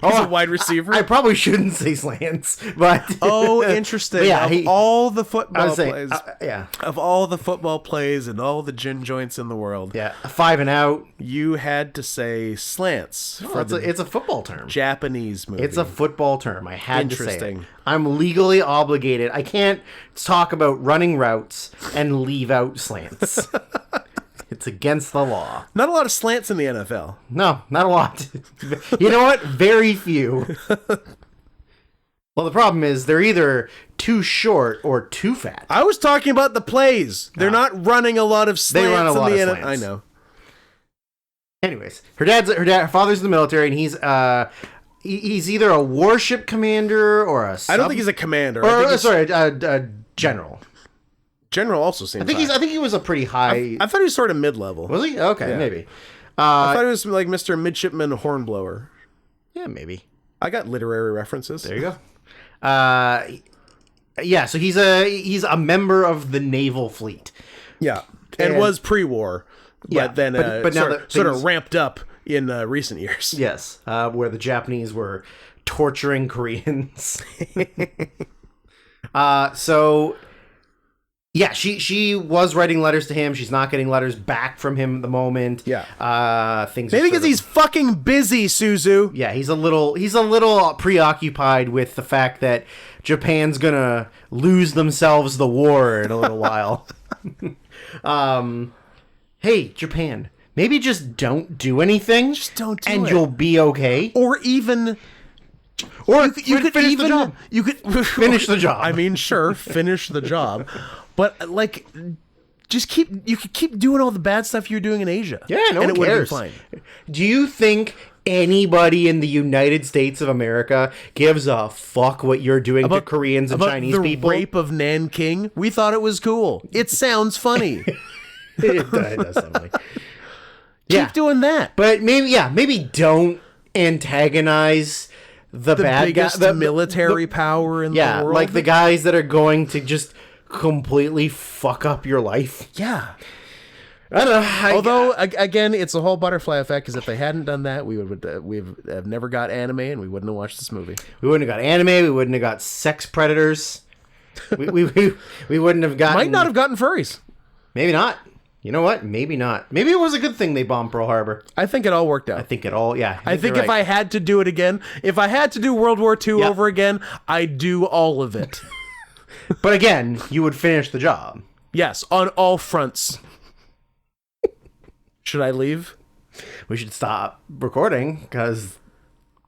wide receiver. I probably shouldn't say slants, but Oh, interesting. But yeah, of all the football plays, yeah, of all the football plays and all the gin joints in the world, yeah, 5 and out. you had to say slants for It's a football term. Japanese movie. It's a football term. I had to say it. Interesting. I'm legally obligated. I can't talk about running routes and leave out slants. It's against the law. Not a lot of slants in the NFL. No, not a lot. You know what? Very few. Well, the problem is they're either too short or too fat. I was talking about the plays. They're not running a lot of slants. They run a lot in of the slants. I know. Anyways, her father's in the military, and he's either a warship commander or a I don't think he's a commander. a general. General also seems. I think he was a pretty high. I thought he was sort of mid-level. Was he? Okay, maybe. I thought he was like Mr. Midshipman Hornblower. Yeah, maybe. I got literary references. There you go. Yeah. So he's a member of the naval fleet. Yeah, and was pre-war, but Yeah, then but now that sort of things- ramped up in recent years. Yes, where the Japanese were torturing Koreans. So. Yeah, she was writing letters to him. She's not getting letters back from him at the moment. Yeah. Things. Maybe because he's fucking busy, Suzu. Yeah, he's a little preoccupied with the fact that Japan's gonna lose themselves the war in a little while. Hey, Japan, maybe just don't do anything. Just don't do and it. you'll be okay. Or even, Or you could finish even the job. you could Finish the job. I mean, sure, finish the job, but like, you could keep doing all the bad stuff you're doing in Asia. Yeah, no and one it would've been cares. fine. Do you think anybody in the United States of America gives a fuck what you're doing to Koreans and About Chinese the people? rape of Nanking, we thought it was cool. It sounds funny. It does something. Yeah, Keep doing that. but maybe don't antagonize the bad Biggest guy, military power in the world. like the guys that are going to just completely fuck up your life. Yeah. I don't know. Although again, it's a whole butterfly effect. Because if they hadn't done that, we would have never got anime, and we wouldn't have watched this movie. we wouldn't have got anime. We wouldn't have got sex predators. we wouldn't have gotten. Might not have gotten furries. Maybe not. You know what? Maybe not. Maybe it was a good thing they bombed Pearl Harbor. I think it all worked out. I think it all. Yeah. I think you're if right. I had to do it again, if I had to do World War II Yep. over again, I'd do all of it. But again, you would finish the job. Yes, on all fronts. Should I leave? We should stop recording because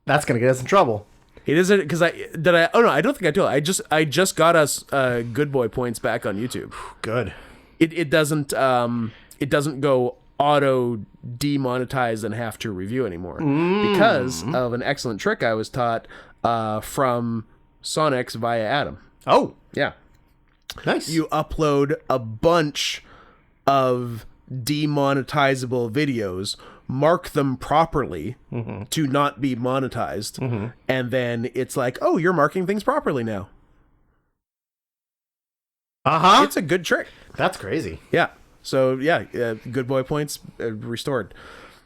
that's going to get us in trouble. It isn't because oh no, I don't think I told. I just got us good boy points back on YouTube. Good. It doesn't go auto demonetize and have to review anymore because of an excellent trick I was taught from Sonics via Adam. Oh, Yeah. nice. You upload a bunch of demonetizable videos, mark them properly to not be monetized, and then it's like, oh, you're marking things properly now. Uh-huh. It's a good trick. That's crazy. Yeah. So yeah, good boy points restored.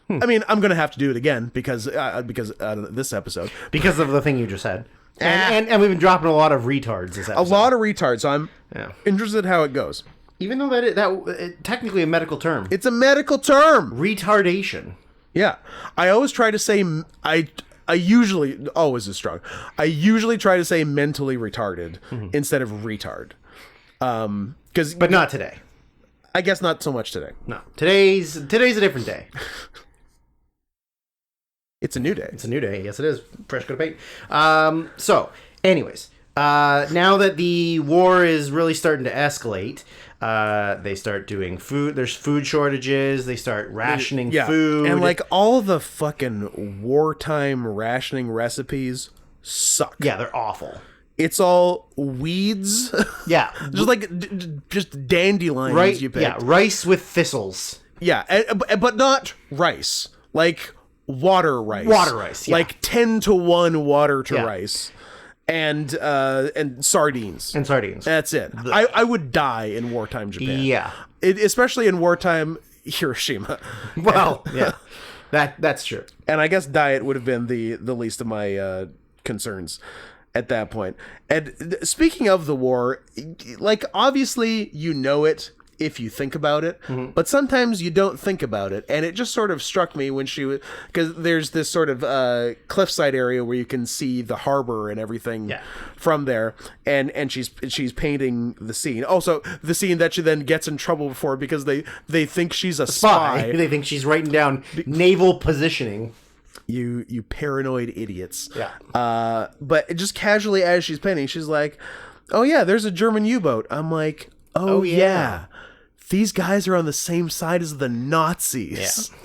I mean, I'm gonna have to do it again because this episode, Because of the thing you just said. And we've been dropping a lot of retards this episode. a lot of retards. So I'm Yeah. interested how it goes. Even though that technically a medical term. It's a medical term. Retardation. Yeah, I always try to say I usually always is strong. I usually try to say mentally retarded instead of retard. Because But not today. I guess not so much today. No. Today's a different day. It's a new day. It's a new day. Yes, it is. Fresh coat of paint. So, anyways, now that the war is really starting to escalate, they start doing food. There's food shortages. They start rationing food. And like all the fucking wartime rationing recipes suck. Yeah, they're awful. It's all weeds. Yeah. Just like just dandelions Right? you picked. Yeah, rice with thistles. Yeah, but not rice. Like water rice. Water rice, yeah. Like 10-to-1 water to Yeah. rice. And sardines. And sardines. That's it. I would die in wartime Japan. Yeah. Especially in wartime Hiroshima. Well, yeah. That's true. And I guess diet would have been the least of my concerns at that point. And speaking of the war, like obviously you know it if you think about it, but sometimes you don't think about it. And it just sort of struck me when she was, because there's this sort of cliffside area where you can see the harbor and everything from there, and she's painting the scene. Also, the scene that she then gets in trouble for because they think she's a spy. They think she's writing down naval positioning. You paranoid idiots. Yeah. But just casually as she's painting, she's like, oh yeah, there's a German U-boat. I'm like, oh yeah. These guys are on the same side as the Nazis. Yeah.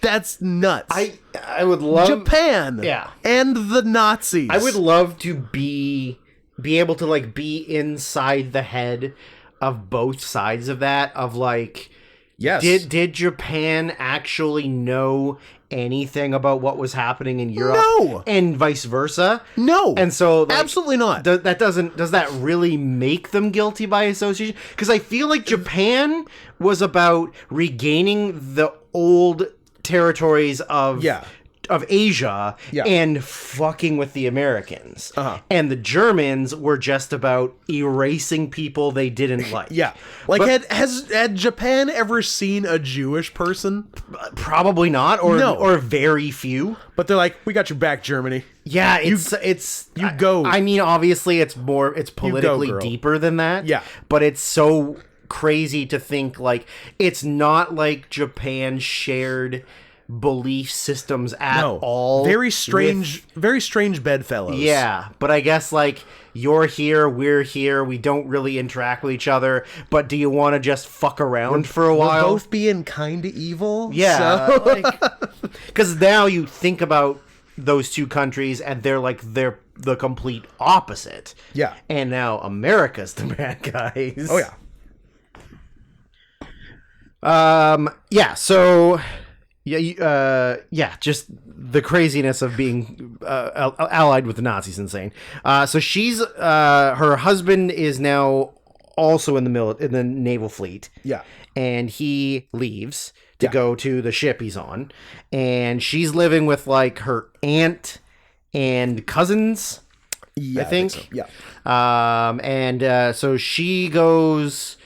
That's nuts. I would love Japan. Yeah. And the Nazis. I would love to be able to like be inside the head of both sides of that, of like, Yes. did Japan actually know anything about what was happening in Europe? No. And vice versa? No. And so like, absolutely not. does that really make them guilty by association? Because I feel like Japan was about regaining the old territories of Asia and fucking with the Americans. And the Germans were just about erasing people they didn't like. Yeah. Like, had Japan ever seen a Jewish person? Probably not, or No. or very few. But they're like, we got your back, Germany. Yeah, it's you go. I mean, obviously, it's politically girl. deeper than that. Yeah. But it's so crazy to think like it's not like Japan shared belief systems at all. Very strange bedfellows. Yeah, but I guess like you're here, we're here, we don't really interact with each other, but do you want to just fuck around for a while? We're both being kind of evil. Yeah, So. because now you think about those two countries and they're the complete opposite. Yeah. And now America's the bad guys. Oh yeah. So just the craziness of being allied with the Nazis, insane. So she's her husband is now also in the naval fleet. Yeah. And he leaves to go to the ship he's on, and she's living with like her aunt and cousins. Yeah, I think. so. Yeah. So she goes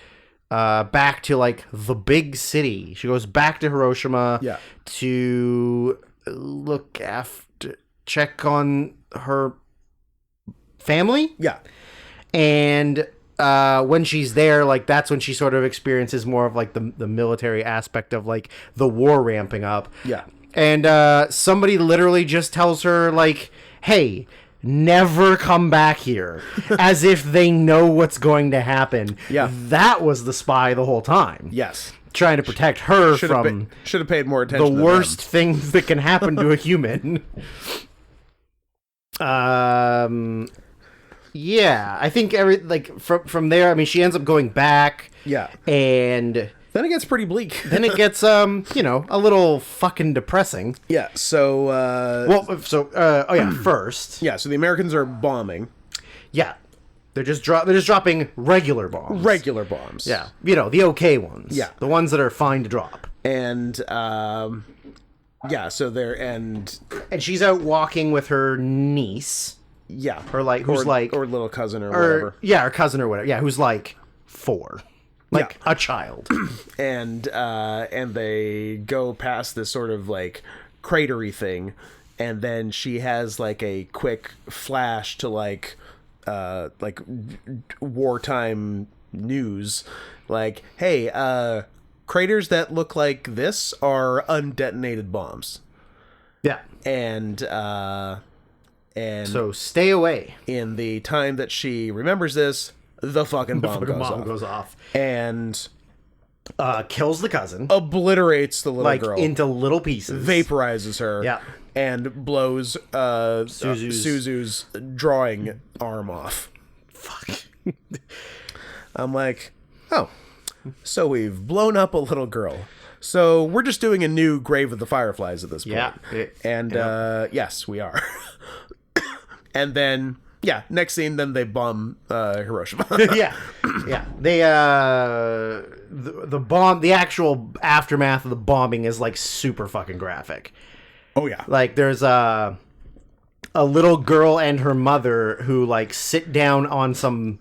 back to like the big city. She goes back to Hiroshima to check on her family. Yeah. And when she's there, like that's when she sort of experiences more of like the military aspect of like the war ramping up. Yeah. And somebody literally just tells her like, hey, never come back here, as if they know what's going to happen. Yeah. That was the spy the whole time. Yes. Trying to protect her from should have paid more the attention to worst them. things that can happen to a human. Yeah, I think from there, I mean, she ends up going back. Yeah. And Then it gets pretty bleak. then it gets a little fucking depressing. Yeah, so First. yeah, so the Americans are bombing Yeah. They're just dropping regular bombs. regular bombs. Yeah. The okay ones. Yeah. The ones that are fine to drop. And yeah, so they're and And she's out walking with her niece. yeah, Or who's or little cousin or whatever. Yeah, her cousin or whatever. Yeah, who's 4. A child. And they go past this sort of cratery thing, and then she has a quick flash to wartime news, hey, craters that look like this are undetonated bombs. Yeah. And So stay away. in the time that she remembers this, the fucking bomb goes off. And Kills the cousin. obliterates the little girl. Into little pieces. Vaporizes her. Yeah. And blows Suzu's drawing arm off. Fuck. I'm like, oh, so we've blown up a little girl. So we're just doing a new Grave of the Fireflies at this point. Yeah. And yes, we are. And then, yeah, next scene, then they bomb Hiroshima. Yeah. They the bomb, the actual aftermath of the bombing is super fucking graphic. Oh, yeah. There's a little girl and her mother who sit down on some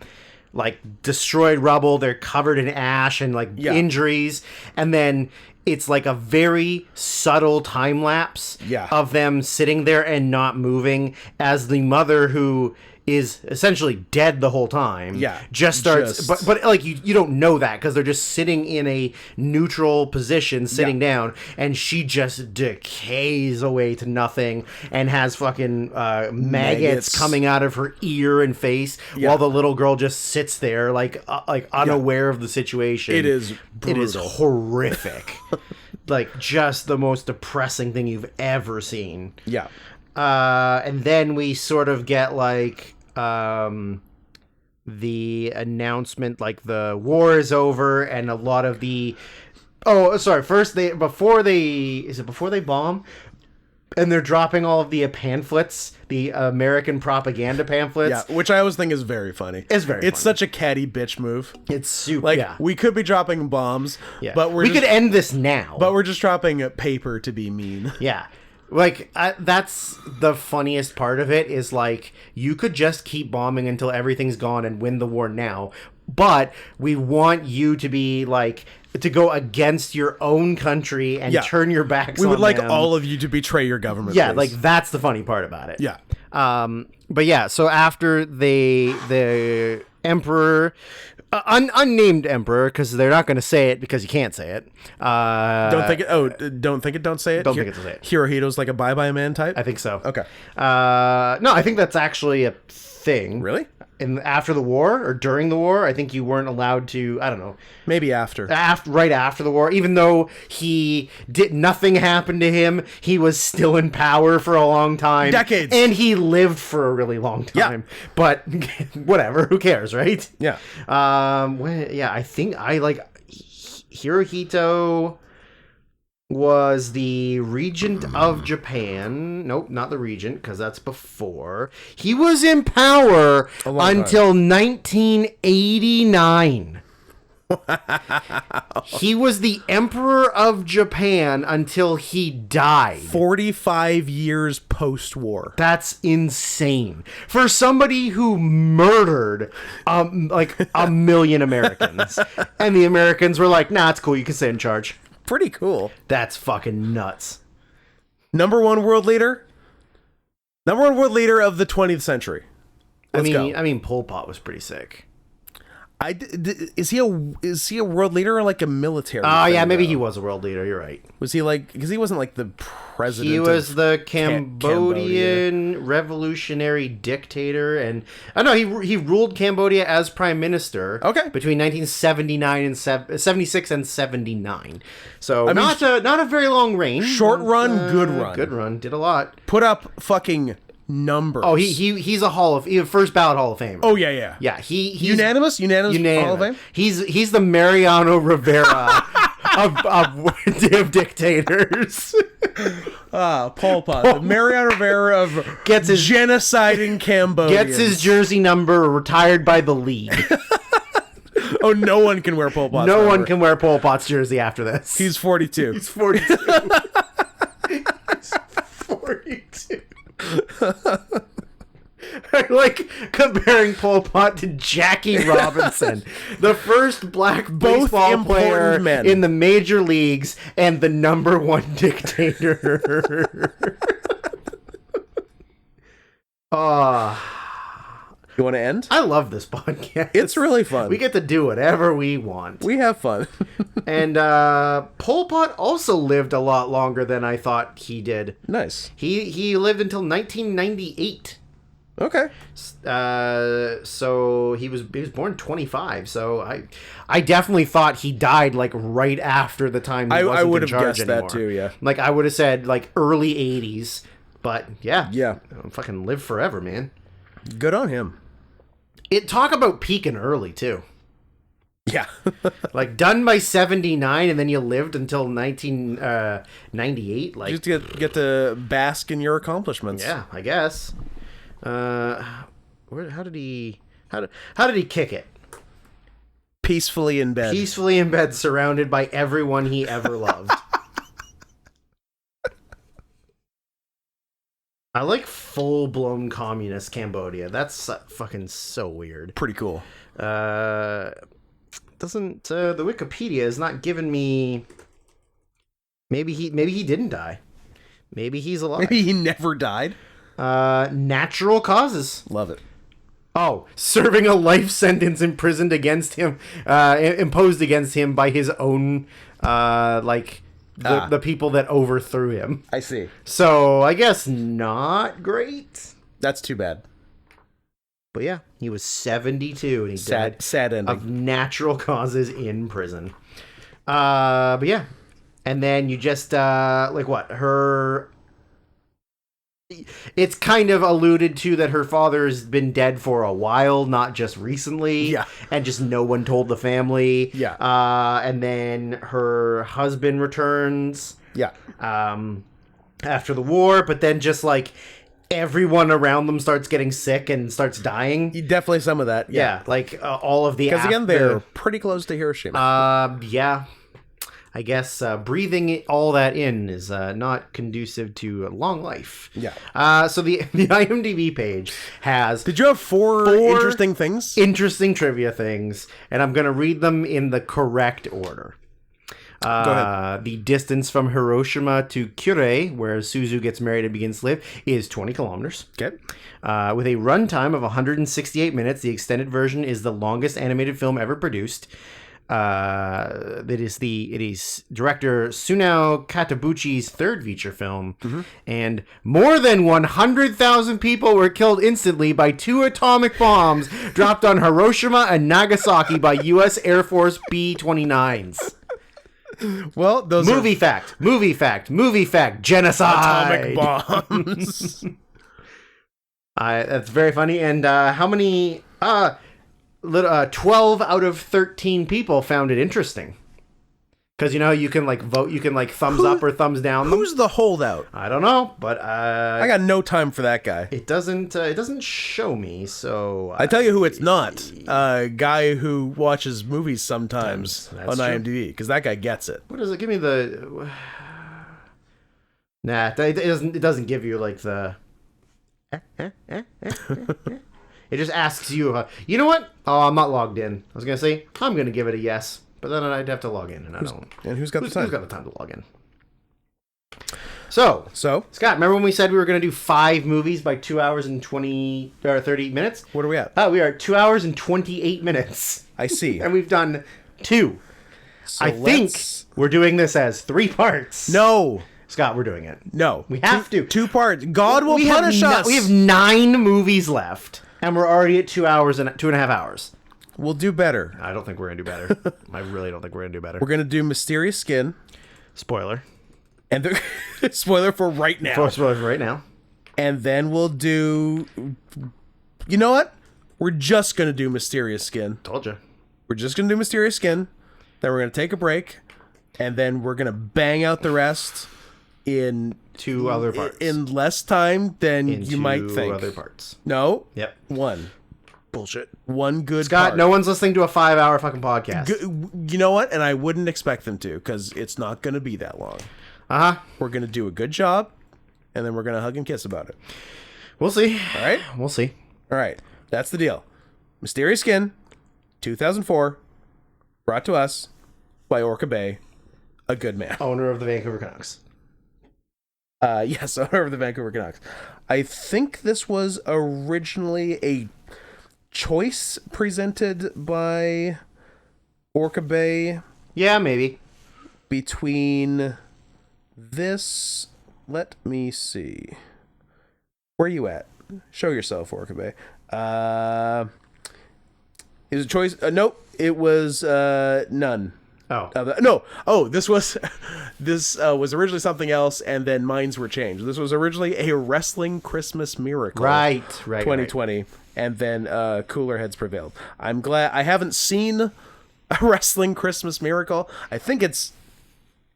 destroyed rubble. They're covered in ash and injuries, and then it's a very subtle time lapse of them sitting there and not moving as the mother, who is essentially dead the whole time, just starts but you don't know that because they're just sitting in a neutral position, sitting down, and she just decays away to nothing and has fucking maggots coming out of her ear and face, while the little girl just sits there unaware of the situation. It is brutal. It is horrific. Just the most depressing thing you've ever seen. Yeah. And then we sort of get the announcement the war is over, and a lot of the first before they bomb, and they're dropping all of the pamphlets, the American propaganda pamphlets. Yeah, which I always think is very funny. It's very funny. Such a catty bitch move. It's super we could be dropping bombs, but we could end this now. But we're just dropping paper to be mean. Yeah. That's the funniest part of it is you could just keep bombing until everything's gone and win the war now, but we want you to be to go against your own country and turn your backs on them. We would like all of you to betray your government. Yeah, please. That's the funny part about it. Yeah. But yeah, so after the emperor, unnamed emperor, because they're not going to say it because you can't say it. Don't think it. Don't say it. Don't think it. Say it. Hirohito's a bye-bye man type. I think so. Okay. No, I think that's actually a thing. Really? After the war or during the war, I think you weren't allowed to. I don't know. Maybe after. Right after the war, even though nothing happened to him, he was still in power for a long time, decades, and he lived for a really long time. Yeah. But whatever, who cares, right? Yeah. I think Hirohito was the regent of Japan. Nope, not the regent, because that's before. He was in power until 1989. He was the emperor of Japan until he died. 45 years post-war. That's insane. For somebody who murdered a million Americans. And the Americans were like, nah, it's cool, you can stay in charge. Pretty cool. That's fucking nuts. Number one world leader of the 20th century. Let's go. I mean, Pol Pot was pretty sick. Is he a world leader or like a military? Oh, yeah, thing, maybe though? he was a world leader. You're right. Was he like, because he wasn't like the president. He was of the Cambodia. Cambodian revolutionary dictator, and I know he ruled Cambodia as prime minister. Okay. Between 1979 and 76 and 79. So mean, not a very long reign. Short run, good run. Good run. Did a lot. Put up fucking numbers. Oh, he's a first ballot Hall of Famer. Oh yeah. Yeah, he's Unanimous Hall of Fame. He's the Mariano Rivera of dictators. Pol Pot, the Mariano Rivera of Gets his- genocide in Cambodia. Gets his jersey number, retired by the league. Oh, no one can wear Pol Pot's No number. one can wear Pol Pot's jersey after this. He's 42. He's 42. He's 42. I like comparing Pol Pot to Jackie Robinson, the first black Both baseball important player men. in the major leagues and the number one dictator. You want to end? I love this podcast. It's really fun. We get to do whatever we want. We have fun. And Pol Pot also lived a lot longer than I thought he did. Nice. He lived until 1998. Okay. So he was born 25. So I definitely thought he died like right after the time he wasn't I would in have charge guessed anymore. that too, yeah. Like I would have said like early 80s. But yeah. Yeah. Fucking live forever, man. Good on him. Talk about peaking early too. Yeah. Like done by 79 and then you lived until 1998. Like Just get to bask in your accomplishments. yeah, I guess. How did he kick it? Peacefully in bed. Peacefully in bed, surrounded by everyone he ever loved. I like full-blown communist Cambodia. That's fucking so weird. Pretty cool. Doesn't the Wikipedia is not giving me. Maybe he didn't die. Maybe he's alive. Maybe he never died. Natural causes. Love it. Oh, serving a life sentence imposed against him by his own the people that overthrew him. I see. So I guess not great. That's too bad. But yeah, he was 72 and he died Sad ending. of natural causes in prison. But yeah. And then you just it's kind of alluded to that her father has been dead for a while, not just recently. Yeah. And just no one told the family. Yeah. And then her husband returns. Yeah. After the war, but then just like everyone around them starts getting sick and starts dying. Definitely some of that. Yeah, like all of the Because again, they're pretty close to Hiroshima. yeah. I guess breathing all that in is not conducive to a long life. Yeah. So the IMDb page has Did you have four interesting things? interesting trivia things, and I'm going to read them in the correct order. Go ahead. The distance from Hiroshima to Kure, where Suzu gets married and begins to live, is 20 kilometers. Okay. With a runtime of 168 minutes, the extended version is the longest animated film ever produced. It is director Sunao Katabuchi's third feature film, and more than 100,000 people were killed instantly by 2 atomic bombs dropped on Hiroshima and Nagasaki by U.S. Air Force B-29s. Well, those Movie fact, genocide. atomic bombs. That's very funny. And how many? 12 out of 13 people found it interesting. Because you can like vote, you can like thumbs up or thumbs down them. Who's the holdout? I don't know, but I got no time for that guy. it doesn't show me. So I tell you who it's not. A guy who watches movies sometimes That's on true. IMDb, because that guy gets it. what is it? Give me the. Nah, it doesn't. It doesn't give you like the. It just asks you. You know what? Oh, I'm not logged in. I was gonna say I'm gonna give it a yes, but then I'd have to log in, and I don't. And who's got the time? Who's got the time to log in? So, So, Scott, remember when we said we were going to do 5 movies by 2 hours and 20 or 30 minutes? what are we at? We are at 2 hours and 28 minutes. I see. And we've done 2. So I think we're doing this as 3 parts. No. Scott, we're doing it. No. We have to. 2 parts. God will punish us. We have 9 movies left, and we're already at 2 hours and 2.5 hours. We'll do better. I don't think we're going to do better. I really don't think we're going to do better. We're going to do Mysterious Skin. Spoiler. And the spoiler for right now. Spoiler for right now. And then we'll do... You know what? We're just going to do Mysterious Skin. Told you. We're just going to do Mysterious Skin. Then we're going to take a break. And then we're going to bang out the rest in 2 other parts. In less time than you might think. 2 other parts. No. Yep. 1. Bullshit. 1 good Scott, part. no one's listening to a 5-hour fucking podcast. You know what? And I wouldn't expect them to, because it's not going to be that long. Uh-huh. We're going to do a good job, and then we're going to hug and kiss about it. We'll see. All right? We'll see. All right. That's the deal. Mysterious Skin, 2004, brought to us by Orca Bay, a good man. Owner of the Vancouver Canucks. Yes, owner of the Vancouver Canucks. I think this was originally a choice presented by Orca Bay Yeah, maybe. between this. Let me see. Where are you at? Show yourself, Orca Bay. It was a choice. Nope, it was none. Oh. No. Oh, this was originally something else, and then minds were changed. This was originally a Wrestling Christmas Miracle. Right. 2020, and then cooler heads prevailed. I'm glad I haven't seen a Wrestling Christmas Miracle. I think it's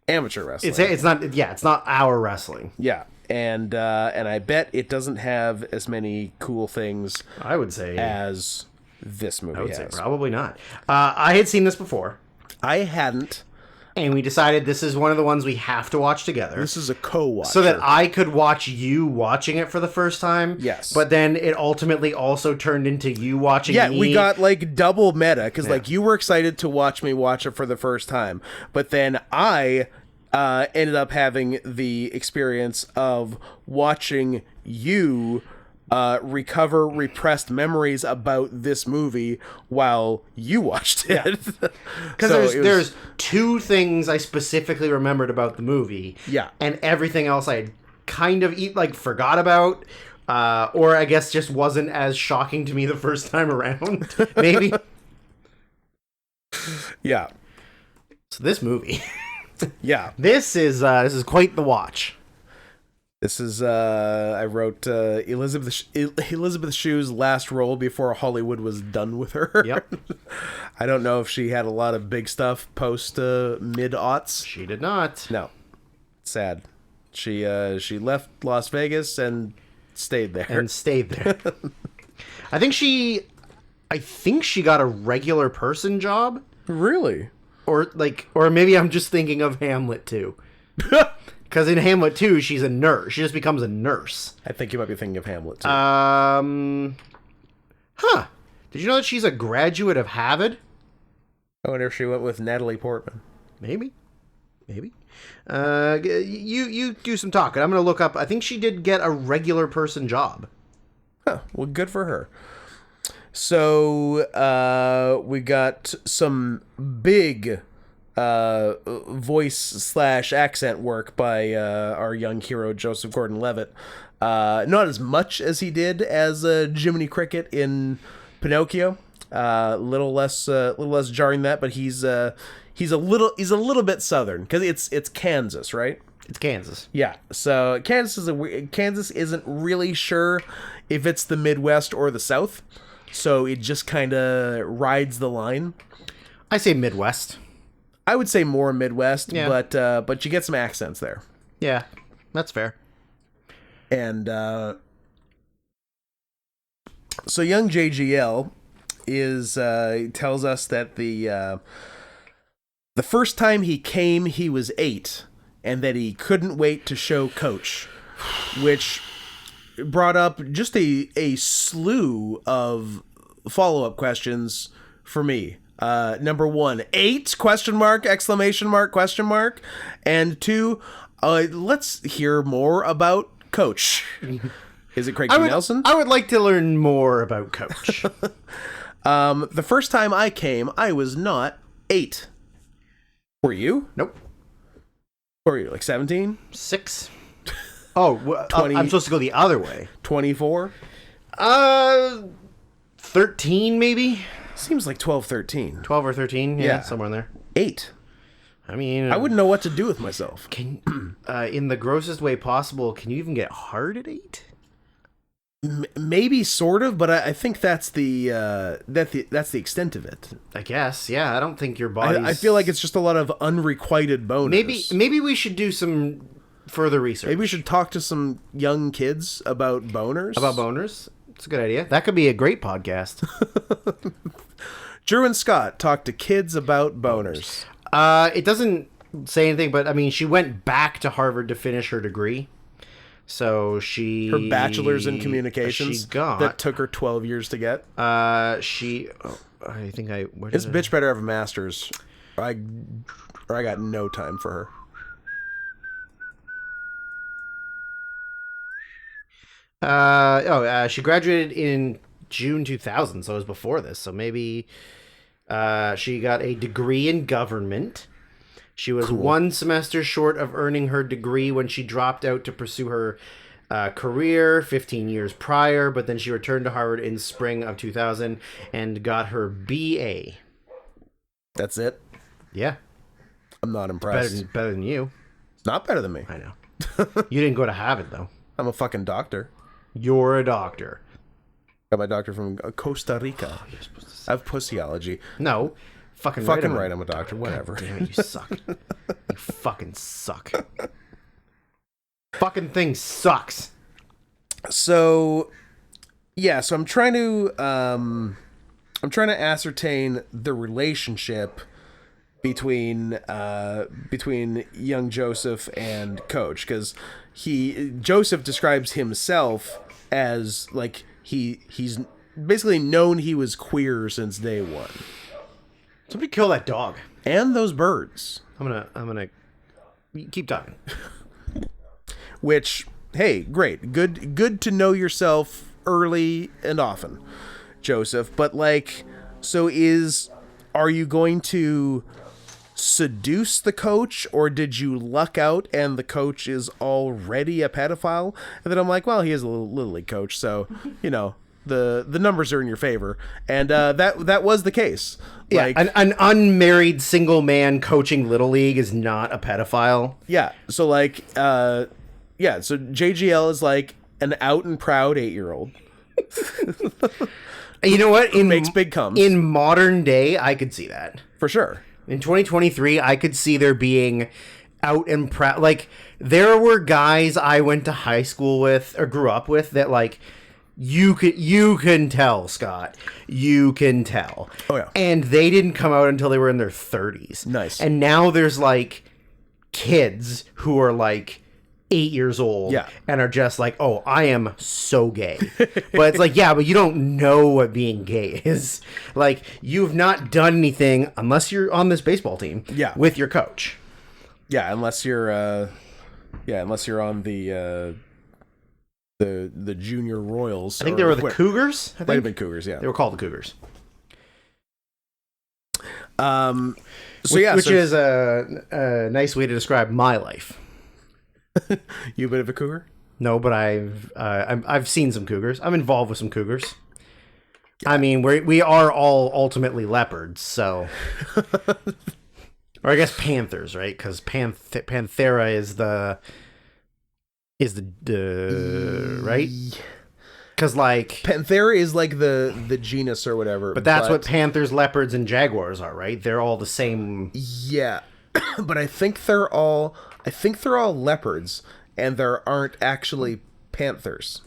amateur wrestling. It's not. Yeah, it's not our wrestling. Yeah, and I bet it doesn't have as many cool things I would say. as this movie I would say has. probably not. I had seen this before, I hadn't. and we decided this is one of the ones we have to watch together. This is a co-watch. So that I could watch you watching it for the first time. Yes. But then it ultimately also turned into you watching Yeah, me. we got like double meta because like you were excited to watch me watch it for the first time, but then I ended up having the experience of watching you recover repressed memories about this movie while you watched it. Because there's 2 things I specifically remembered about the movie. Yeah. And everything else I had kind of forgot about. Or I guess just wasn't as shocking to me the first time around. Maybe. Yeah. So this movie. Yeah. This is quite the watch. This is I wrote Elizabeth Shue's last role before Hollywood was done with her. Yep. I don't know if she had a lot of big stuff post mid-aughts. She did not. No. Sad. She left Las Vegas and stayed there. And stayed there. I think she got a regular person job. Really? Or maybe I'm just thinking of Hamlet too. Because in Hamlet 2, she's a nurse. She just becomes a nurse. I think you might be thinking of Hamlet too. Did you know that she's a graduate of Harvard? I wonder if she went with Natalie Portman. Maybe. You do some talking. I'm going to look up. I think she did get a regular person job. Huh. Well, good for her. So we got some big voice / accent work by our young hero Joseph Gordon-Levitt. Not as much as he did as Jiminy Cricket in Pinocchio. Little less jarring that, but he's a little bit southern because it's Kansas, right? It's Kansas. Yeah. So Kansas isn't really sure if it's the Midwest or the South. So it just kind of rides the line. I say Midwest. I would say more Midwest, Yeah. but you get some accents there. Yeah, that's fair. And so young JGL tells us that the first time he came, he was 8, and that he couldn't wait to show Coach, which brought up just a slew of follow-up questions for me. Number 1, 8 ? Exclamation mark ? And 2, let's hear more about Coach. Is it Craig T. Nelson? I would like to learn more about Coach. The first time I came, I was not 8. Were you? Nope. Were you like 17? 6. Oh, 20. I'm supposed to go the other way. 24? 13 maybe? Seems like 12, 13. 12 or 13? Yeah. Somewhere in there. 8. I mean, I wouldn't know what to do with myself. Can in the grossest way possible, can you even get hard at 8? Maybe sort of, but I think that's that's the extent of it. I guess, yeah. I don't think your body. I feel like it's just a lot of unrequited boners. Maybe we should do some further research. Maybe we should talk to some young kids about boners. About boners. It's a good idea. That could be a great podcast. Drew and Scott talk to kids about boners. It doesn't say anything, but I mean, she went back to Harvard to finish her degree. So Her bachelor's in communications she got that took her 12 years to get. I think This bitch better have a master's. Or I got no time for her. She graduated in June 2000, so it was before this. So maybe she got a degree in government. She was one semester short of earning her degree when she dropped out to pursue her career 15 years prior, but then she returned to Harvard in spring of 2000 and got her BA. That's it? Yeah. I'm not impressed. Better than you. It's not better than me. I know. You didn't go to Harvard, though. I'm a fucking doctor. You're a doctor. Got my doctor from Costa Rica. I have pussyology. No. Fucking right, I'm a doctor. Whatever. Damn it, you suck. You fucking suck. Fucking thing sucks. So, yeah. So I'm trying to ascertain the relationship between young Joseph and Coach, because Joseph describes himself as like he's basically known he was queer since day one. Somebody kill that dog. And those birds. I'm gonna keep talking. Which, hey, great. Good to know yourself early and often, Joseph. But like, are you going to seduce the coach, or did you luck out and the coach is already a pedophile? And then I'm like, well, he is a little league coach, so you know, the numbers are in your favor, and that was the case. Yeah, Like, an unmarried single man coaching Little League is not a pedophile. yeah. So like, so JGL is like an out and proud 8-year-old. You know what? Makes big comes. In modern day, I could see that. For sure. In 2023, I could see there being out and proud. Like, there were guys I went to high school with or grew up with that, like, you can tell, Scott. You can tell. Oh, yeah. And they didn't come out until they were in their 30s. Nice. And now there's, like, kids who are, like, 8 years old, yeah, and are just like, oh, I am so gay. But it's like, yeah, but you don't know what being gay is. Like, you've not done anything unless you're on this baseball team, yeah, with your coach. Yeah, unless you're on the Junior Royals. I think they were the Cougars. I think might have been Cougars. Yeah, they were called the Cougars. Which is a nice way to describe my life. You a bit of a cougar? No, but I've seen some cougars. I'm involved with some cougars. Yeah. I mean, we are all ultimately leopards, so, or I guess panthers, right? Because Panthera is the right. Because like Panthera is like the genus or whatever. But that's what panthers, leopards, and jaguars are, right? They're all the same. Yeah, but I think they're all leopards, and there aren't actually panthers.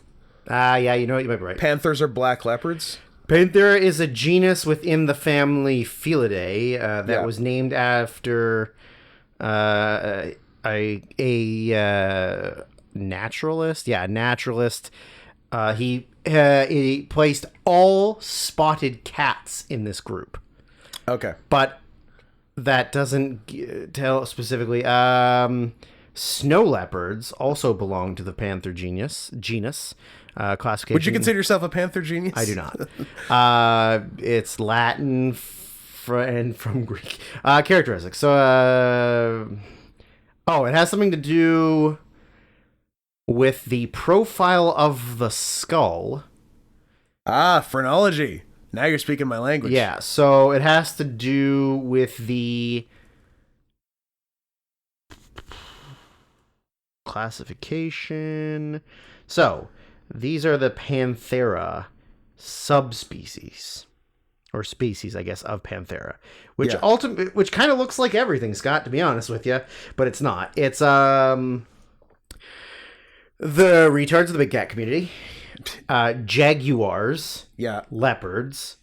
Yeah, you know what? You might be right. Panthers are black leopards. Panthera is a genus within the family Felidae that was named after a naturalist. Yeah, a naturalist. He placed all spotted cats in this group. Okay. But that doesn't tell specifically. Snow leopards also belong to the panther genus. Classification. Would you consider yourself a panther genius? I do not. It's Latin and from Greek. Characteristics. So, it has something to do with the profile of the skull. Phrenology. Now you're speaking my language. Yeah, so it has to do with the classification. So, these are the Panthera subspecies. Or species, I guess, of Panthera. Which which kind of looks like everything, Scott, to be honest with you. But it's not. It's the retards of the big cat community. Jaguars. Yeah. Leopards.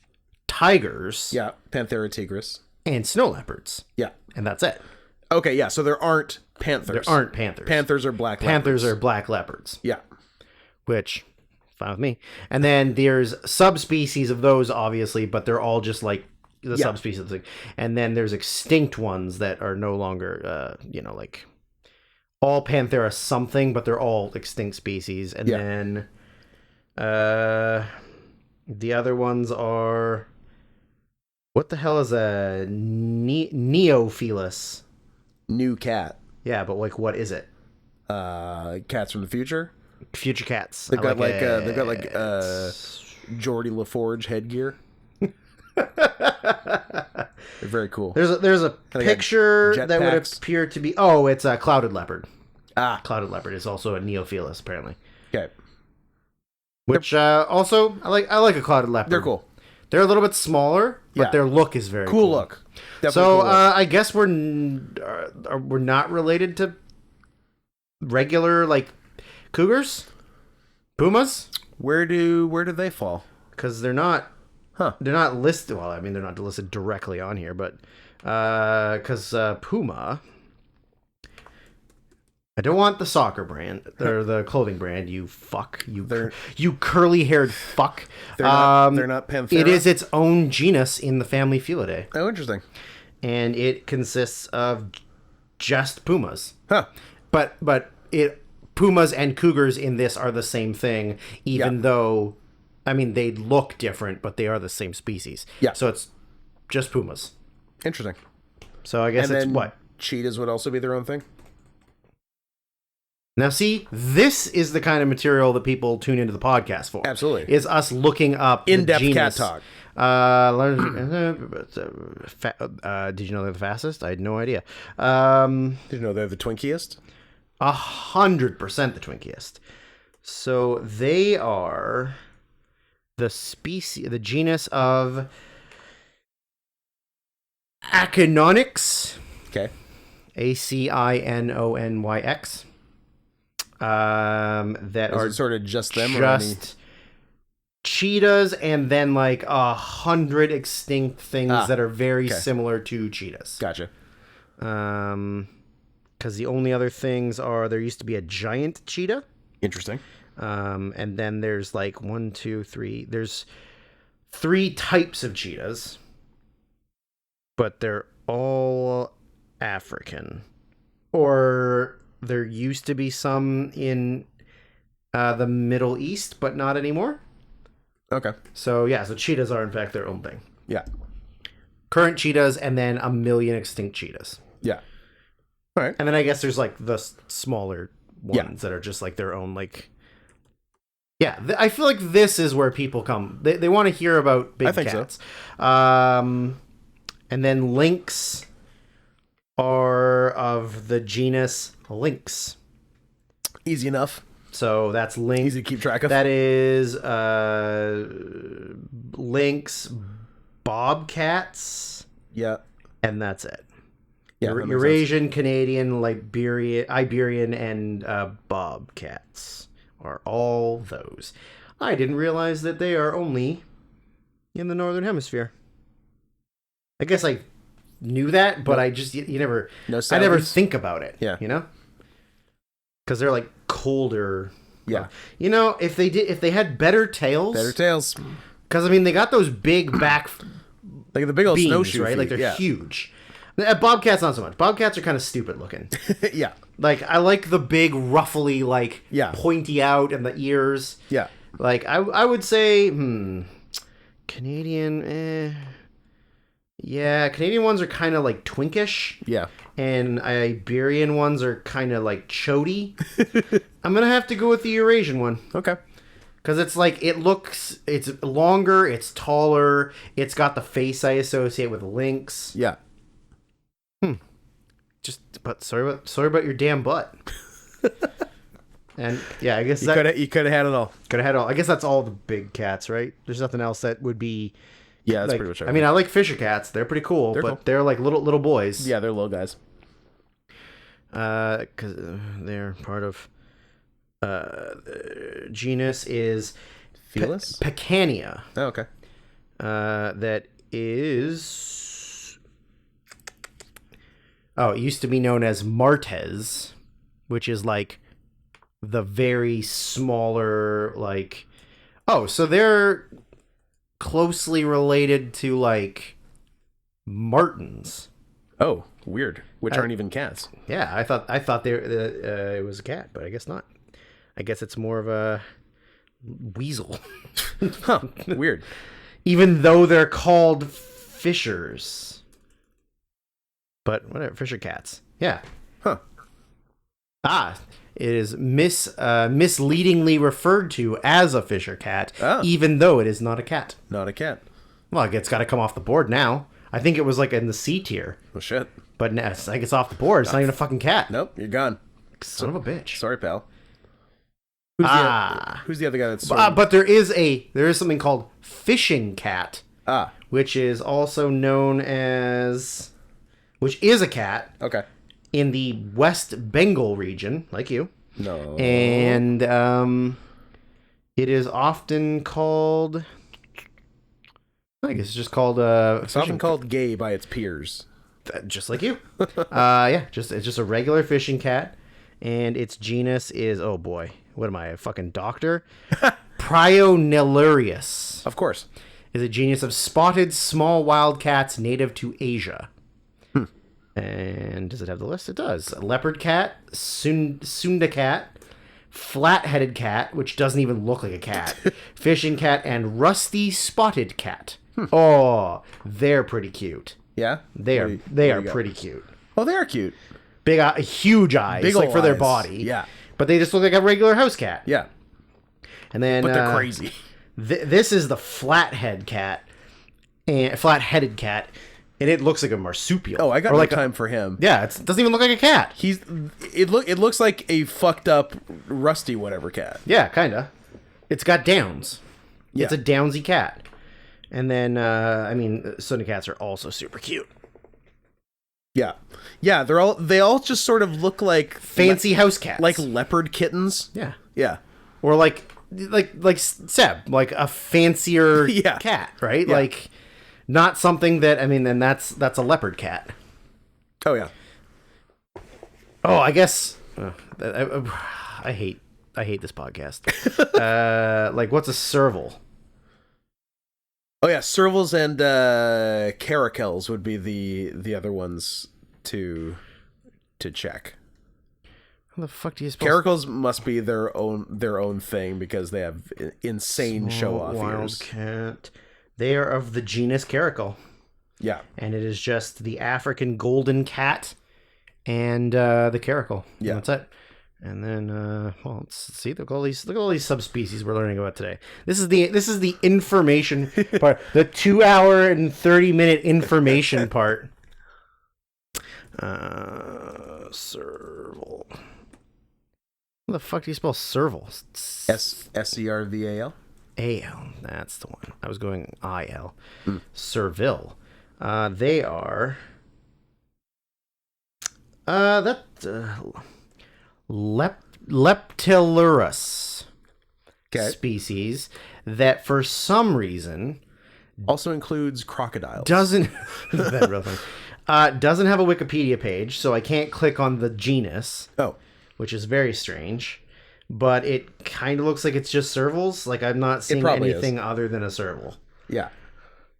Tigers. Yeah. Panthera tigris. And snow leopards. Yeah. And that's it. Okay, yeah, so there aren't panthers. There aren't panthers. Panthers are black Panthers leopards. are black leopards. Yeah. Which, fine with me. And then there's subspecies of those, obviously, but they're all just like the subspecies of the thing. And then there's extinct ones that are no longer, like all Panthera something, but they're all extinct species. And then the other ones are... What the hell is a Neophilus? New cat. Yeah, but like, what is it? Cats from the future. Future cats. They've got Geordie LaForge headgear. They're very cool. There's a picture that would jetpacks. appear to be... Oh, it's a clouded leopard. Clouded Leopard is also a Neophilus, apparently. Okay. Which also I like a clouded leopard. They're cool. They're a little bit smaller, but their look is very cool. Look. Definitely So cool look. I guess we're not related to regular like cougars, pumas, Where do they fall? because they're not. Huh. They're not listed. Well, I mean, they're not listed directly on here, but because puma. I don't want the soccer brand or the clothing brand. You fuck. You curly-haired fuck. They're not Panthera. It is its own genus in the family Felidae, Oh, interesting. and it consists of just pumas. Huh. But pumas and cougars in this are the same thing, even though, I mean, they look different, but they are the same species. Yeah. So it's just pumas. Interesting. So I guess And it's then what? Cheetahs would also be their own thing. Now, see, this is the kind of material that people tune into the podcast for. Absolutely. Is us looking up In-depth the cat genus. talk. Did you know they're the fastest? I had no idea. Did you know they're the twinkiest? 100% the twinkiest. So they are the genus of Acinonyx. Okay. Acinonyx. That Is are it sort of just them or any... just cheetahs, and then like 100 extinct things that are very similar to cheetahs. Gotcha. Because the only other things are there used to be a giant cheetah. Interesting. And then there's like 1, 2, 3. There's 3 types of cheetahs, but they're all African. Or there used to be some in the Middle East, but not anymore. Okay. So so cheetahs are in fact their own thing. Yeah. Current cheetahs, and then 1 million extinct cheetahs. Yeah. All right. And then I guess there's like the smaller ones that are just like their own like. Yeah, I feel like this is where people come. They want to hear about big cats. So. And then lynx are of the genus Lynx. Easy enough. So that's lynx. Easy to keep track of. That is lynx, bobcats, Yeah. and that's it. Yeah. that makes Eurasian, Canadian, Iberian, and bobcats are all those. I didn't realize that they are only in the Northern Hemisphere. I guess I knew that, but I just you never. No I never Sallies? think about it. Yeah. You know, because they're like colder. Yeah. You know, if they had better tails. Better tails. Because I mean, they got those big back Like the big old beams, snowshoe right? feet. Like they're yeah. huge. Bobcats not so much. Bobcats are kind of stupid looking. Yeah. Like I like the big, ruffly, like Yeah. pointy out and the ears. Yeah. Like I would say, Canadian. Yeah, Canadian ones are kind of like twinkish. Yeah. And Iberian ones are kind of like chody. I'm gonna have to go with the Eurasian one. Okay. Because it's like, it's longer, it's taller, it's got the face I associate with lynx. Yeah. But sorry about your damn butt. And yeah, I guess You could have had it all. could have had all. I guess that's all the big cats, right? There's nothing else that would be. Yeah, that's Like, pretty much I mean, I like Fisher cats. They're pretty cool, but cool. they're like little boys. yeah, they're little guys. Because they're part of. Genus is Felis? Picania. Oh, okay. That is. Oh, it used to be known as Martes, which is like the very smaller, like. Oh, so they're closely related to like martens. Oh, weird. Which aren't even cats. Yeah, I thought it was a cat, but I guess not. I guess it's more of a weasel. Huh. Weird. Even though they're called fishers. But whatever, fisher cats. Yeah. Huh. It is misleadingly referred to as a fisher cat, Oh. even though it is not a cat. Not a cat. Well, it's got to come off the board now. I think it was like in the C tier, Well, shit. but now it's like it's off the board. It's not even a fucking cat. Nope, you're gone. Son of a bitch. Sorry, pal. Who's the other guy that's... But there is something called fishing cat, Ah, which is also known as, which is a cat okay. in the West Bengal region, like you, No. and it is often called. I guess it's just called It's often called gay by its peers. just like you. It's just a regular fishing cat, and its genus is, oh boy, what am I, a fucking doctor? Prionellurius Of course. is a genus of spotted small wild cats native to Asia. And does it have the list? It does. Leopard cat, Sunda cat, flat-headed cat, which doesn't even look like a cat, fishing cat, and rusty spotted cat. Oh, they're pretty cute. Yeah? They What are do you got? pretty cute. Oh, they are cute. Big, huge eyes, Big like ol' for their eyes. body. Yeah. But they just look like a regular house cat. Yeah. And then, But they're crazy. This is the flat-headed cat, and and it looks like a marsupial. Oh, I got or no like time for him. Yeah, it doesn't even look like a cat. It looks like a fucked up rusty whatever cat. Yeah, kinda. It's got downs. Yeah. It's a downsy cat. And then, Sunda cats are also super cute. Yeah. Yeah, they all just sort of look like Fancy house cats. like leopard kittens. yeah. Yeah. Or like Seb, like a fancier Yeah. cat, right? Yeah. Like not something that, and that's a leopard cat. Oh yeah. Oh, I guess I hate this podcast. Like what's a serval? Oh yeah, servals and caracals would be the other ones to check. How the fuck do you spell Caracals must be their own thing because they have insane show off ears. Wildcat. They are of the genus Caracal, Yeah. and it is just the African golden cat and the caracal. Yeah. That's it. And then, let's see. Look at all these subspecies we're learning about today. This is the information part, the 2 hour and 30-minute information part. Serval. How the fuck do you spell serval? Serval. A-L. That's the one. I was going I-L. Serville. They are... Leptilurus Okay. species that for some reason Also includes crocodiles. doesn't... Is that a real thing? Doesn't have a Wikipedia page, so I can't click on the genus, Oh. which is very strange. But it kind of looks like it's just servals. Like I'm not seeing probably anything other than a serval. Yeah.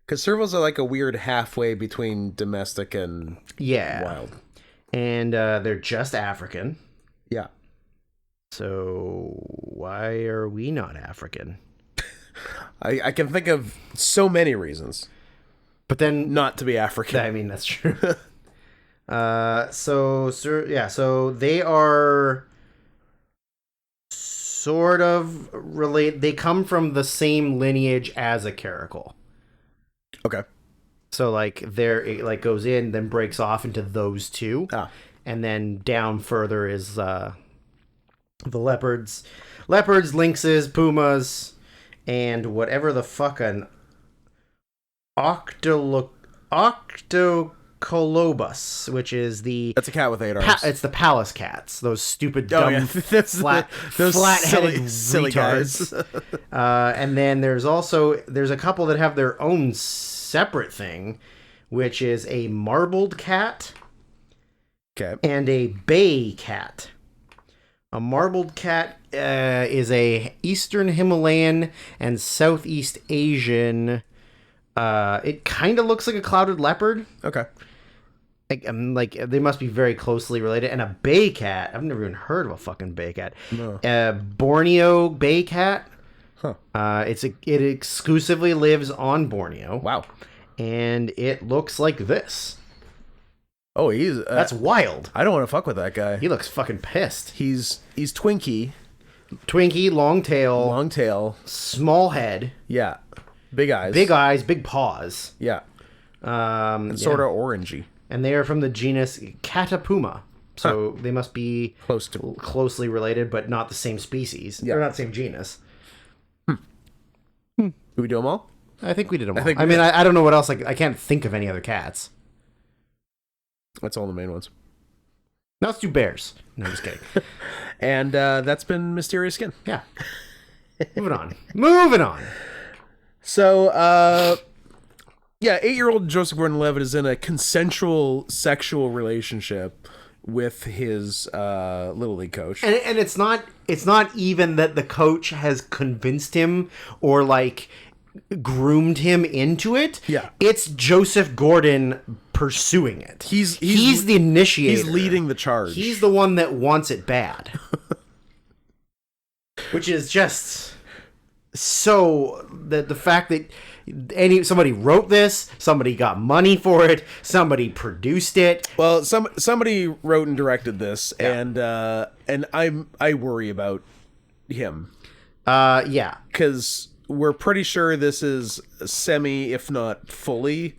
Because servals are like a weird halfway between domestic and Yeah. wild. And they're just African. Yeah. So why are we not African? I can think of so many reasons But then, not to be African. I mean, that's true. So they are sort of related. They come from the same lineage as a caracal. Okay. So like it like goes in, then breaks off into those two, and then down further is the leopards, lynxes, pumas, and whatever the fuck an Octocolobus, which is That's a cat with 8 arms. it's the palace cats. Those stupid dumb Those flat-headed silly retards. And then there's a couple that have their own separate thing, which is a marbled cat Okay. and a bay cat. A marbled cat is a Eastern Himalayan and Southeast Asian. It kind of looks like a clouded leopard. Okay. Like they must be very closely related. And a bay cat, I've never even heard of a fucking bay cat. No. Borneo bay cat. Huh. It exclusively lives on Borneo. Wow. And it looks like this. Oh, he's That's wild. I don't want to fuck with that guy. He looks fucking pissed. He's Twinkie, Twinkie, long tail, long tail. small head, Yeah. Big eyes. big paws. Yeah. Sort of orangey. And they are from the genus Catapuma. So they must be Close to. closely related, but not the same species. Yeah. They're not the same genus. Do we do them all? I think we did them all. think I we mean, did. I don't know what else. I can't think of any other cats. That's all the main ones. Now let's do bears. No, I'm just kidding. And that's been Mysterious Skin. Yeah. Moving on. So, yeah, 8-year-old Joseph Gordon-Levitt is in a consensual sexual relationship with his Little League coach. And it's not even that the coach has convinced him or like groomed him into it. Yeah. It's Joseph Gordon pursuing it. He's the initiator. He's leading the charge. He's the one that wants it bad. Which is just so the fact that somebody wrote this, somebody got money for it, somebody produced it. Well, somebody wrote and directed this, and I worry about him Yeah. because we're pretty sure this is semi, if not fully,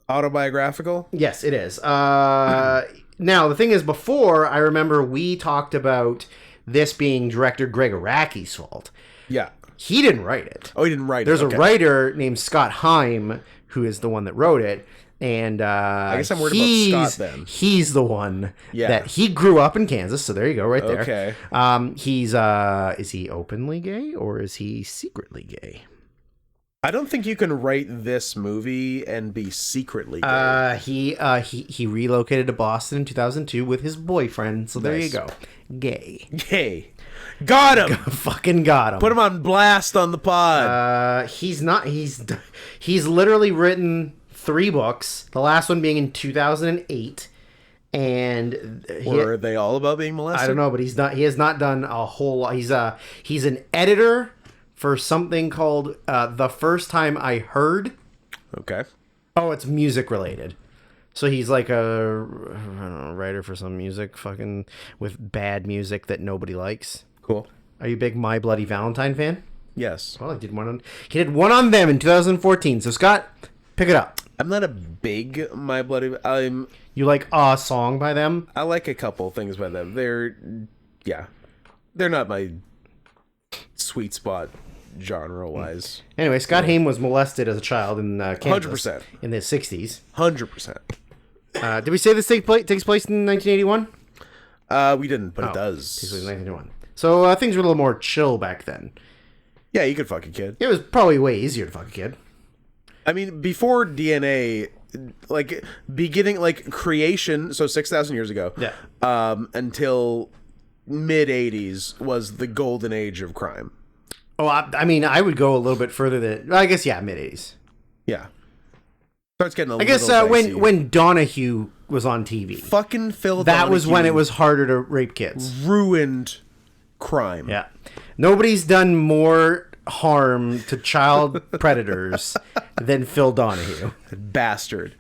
autobiographical. Yes, it is. Now, the thing is, before, I remember we talked about this being director Greg Araki's fault. Yeah. He didn't write it. Oh, he didn't write There's it. Okay. a writer named Scott Heim who is the one that wrote it. And I guess I'm worried about Scott then. He's the one Yeah. that he grew up in Kansas. So there you go, right there. Okay. He's is he openly gay or is he secretly gay? I don't think you can write this movie and be secretly gay. He relocated to Boston in 2002 with his boyfriend. So there Nice. you go, gay. Gay. Got him. Fucking got him. Put him on blast on the pod. He's not. He's literally written 3 books. The last one being in 2008, and Or are they all about being molested? I don't know, but he's not. He has not done a whole lot. He's an editor for something called The First Time I Heard. Okay. Oh, it's music related. So he's like a I don't know, writer for some music, fucking with bad music that nobody likes. Cool. Are you a big My Bloody Valentine fan? Yes. Well, he did one on them in 2014. So Scott, pick it up. I'm not a big My Bloody... You like a song by them? I like a couple things by them. They're not my sweet spot genre-wise. Anyway, Scott Haim was molested as a child in Kansas 100%. in the 60s. 100%. Did we say this takes place in 1981? We didn't, but it Takes does. place in 1981. So things were a little more chill back then. Yeah, you could fuck a kid. It was probably way easier to fuck a kid. I mean, before DNA, like, beginning, like, creation, so 6,000 years ago, Yeah. until mid-'80s was the golden age of crime. Oh, I mean, I would go a little bit further than... I guess, yeah, mid-80s. Yeah. Starts getting a I guess little dicey. when Donahue was on TV, fucking Phil that was when Donahue it was harder to rape kids. ruined crime. Yeah. Nobody's done more harm to child predators than Phil Donahue. Bastard.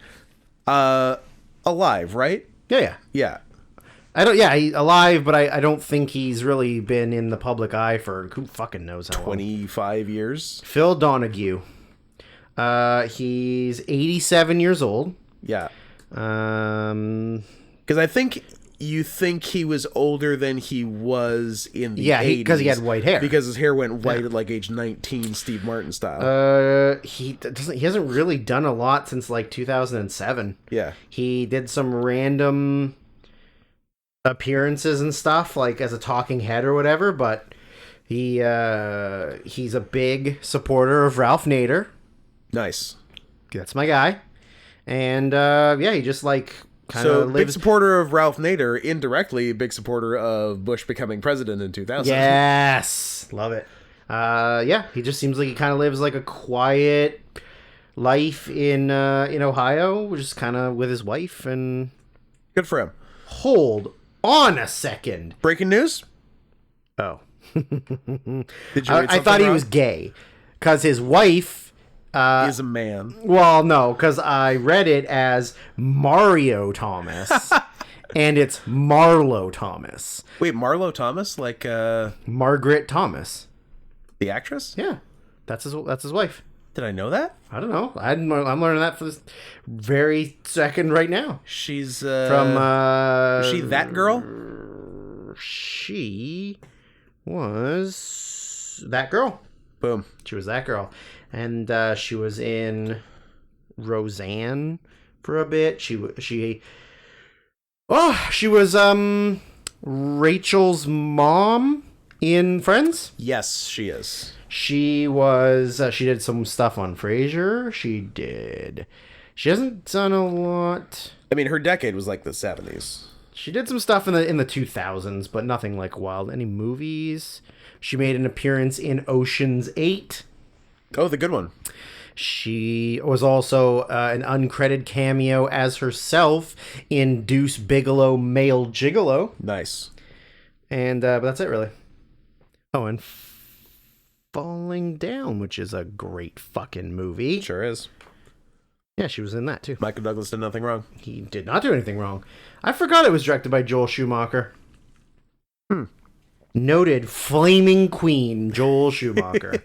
Alive, right? Yeah. Yeah. He's alive, but I don't think he's really been in the public eye for who fucking knows how long. 25 years. Phil Donahue. He's 87 years old. Yeah. Um, Because I think you think he was older than he was in the 80s. because he had white hair. Because his hair went white at like age 19, Steve Martin style. He hasn't really done a lot since like 2007. Yeah. He did some random appearances and stuff, like as a talking head or whatever, but he's a big supporter of Ralph Nader. Nice. That's my guy. And he just like kind So, of big lives. supporter of Ralph Nader, indirectly big supporter of Bush becoming president in 2000. Yes, love it. He just seems like he kind of lives like a quiet life in Ohio, just kind of with his wife. And Good for him. hold on a second. Breaking news? Oh, Did you read I something thought he wrong? was gay because his wife. Is a man. Well, no, because I read it as Mario Thomas, and it's Marlo Thomas, Wait, Marlo Thomas? Like Margaret Thomas. the actress? Yeah, that's his wife. Did I know that? I don't know. I'm learning that for this very second right now. She's From is she that girl? She was that girl. Boom. She was that girl, and she was in Roseanne for a bit. She was Rachel's mom in Friends. Yes, she is. She was she did some stuff on Frasier. She hasn't done a lot. I mean, her decade was like the 70s. She did some stuff in the 2000s, but nothing like wild. Any movies? She made an appearance in Ocean's 8. Oh, the good one. She was also an uncredited cameo as herself in Deuce Bigelow, Male Gigolo. Nice. And but that's it, really. Oh, and Falling Down, which is a great fucking movie. Sure is. Yeah, she was in that, too. Michael Douglas did nothing wrong. He did not do anything wrong. I forgot it was directed by Joel Schumacher. Noted flaming queen, Joel Schumacher.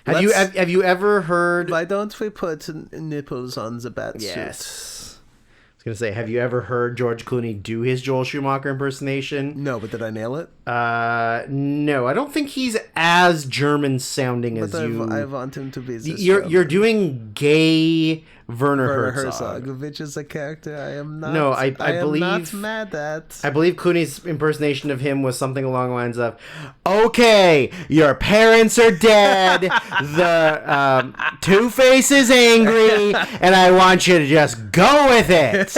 Have you ever heard... Why don't we put nipples on the bat Yes. I was going to say, have you ever heard George Clooney do his Joel Schumacher impersonation? No, but did I nail it? No, I don't think he's as German sounding as you. I want him to be this You're doing gay Werner Herzog. which is a character I am not. No, I am believe- not mad at. I believe Clooney's impersonation of him was something along the lines of, "Okay, your parents are dead. The Two-Face is angry, and I want you to just go with it."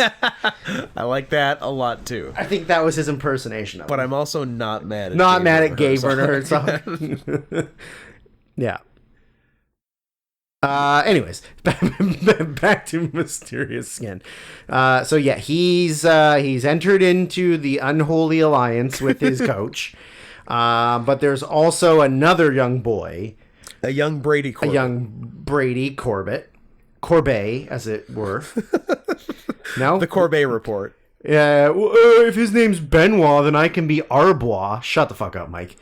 I like that a lot too. I think that was his impersonation of But him. I'm also not mad at Not gay mad Werner at gay Herzog. Werner Herzog. Yeah. Anyways, back to Mysterious Skin. So yeah, he's entered into the unholy alliance with his coach. But there's also another young boy, A young Brady Corbett. a young Brady Corbet, as it were. No, The Corbet Report. if his name's Benoit, then I can be Arbois. Shut the fuck up, Mike.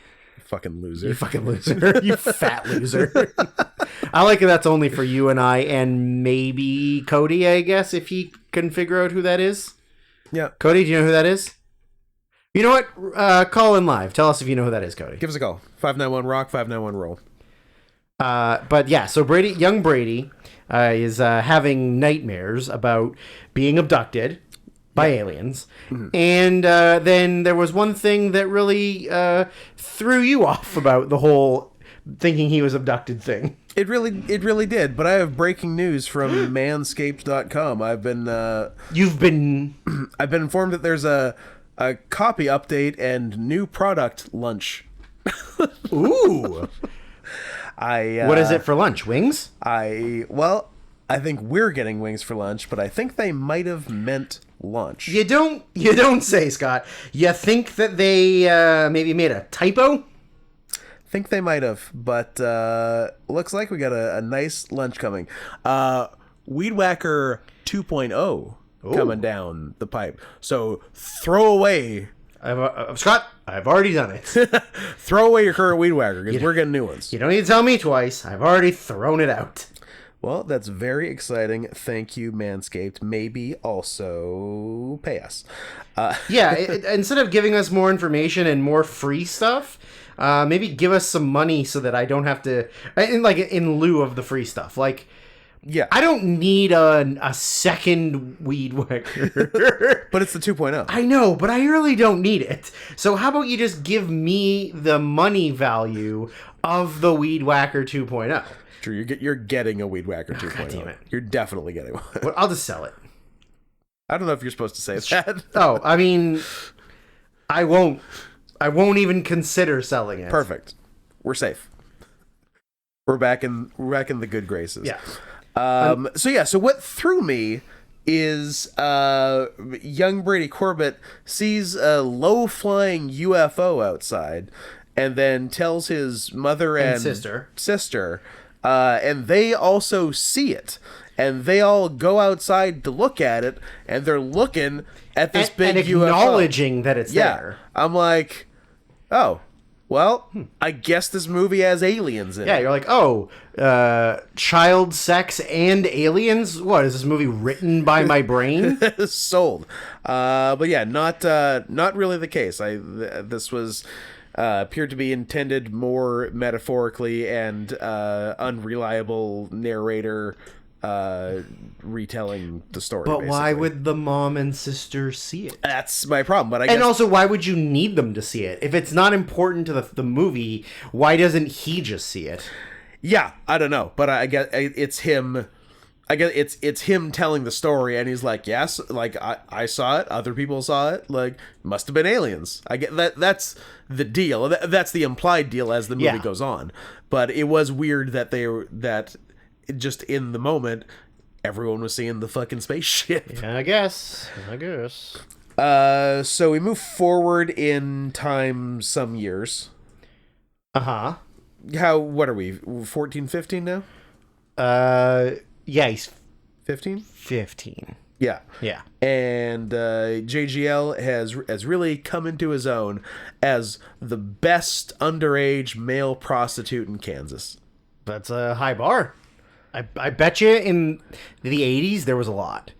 Fucking loser. You fucking loser. You fat loser. I like it. That's only for you and I, and maybe Cody, I guess, if he can figure out who that is. Yeah. Cody, do you know who that is? You know what? Call in live. Tell us if you know who that is, Cody. Give us a call. 591 Rock, 591 Roll. But yeah, so young Brady, is having nightmares about being abducted by aliens. Mm-hmm. And then there was one thing that really threw you off about the whole thinking he was abducted thing. It really did. But I have breaking news from Manscaped.com. You've been... I've been informed that there's a copy update and new product lunch. Ooh. What What is it for lunch? Wings? Well, I think we're getting wings for lunch, but I think they might have meant lunch. You don't say, Scott. You think that they maybe made a typo? Think they might have, but looks like we got a nice lunch coming. Weed Whacker 2.0 coming down the pipe. So throw away... Scott, I've already done it. Throw away your current Weed Whacker, because we're getting new ones. You don't need to tell me twice. I've already thrown it out. Well, that's very exciting. Thank you, Manscaped. Maybe also pay us. Yeah, instead of giving us more information and more free stuff, maybe give us some money so that I don't have to, in lieu of the free stuff. Like, Yeah. I don't need a second Weed Whacker. But it's the 2.0. I know, but I really don't need it. So how about you just give me the money value of the Weed Whacker 2.0? True, you're getting a Weed Whacker 2.0. God damn it. You're definitely getting one. Well, I'll just sell it. I don't know if you're supposed to say that. Oh, I mean, I won't even consider selling it. Perfect. We're safe. We're back in the good graces. Yeah. So what threw me is young Brady Corbett sees a low-flying UFO outside and then tells his mother and sister, and they also see it. And they all go outside to look at it, and they're looking at this big and UFO. acknowledging that it's there. I'm like, oh, well, I guess this movie has aliens in Yeah, it. you're like, oh, child sex and aliens? What, is this movie written by my brain? Sold. But yeah, not really the case. This was appeared to be intended more metaphorically and unreliable narrator retelling the story. But why basically. would the mom and sister see it? That's my problem. But I guess And also, why would you need them to see it? If it's not important to the movie, why doesn't he just see it? yeah, I don't know. But I guess it's him. I guess it's him telling the story, and he's like, yes, like I saw it, other people saw it, like must have been aliens. I get that. That's the deal. That's the implied deal as the movie goes on. But it was weird that just in the moment, everyone was seeing the fucking spaceship. Yeah, I guess. So we move forward in time some years. Uh-huh. What are we? 14, 15 now? Yeah, he's 15? 15. Yeah. Yeah. And JGL has really come into his own as the best underage male prostitute in Kansas. That's a high bar. I bet you in the 80s there was a lot.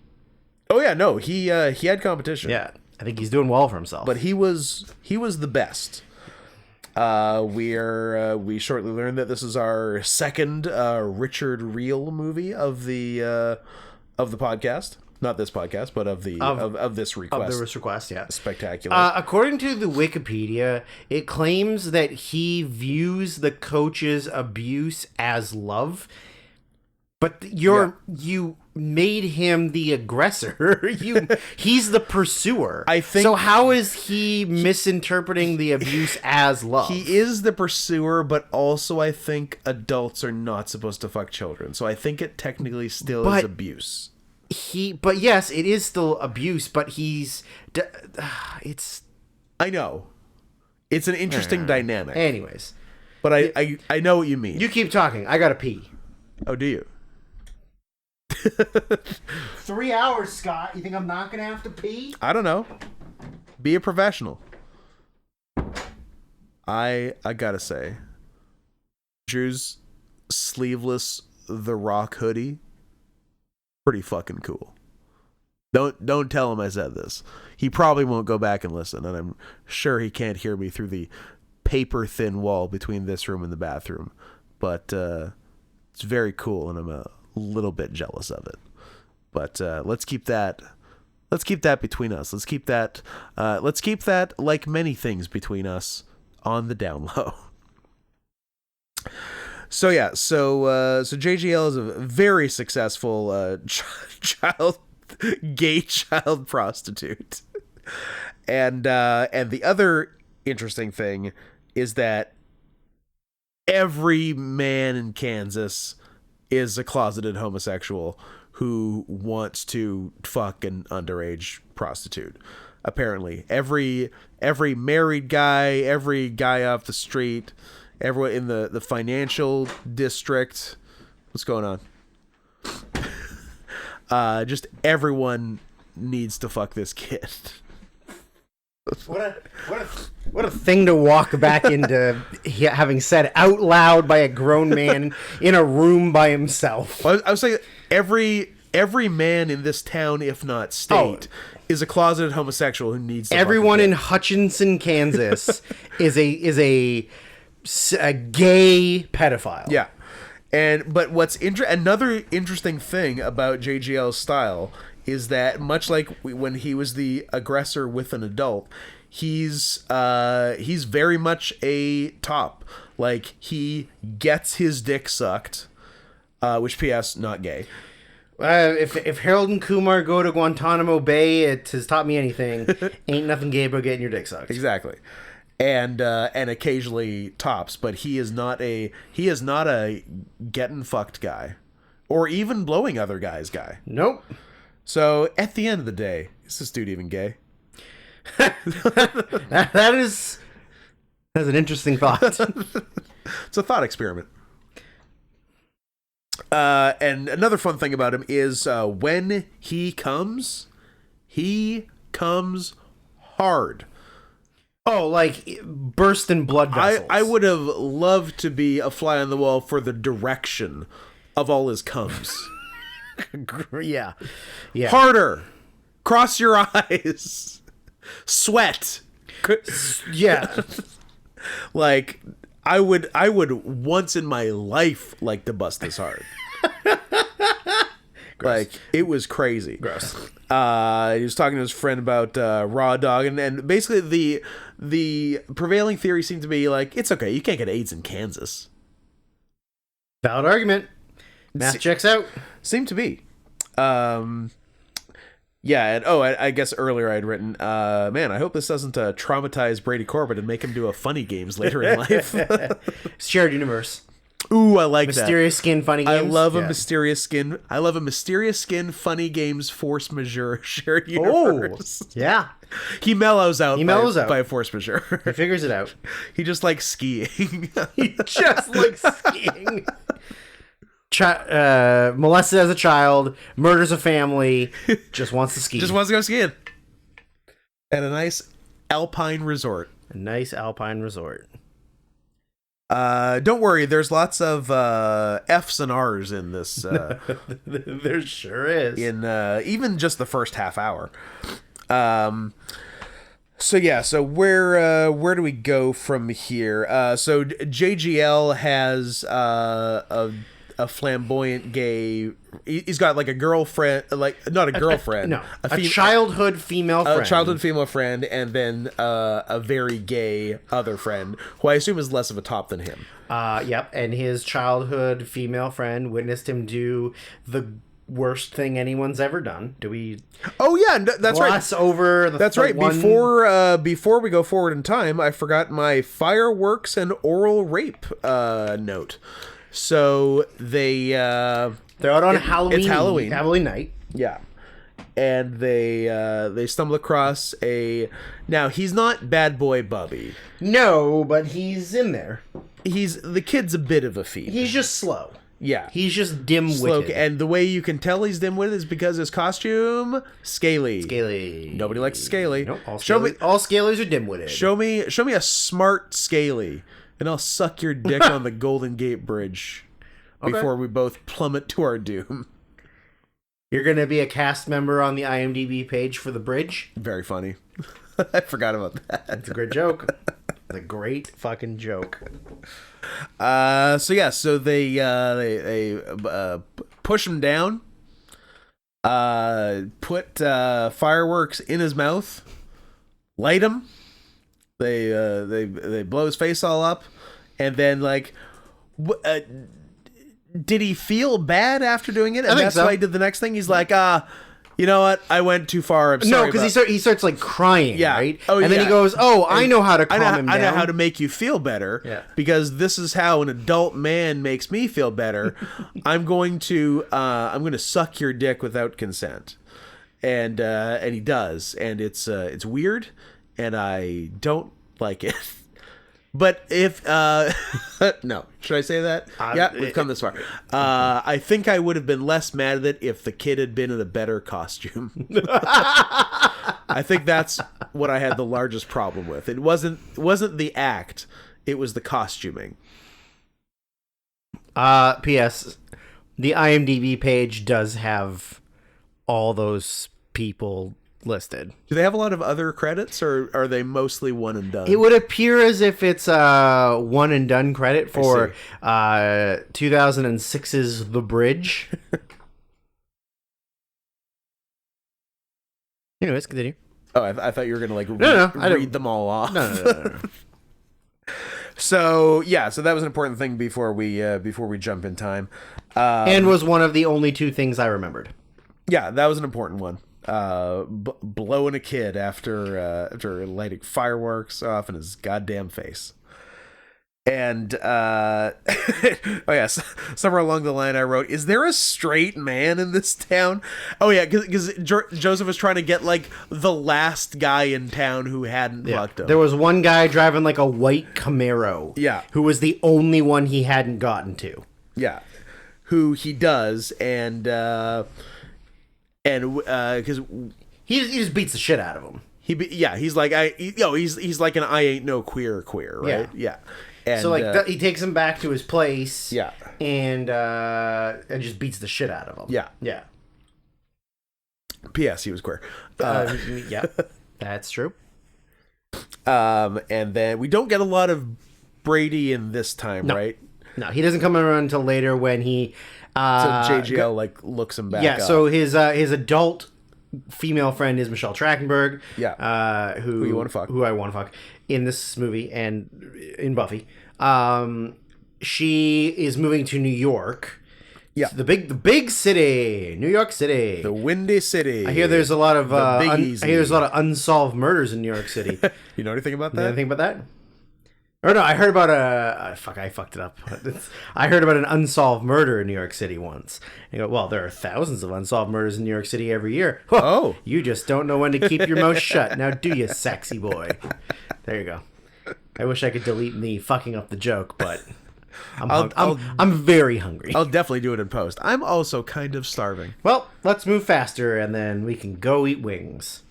Oh yeah, no, he had competition. Yeah, I think he's doing well for himself. But he was the best. We shortly learned that this is our second Richard Reel movie of the podcast. Not this podcast, but of this request. Of the request, yeah. Spectacular. According to the Wikipedia, it claims that he views the coach's abuse as love. But you made him the aggressor. He's the pursuer. I think so. How is he misinterpreting the abuse as love? He is the pursuer, but also I think adults are not supposed to fuck children. So I think it technically still is abuse. But yes, it is still abuse. But it's. I know, it's an interesting dynamic. Anyways, but I know what you mean. You keep talking. I gotta pee. Oh, do you? 3 hours, Scott. You think I'm not gonna have to pee? I don't know. Be a professional. I gotta say, Drew's sleeveless The Rock hoodie, pretty fucking cool. Don't tell him I said this. He probably won't go back and listen, and I'm sure he can't hear me through the paper thin wall between this room and the bathroom. But it's very cool, and I'm a little bit jealous of it. But let's keep that between us. Let's keep that like many things between us on the down low. So JGL is a very successful gay child prostitute. And the other interesting thing is that every man in Kansas is a closeted homosexual who wants to fuck an underage prostitute. Apparently, every married guy, every guy off the street, everyone in the financial district. What's going on? Just everyone needs to fuck this kid. What a thing to walk back into having said out loud by a grown man in a room by himself. I was saying every man in this town, if not state, is a closeted homosexual who needs to Everyone in Hutchinson, Kansas is a gay pedophile. Yeah. But what's another interesting thing about JGL's style is that, much like when he was the aggressor with an adult, he's very much a top. Like, he gets his dick sucked, which, P.S., not gay. If Harold and Kumar go to Guantanamo Bay, it has taught me anything. Ain't nothing gay about getting your dick sucked. Exactly. And occasionally tops, but he is not a getting fucked guy, or even blowing other guys guy. Nope. So at the end of the day, is this dude even gay? That's an interesting thought. It's a thought experiment. And another fun thing about him is when he comes hard. Oh, like bursting blood vessels. I would have loved to be a fly on the wall for the direction of all his comes. Yeah. Harder. Cross your eyes. Sweat. Yeah. Like, I would once in my life like to bust this hard. Like, it was crazy. Gross. He was talking to his friend about raw dog, and basically the prevailing theory seemed to be like, it's okay, you can't get AIDS in Kansas. Valid argument. Math checks out. Seemed to be. Yeah, and I guess earlier I'd written, man, I hope this doesn't traumatize Brady Corbett and make him do a funny games later in life. Shared universe. Ooh, I like Mysterious skin, funny that. games. I love a mysterious skin. I love a mysterious skin, funny games, force majeure, shared universe. Oh, yeah. He mellows out by force majeure. He figures it out. He just likes skiing. He just likes skiing. Molested as a child, murders a family, just wants to ski. Just wants to go skiing. At a nice alpine resort. A nice alpine resort. Don't worry, there's lots of F's and R's in this. There sure is. In even just the first half hour. So where do we go from here? So JGL has a flamboyant gay. He's got like a girlfriend, like not a girlfriend, a childhood female friend. A childhood female friend, and then a very gay other friend, who I assume is less of a top than him. Yep, and his childhood female friend witnessed him do the worst thing anyone's ever done. Do we? Oh yeah, that's right. Gloss over. That's right. Before we go forward in time, I forgot my fireworks and oral rape note. So they're out on Halloween. It's Halloween. Halloween night. Yeah. And they stumble across now he's not bad boy Bubby. No, but he's in there. The kid's a bit of a thief. He's just slow. Yeah. He's just dim-witted. And the way you can tell he's dim-witted is because his costume, scaly. Scaly. Nobody likes scaly. Nope, all scalies are dim-witted. Show me a smart scaly, and I'll suck your dick on the Golden Gate Bridge before we both plummet to our doom. You're going to be a cast member on the IMDb page for the bridge? Very funny. I forgot about that. That's a great joke. It's a great fucking joke. So they push him down, put fireworks in his mouth, light him. They blow his face all up, and then did he feel bad after doing it? And that's why he did the next thing. He's like, You know what? I went too far. I'm No, sorry. because he starts like crying, Yeah. right? Oh, and then yeah. he goes, "Oh, I know how to calm him down. I know how to make you feel better. Yeah. Because this is how an adult man makes me feel better. I'm going to suck your dick without consent." And he does, and it's weird, and I don't like it. But if no, should I say that? Yeah, we've come this far. I think I would have been less mad at it if the kid had been in a better costume. I think that's what I had the largest problem with. It wasn't the act; it was the costuming. P.S. The IMDb page does have all those people listed. Do they have a lot of other credits, or are they mostly one and done? It would appear as if it's a one and done credit for 2006's The Bridge. Anyways, continue. Oh, I thought you were gonna like I read them all off. No. So that was an important thing before we jump in time, And was one of the only two things I remembered. Yeah, that was an important one. Blowing a kid after lighting fireworks off in his goddamn face. And oh yes, somewhere along the line I wrote, "Is there a straight man in this town?" Oh yeah, because Joseph was trying to get like the last guy in town who hadn't fucked him. There was one guy driving like a white Camaro. Yeah. Who was the only one he hadn't gotten to. Yeah, who he does, and because He just beats the shit out of him. he's like he's like an I ain't no queer, right? Yeah. And, So like he takes him back to his place. Yeah. And just beats the shit out of him. Yeah. Yeah. P.S. He was queer. Yeah. That's true. And then we don't get a lot of Brady in this time, right? No, he doesn't come around until later when he So JGL like looks him back. Yeah, up. so his adult female friend is Michelle Trachtenberg. Yeah. Who you wanna fuck. Who I want to fuck in this movie and in Buffy. She is moving to New York. Yeah. The big city, New York City. the Windy City. I hear there's a lot of Big I Easy. hear there's a lot of unsolved murders in New York City. You know anything about Know that? anything about that? Or no, I heard about I fucked it up. I heard about an unsolved murder in New York City once. You go, well, there are thousands of unsolved murders in New York City every year. Oh. You just don't know when to keep your mouth shut. Now do you, sexy boy? There you go. I wish I could delete the fucking up the joke, but I'm very hungry. I'll definitely do it in post. I'm also kind of starving. Well, let's move faster and then we can go eat wings.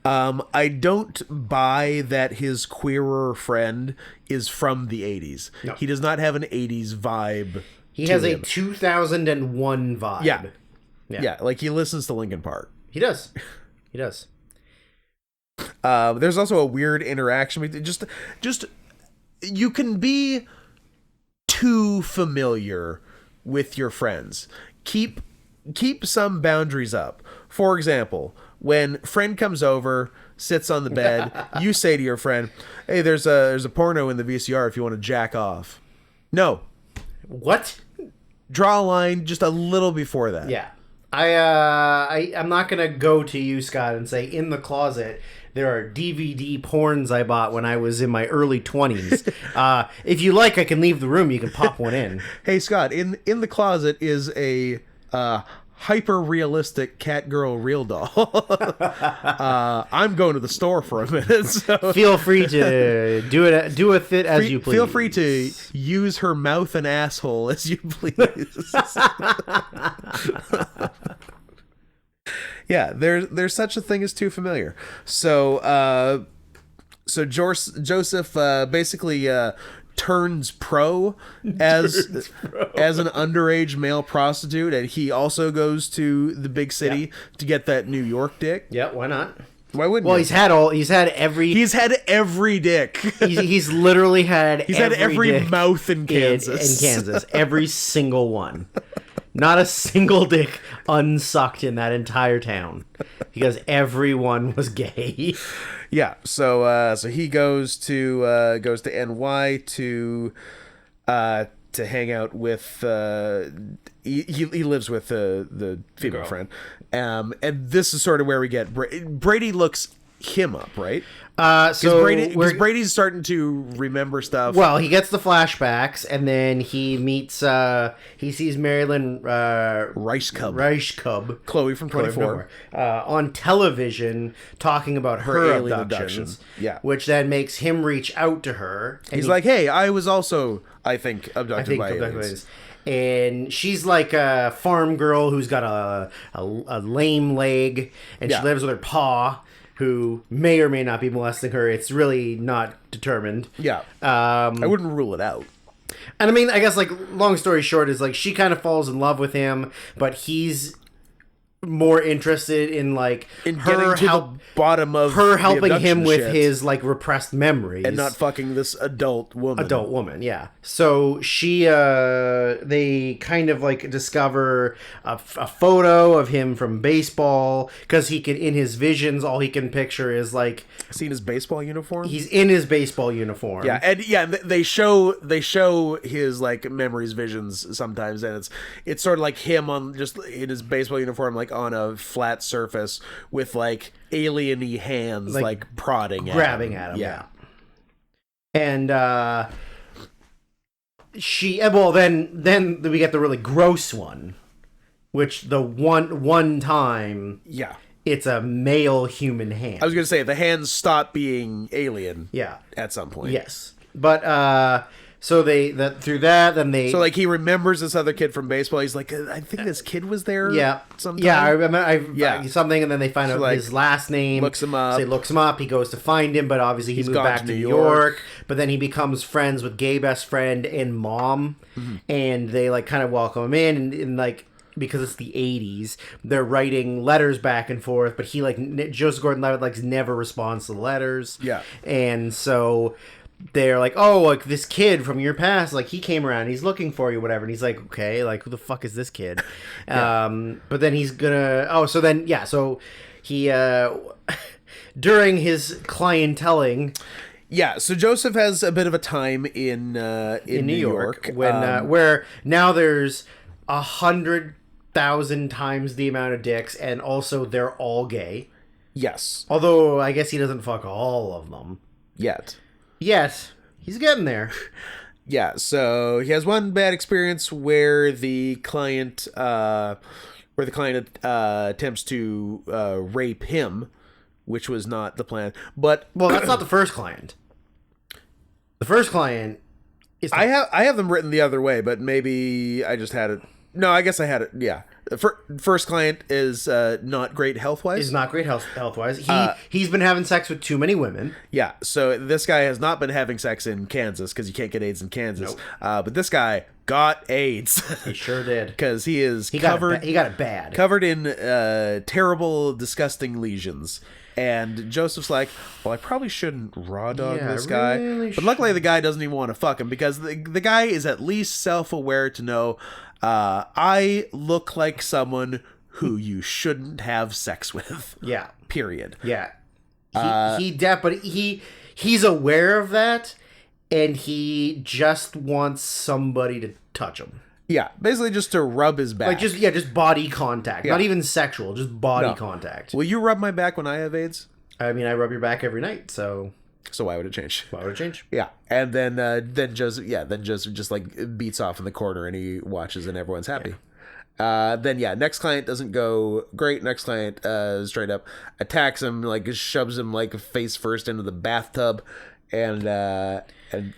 I don't buy that his queerer friend is from the 80s. No. He does not have an 80s vibe. He to has a him. 2001 vibe. Yeah, like he listens to Linkin Park. He does. He does. There's also a weird interaction with just you can be too familiar with your friends. Keep some boundaries up. For example, when friend comes over, sits on the bed, you say to your friend, "Hey, there's a porno in the VCR if you want to jack off." No. What? Draw a line just a little before that. Yeah. I'm not gonna go to you, Scott, and say in the closet there are DVD porns I bought when I was in my early 20s. If you like, I can leave the room. You can pop one in. Hey Scott, in the closet is a hyper realistic cat girl real doll. I'm going to the store for a minute. So Feel free to do with it as you please. Feel free to use her mouth and asshole as you please. Yeah, there's such a thing as too familiar. So Joseph basically turns pro as an underage male prostitute, and he also goes to the big city to get that New York dick. Yeah, why not? Why wouldn't Well, you? he's had every dick. he's literally had He's had every dick mouth in Kansas. in Kansas, every single one. Not a single dick unsucked in that entire town because everyone was gay. Yeah, so he goes to NY to to hang out with he lives with the female friend, and this is sort of where we get Brady looks him up, right? So Because Brady's starting to remember stuff. well, he gets the flashbacks, and then he meets he sees Marilyn Reichkub, Chloe from 24. on television talking about her alien abductions. abduction. Yeah. Which then makes him reach out to her. And He's like, hey, I was also, I think, abducted by abducted aliens. And she's like a farm girl who's got a lame leg, and she Yeah. lives with her pa, who may or may not be molesting her. It's really not determined. Yeah. I wouldn't rule it out. And I mean, I guess, like, long story short is, like, she kind of falls in love with him, but he's more interested in, like, In getting to the bottom of her the helping him abduction with shit his, like, repressed memories. and not fucking this adult woman. Yeah. So she, they kind of, like, discover a photo of him from baseball, because he can, in his visions, all he can picture is, like, Seen his baseball uniform? he's in his baseball uniform. Yeah, and yeah, they show his like memories, visions sometimes, and it's sort of like him on just in his baseball uniform, like on a flat surface with like alien-y hands, like prodding, grabbing at him. Yeah. And then we get the really gross one, which the one time yeah. it's a male human hand. I was gonna say the hands stop being alien. Yeah. At some point. Yes. But so then they So like he remembers this other kid from baseball. He's like, I think this kid was there. yeah. Sometime. Yeah, I remember something, and then they find out like, his last name. looks him up. So he looks him up. He goes to find him, but obviously he moved gone back to to New New York. York. But then he becomes friends with gay best friend and mom, and they like kind of welcome him in, and like, because it's the 80s, they're writing letters back and forth, but he, like, Joseph Gordon-Levitt, like, never responds to the letters. Yeah. And so they're like, oh, like, this kid from your past, like, he came around, he's looking for you, whatever. And he's like, okay, like, who the fuck is this kid? But then he's gonna, so he, during his clienteling, Yeah, so Joseph has a bit of a time in New York when where now there's 100,000 times the amount of dicks, and also they're all gay. Yes. Although I guess he doesn't fuck all of them Yet. yet. He's getting there. Yeah, so he has one bad experience where the client attempts to rape him, which was not the plan. But Well, that's not the first client. The first client is I have them written the other way, but maybe I just had it. No, I guess I had it. Yeah, first client is not great health wise. is not great health wise. He's been having sex with too many women. Yeah, so this guy has not been having sex in Kansas because you can't get AIDS in Kansas. Nope. But this guy got AIDS. He sure did. Because he is He covered. got it bad. Covered in terrible, disgusting lesions. And Joseph's like, well, I probably shouldn't raw dog Yeah, this guy. really But luckily the guy doesn't even want to fuck him because the guy is at least self-aware to know, I look like someone who you shouldn't have sex with. Yeah. Period. Yeah. He's aware of that, and he just wants somebody to touch him. Yeah, basically just to rub his back. Like, just body contact. Not even sexual, just body contact. Will you rub my back when I have AIDS? I mean, I rub your back every night, so So why would it change? why would it change? Yeah, and then Joseph just like beats off in the corner and he watches and everyone's happy. Then next client doesn't go great. Next client straight up attacks him, like shoves him like face first into the bathtub, and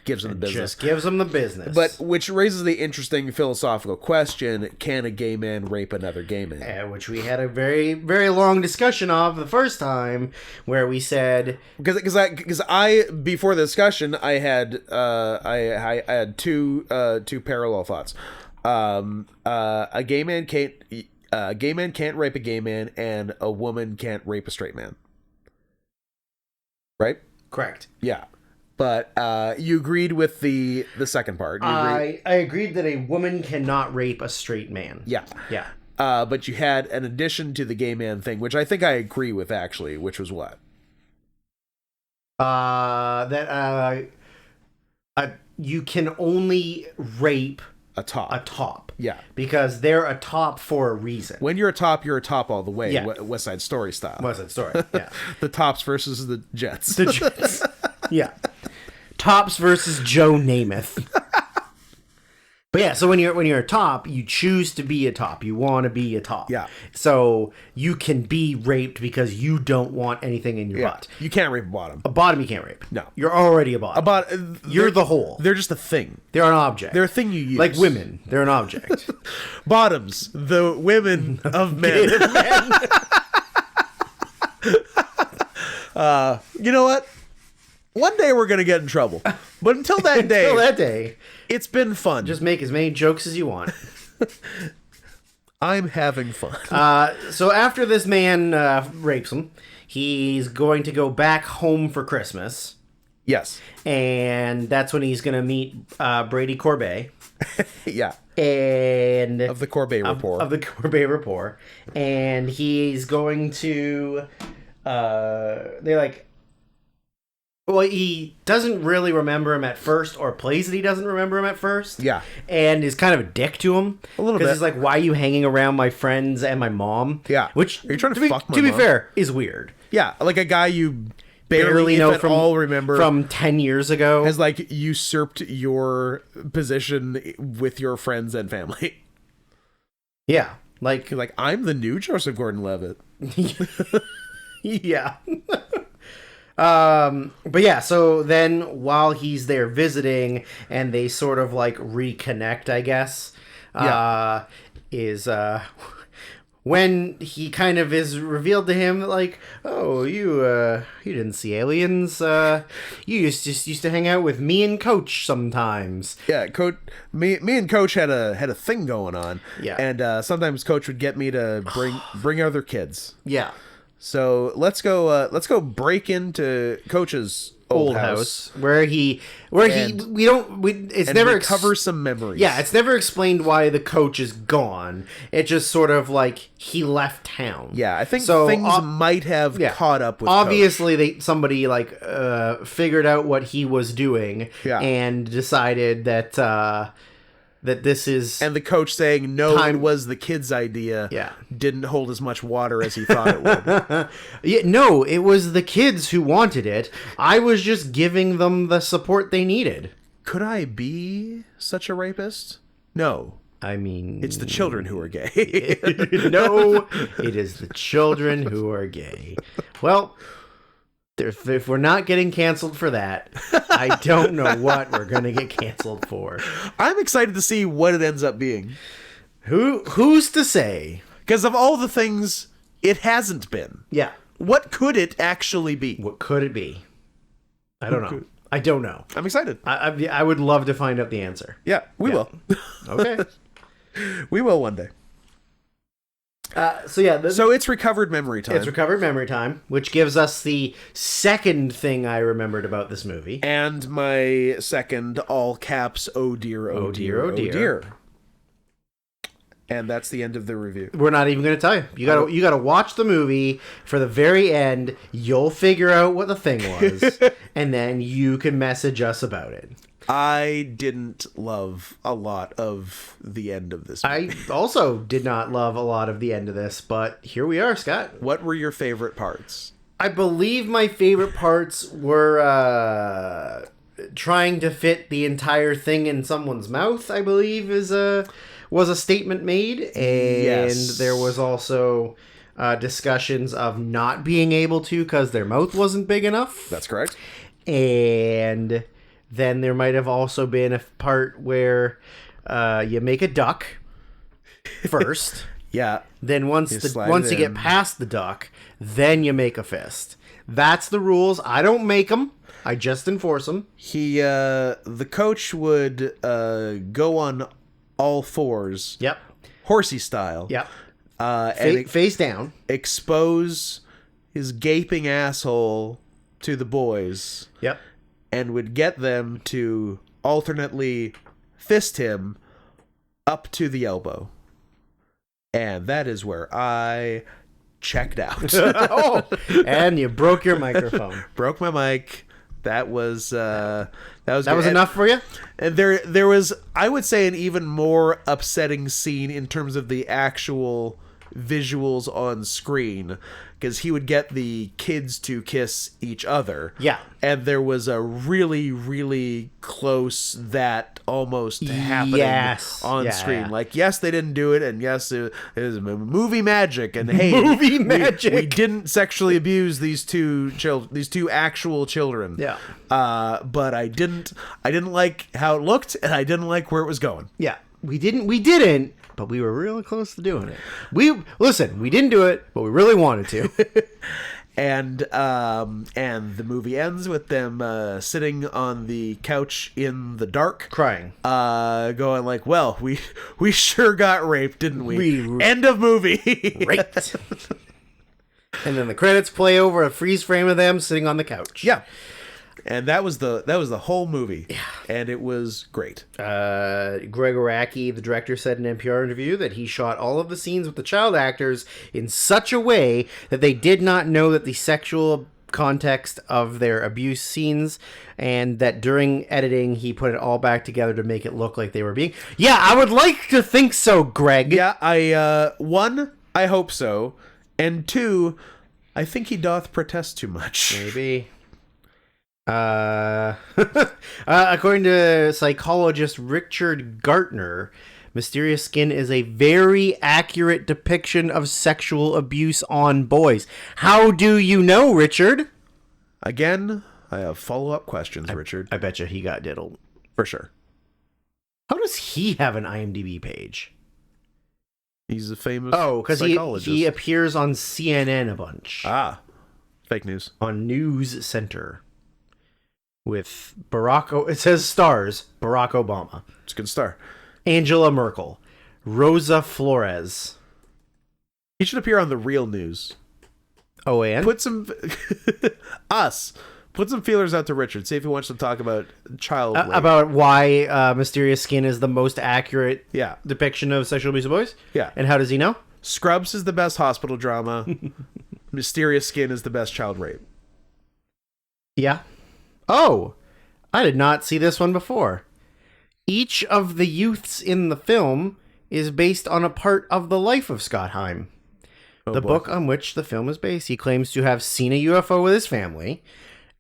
gives him the business. Just gives him the business. But which raises the interesting philosophical question: can a gay man rape another gay man? Which we had a very, very long discussion of the first time, where we said, Because I before the discussion I had I had two parallel thoughts. A gay man can't rape a gay man, and a woman can't rape a straight man. Right? correct. Yeah. But you agreed with the second part. You agreed? I agreed that a woman cannot rape a straight man. Yeah. Yeah. But you had an addition to the gay man thing, which I think I agree with actually, which was what? That You can only rape A top. a top. Yeah. Because they're a top for a reason. When you're a top all the way. Yeah. West Side Story style. What's that story? Yeah. The tops versus the Jets. The Jets. Yeah. Tops versus Joe Namath. But yeah, so when you're a top, you choose to be a top. You want to be a top. Yeah. So you can be raped because you don't want anything in your butt. You can't rape a bottom. A bottom you can't rape. No. You're already a bottom. You're they're the whole. They're just a thing. They're an object. They're a thing you use. Like women. They're an object. Bottoms, the women of men. You know what? One day we're gonna get in trouble, but until that day, Until that day, it's been fun. just make as many jokes as you want. I'm having fun. So after this man rapes him, he's going to go back home for Christmas. Yes. And that's when he's going to meet Brady Corbet. Yeah. And Of the Corbet Report. Of the Corbet Report. And he's going to... they're like... Well, he doesn't really remember him at first, or plays that he doesn't remember him at first. Yeah. And is kind of a dick to him. A little bit. Because he's like, why are you hanging around my friends and my mom? Yeah. Which, Are you trying to be, fuck my to be mom? fair, is weird. Yeah, like a guy you barely know if at all remember from 10 years ago. has like usurped your position with your friends and family. Yeah. Like, You're like, I'm the new Joseph Gordon-Levitt. yeah. But yeah, so then while he's there visiting and they sort of like reconnect, I guess, is when he kind of is revealed to him like, oh, you didn't see aliens, you just used to hang out with me and Coach sometimes. Yeah, Coach. Me and Coach had a thing going on. Yeah. And sometimes Coach would get me to bring other kids. Yeah. So let's go break into Coach's old house where it's and never recover some memories. Yeah, it's never explained why the Coach is gone. It just sort of like he left town. Yeah, I think so, things might have caught up with obviously somebody like figured out what he was doing and decided that that this is... And the Coach saying, no, it was the kid's idea, didn't hold as much water as he thought it would. Yeah, no, it was the kids who wanted it. I was just giving them the support they needed. Could I be such a rapist? No. I mean... It's the children who are gay. No, it is the children who are gay. Well... If we're not getting canceled for that, I don't know what we're going to get canceled for. I'm excited to see what it ends up being. Who's to say? Because of all the things it hasn't been. Yeah. What could it actually be? What could it be? I don't know. I don't know. I'm excited. I would love to find out the answer. Yeah, we will. Okay. We will one day. So it's recovered memory time. It's recovered memory time, which gives us the second thing I remembered about this movie. And my second all caps, oh dear, oh dear, oh dear. And that's the end of the review. We're not even going to tell you. You gotta watch the movie for the very end. You'll figure out what the thing was, and then you can message us about it. I didn't love a lot of the end of this movie. I also did not love a lot of the end of this, but here we are, Scott. What were your favorite parts? I believe my favorite parts were trying to fit the entire thing in someone's mouth, I believe was a statement made. And there was also discussions of not being able to because their mouth wasn't big enough. That's correct. And... then there might have also been a part where you make a duck first. Yeah. Then once you get past the duck, then you make a fist. That's the rules. I don't make them. I just enforce them. The Coach would go on all fours. Yep. Horsey style. Yep. And face down. Expose his gaping asshole to the boys. Yep. And would get them to alternately fist him up to the elbow. And that is where I checked out. Oh, and you broke your microphone. Broke my mic. That was That good. was enough for you? And there was, I would say, an even more upsetting scene in terms of the actual visuals on screen, because he would get the kids to kiss each other. Yeah. And there was a really, really close that almost happening Yes. on Yeah. screen. Like, yes, they didn't do it, and yes, it was movie magic, and hey, Movie magic. we didn't sexually abuse these two actual children. Yeah. But I didn't like how it looked, and I didn't like where it was going. Yeah. We didn't, but we were really close to doing it. We didn't do it, but we really wanted to. And the movie ends with them sitting on the couch in the dark, Crying. going like, "Well, we sure got raped, didn't we?" We- End of movie. Raped. And then the credits play over a freeze frame of them sitting on the couch. Yeah. And that was the whole movie. Yeah. And it was great. Greg Araki, the director, said in an NPR interview that he shot all of the scenes with the child actors in such a way that they did not know that the sexual context of their abuse scenes, and that during editing he put it all back together to make it look like they were being... Yeah, I would like to think so, Greg. Yeah, I hope so. And two, I think he doth protest too much. Maybe. According to psychologist Richard Gartner, Mysterious Skin is a very accurate depiction of sexual abuse on boys. How do you know, Richard? Again, I have follow-up questions, Richard. I bet you he got diddled. For sure. How does he have an IMDb page? He's a famous Because psychologist. he appears on CNN a bunch. Fake news. On News Center. With it says stars, Barack Obama. It's a good star. Angela Merkel. Rosa Flores. He should appear on the real news. Oh, and? Put some Put some feelers out to Richard. See if he wants to talk about child rape. About why Mysterious Skin is the most accurate Yeah. depiction of sexual abuse of boys? Yeah. And how does he know? Scrubs is the best hospital drama. Mysterious Skin is the best child rape. Yeah. Oh, I did not see this one before. Each of the youths in the film is based on a part of the life of Scott Heim. The book on which the film is based. He claims to have seen a UFO with his family,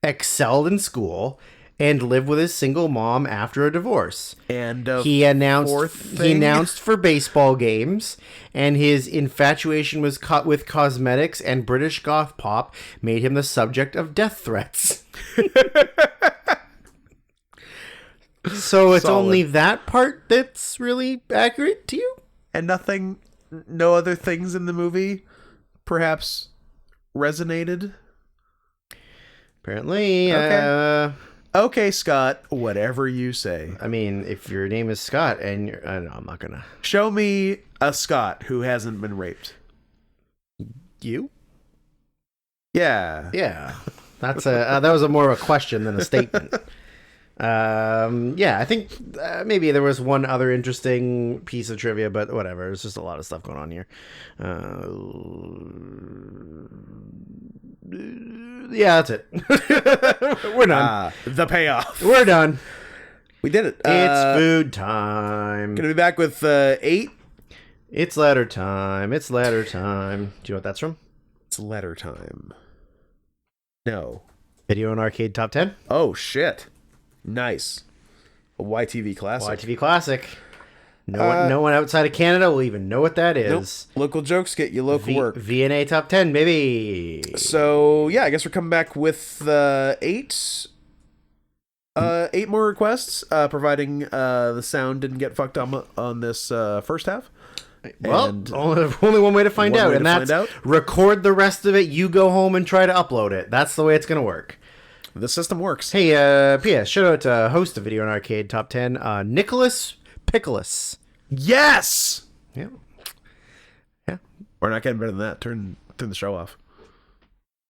excelled in school, and lived with his single mom after a divorce. And He announced for baseball games, and his infatuation was caught with cosmetics and British goth pop made him the subject of death threats. So it's Solid. only that part that's really accurate to you? and no other things in the movie perhaps resonated. Apparently. Okay. Okay, Scott, whatever you say. I mean, if your name is Scott and you're... I don't know, I'm not gonna... Show me a Scott who hasn't been raped. You? Yeah. Yeah. That's that was more of a question than a statement. Yeah, I think maybe there was one other interesting piece of trivia, but whatever. There's just a lot of stuff going on here. Yeah, that's it. We're done. The payoff. We're done. We did it. It's food time. Gonna be back with 8. It's letter time. It's letter time. Do you know what that's from? It's letter time. No. Video and Arcade Top 10. Oh, shit. Nice. A YTV classic. YTV Classic. No one outside of Canada will even know what that is. Nope. Local jokes get you local work. VNA Top 10, baby. So, yeah, I guess we're coming back with 8. 8 more requests, providing the sound didn't get fucked on this first half. Well, And only one way to find one out, way and to that's find out. record the rest of it. You go home and try to upload it. That's the way it's going to work. the system works. Hey, P.S. Shout out to host of Video and Arcade Top 10, Nicholas Pickles. Yes! Yeah. We're not getting better than that. Turn the show off.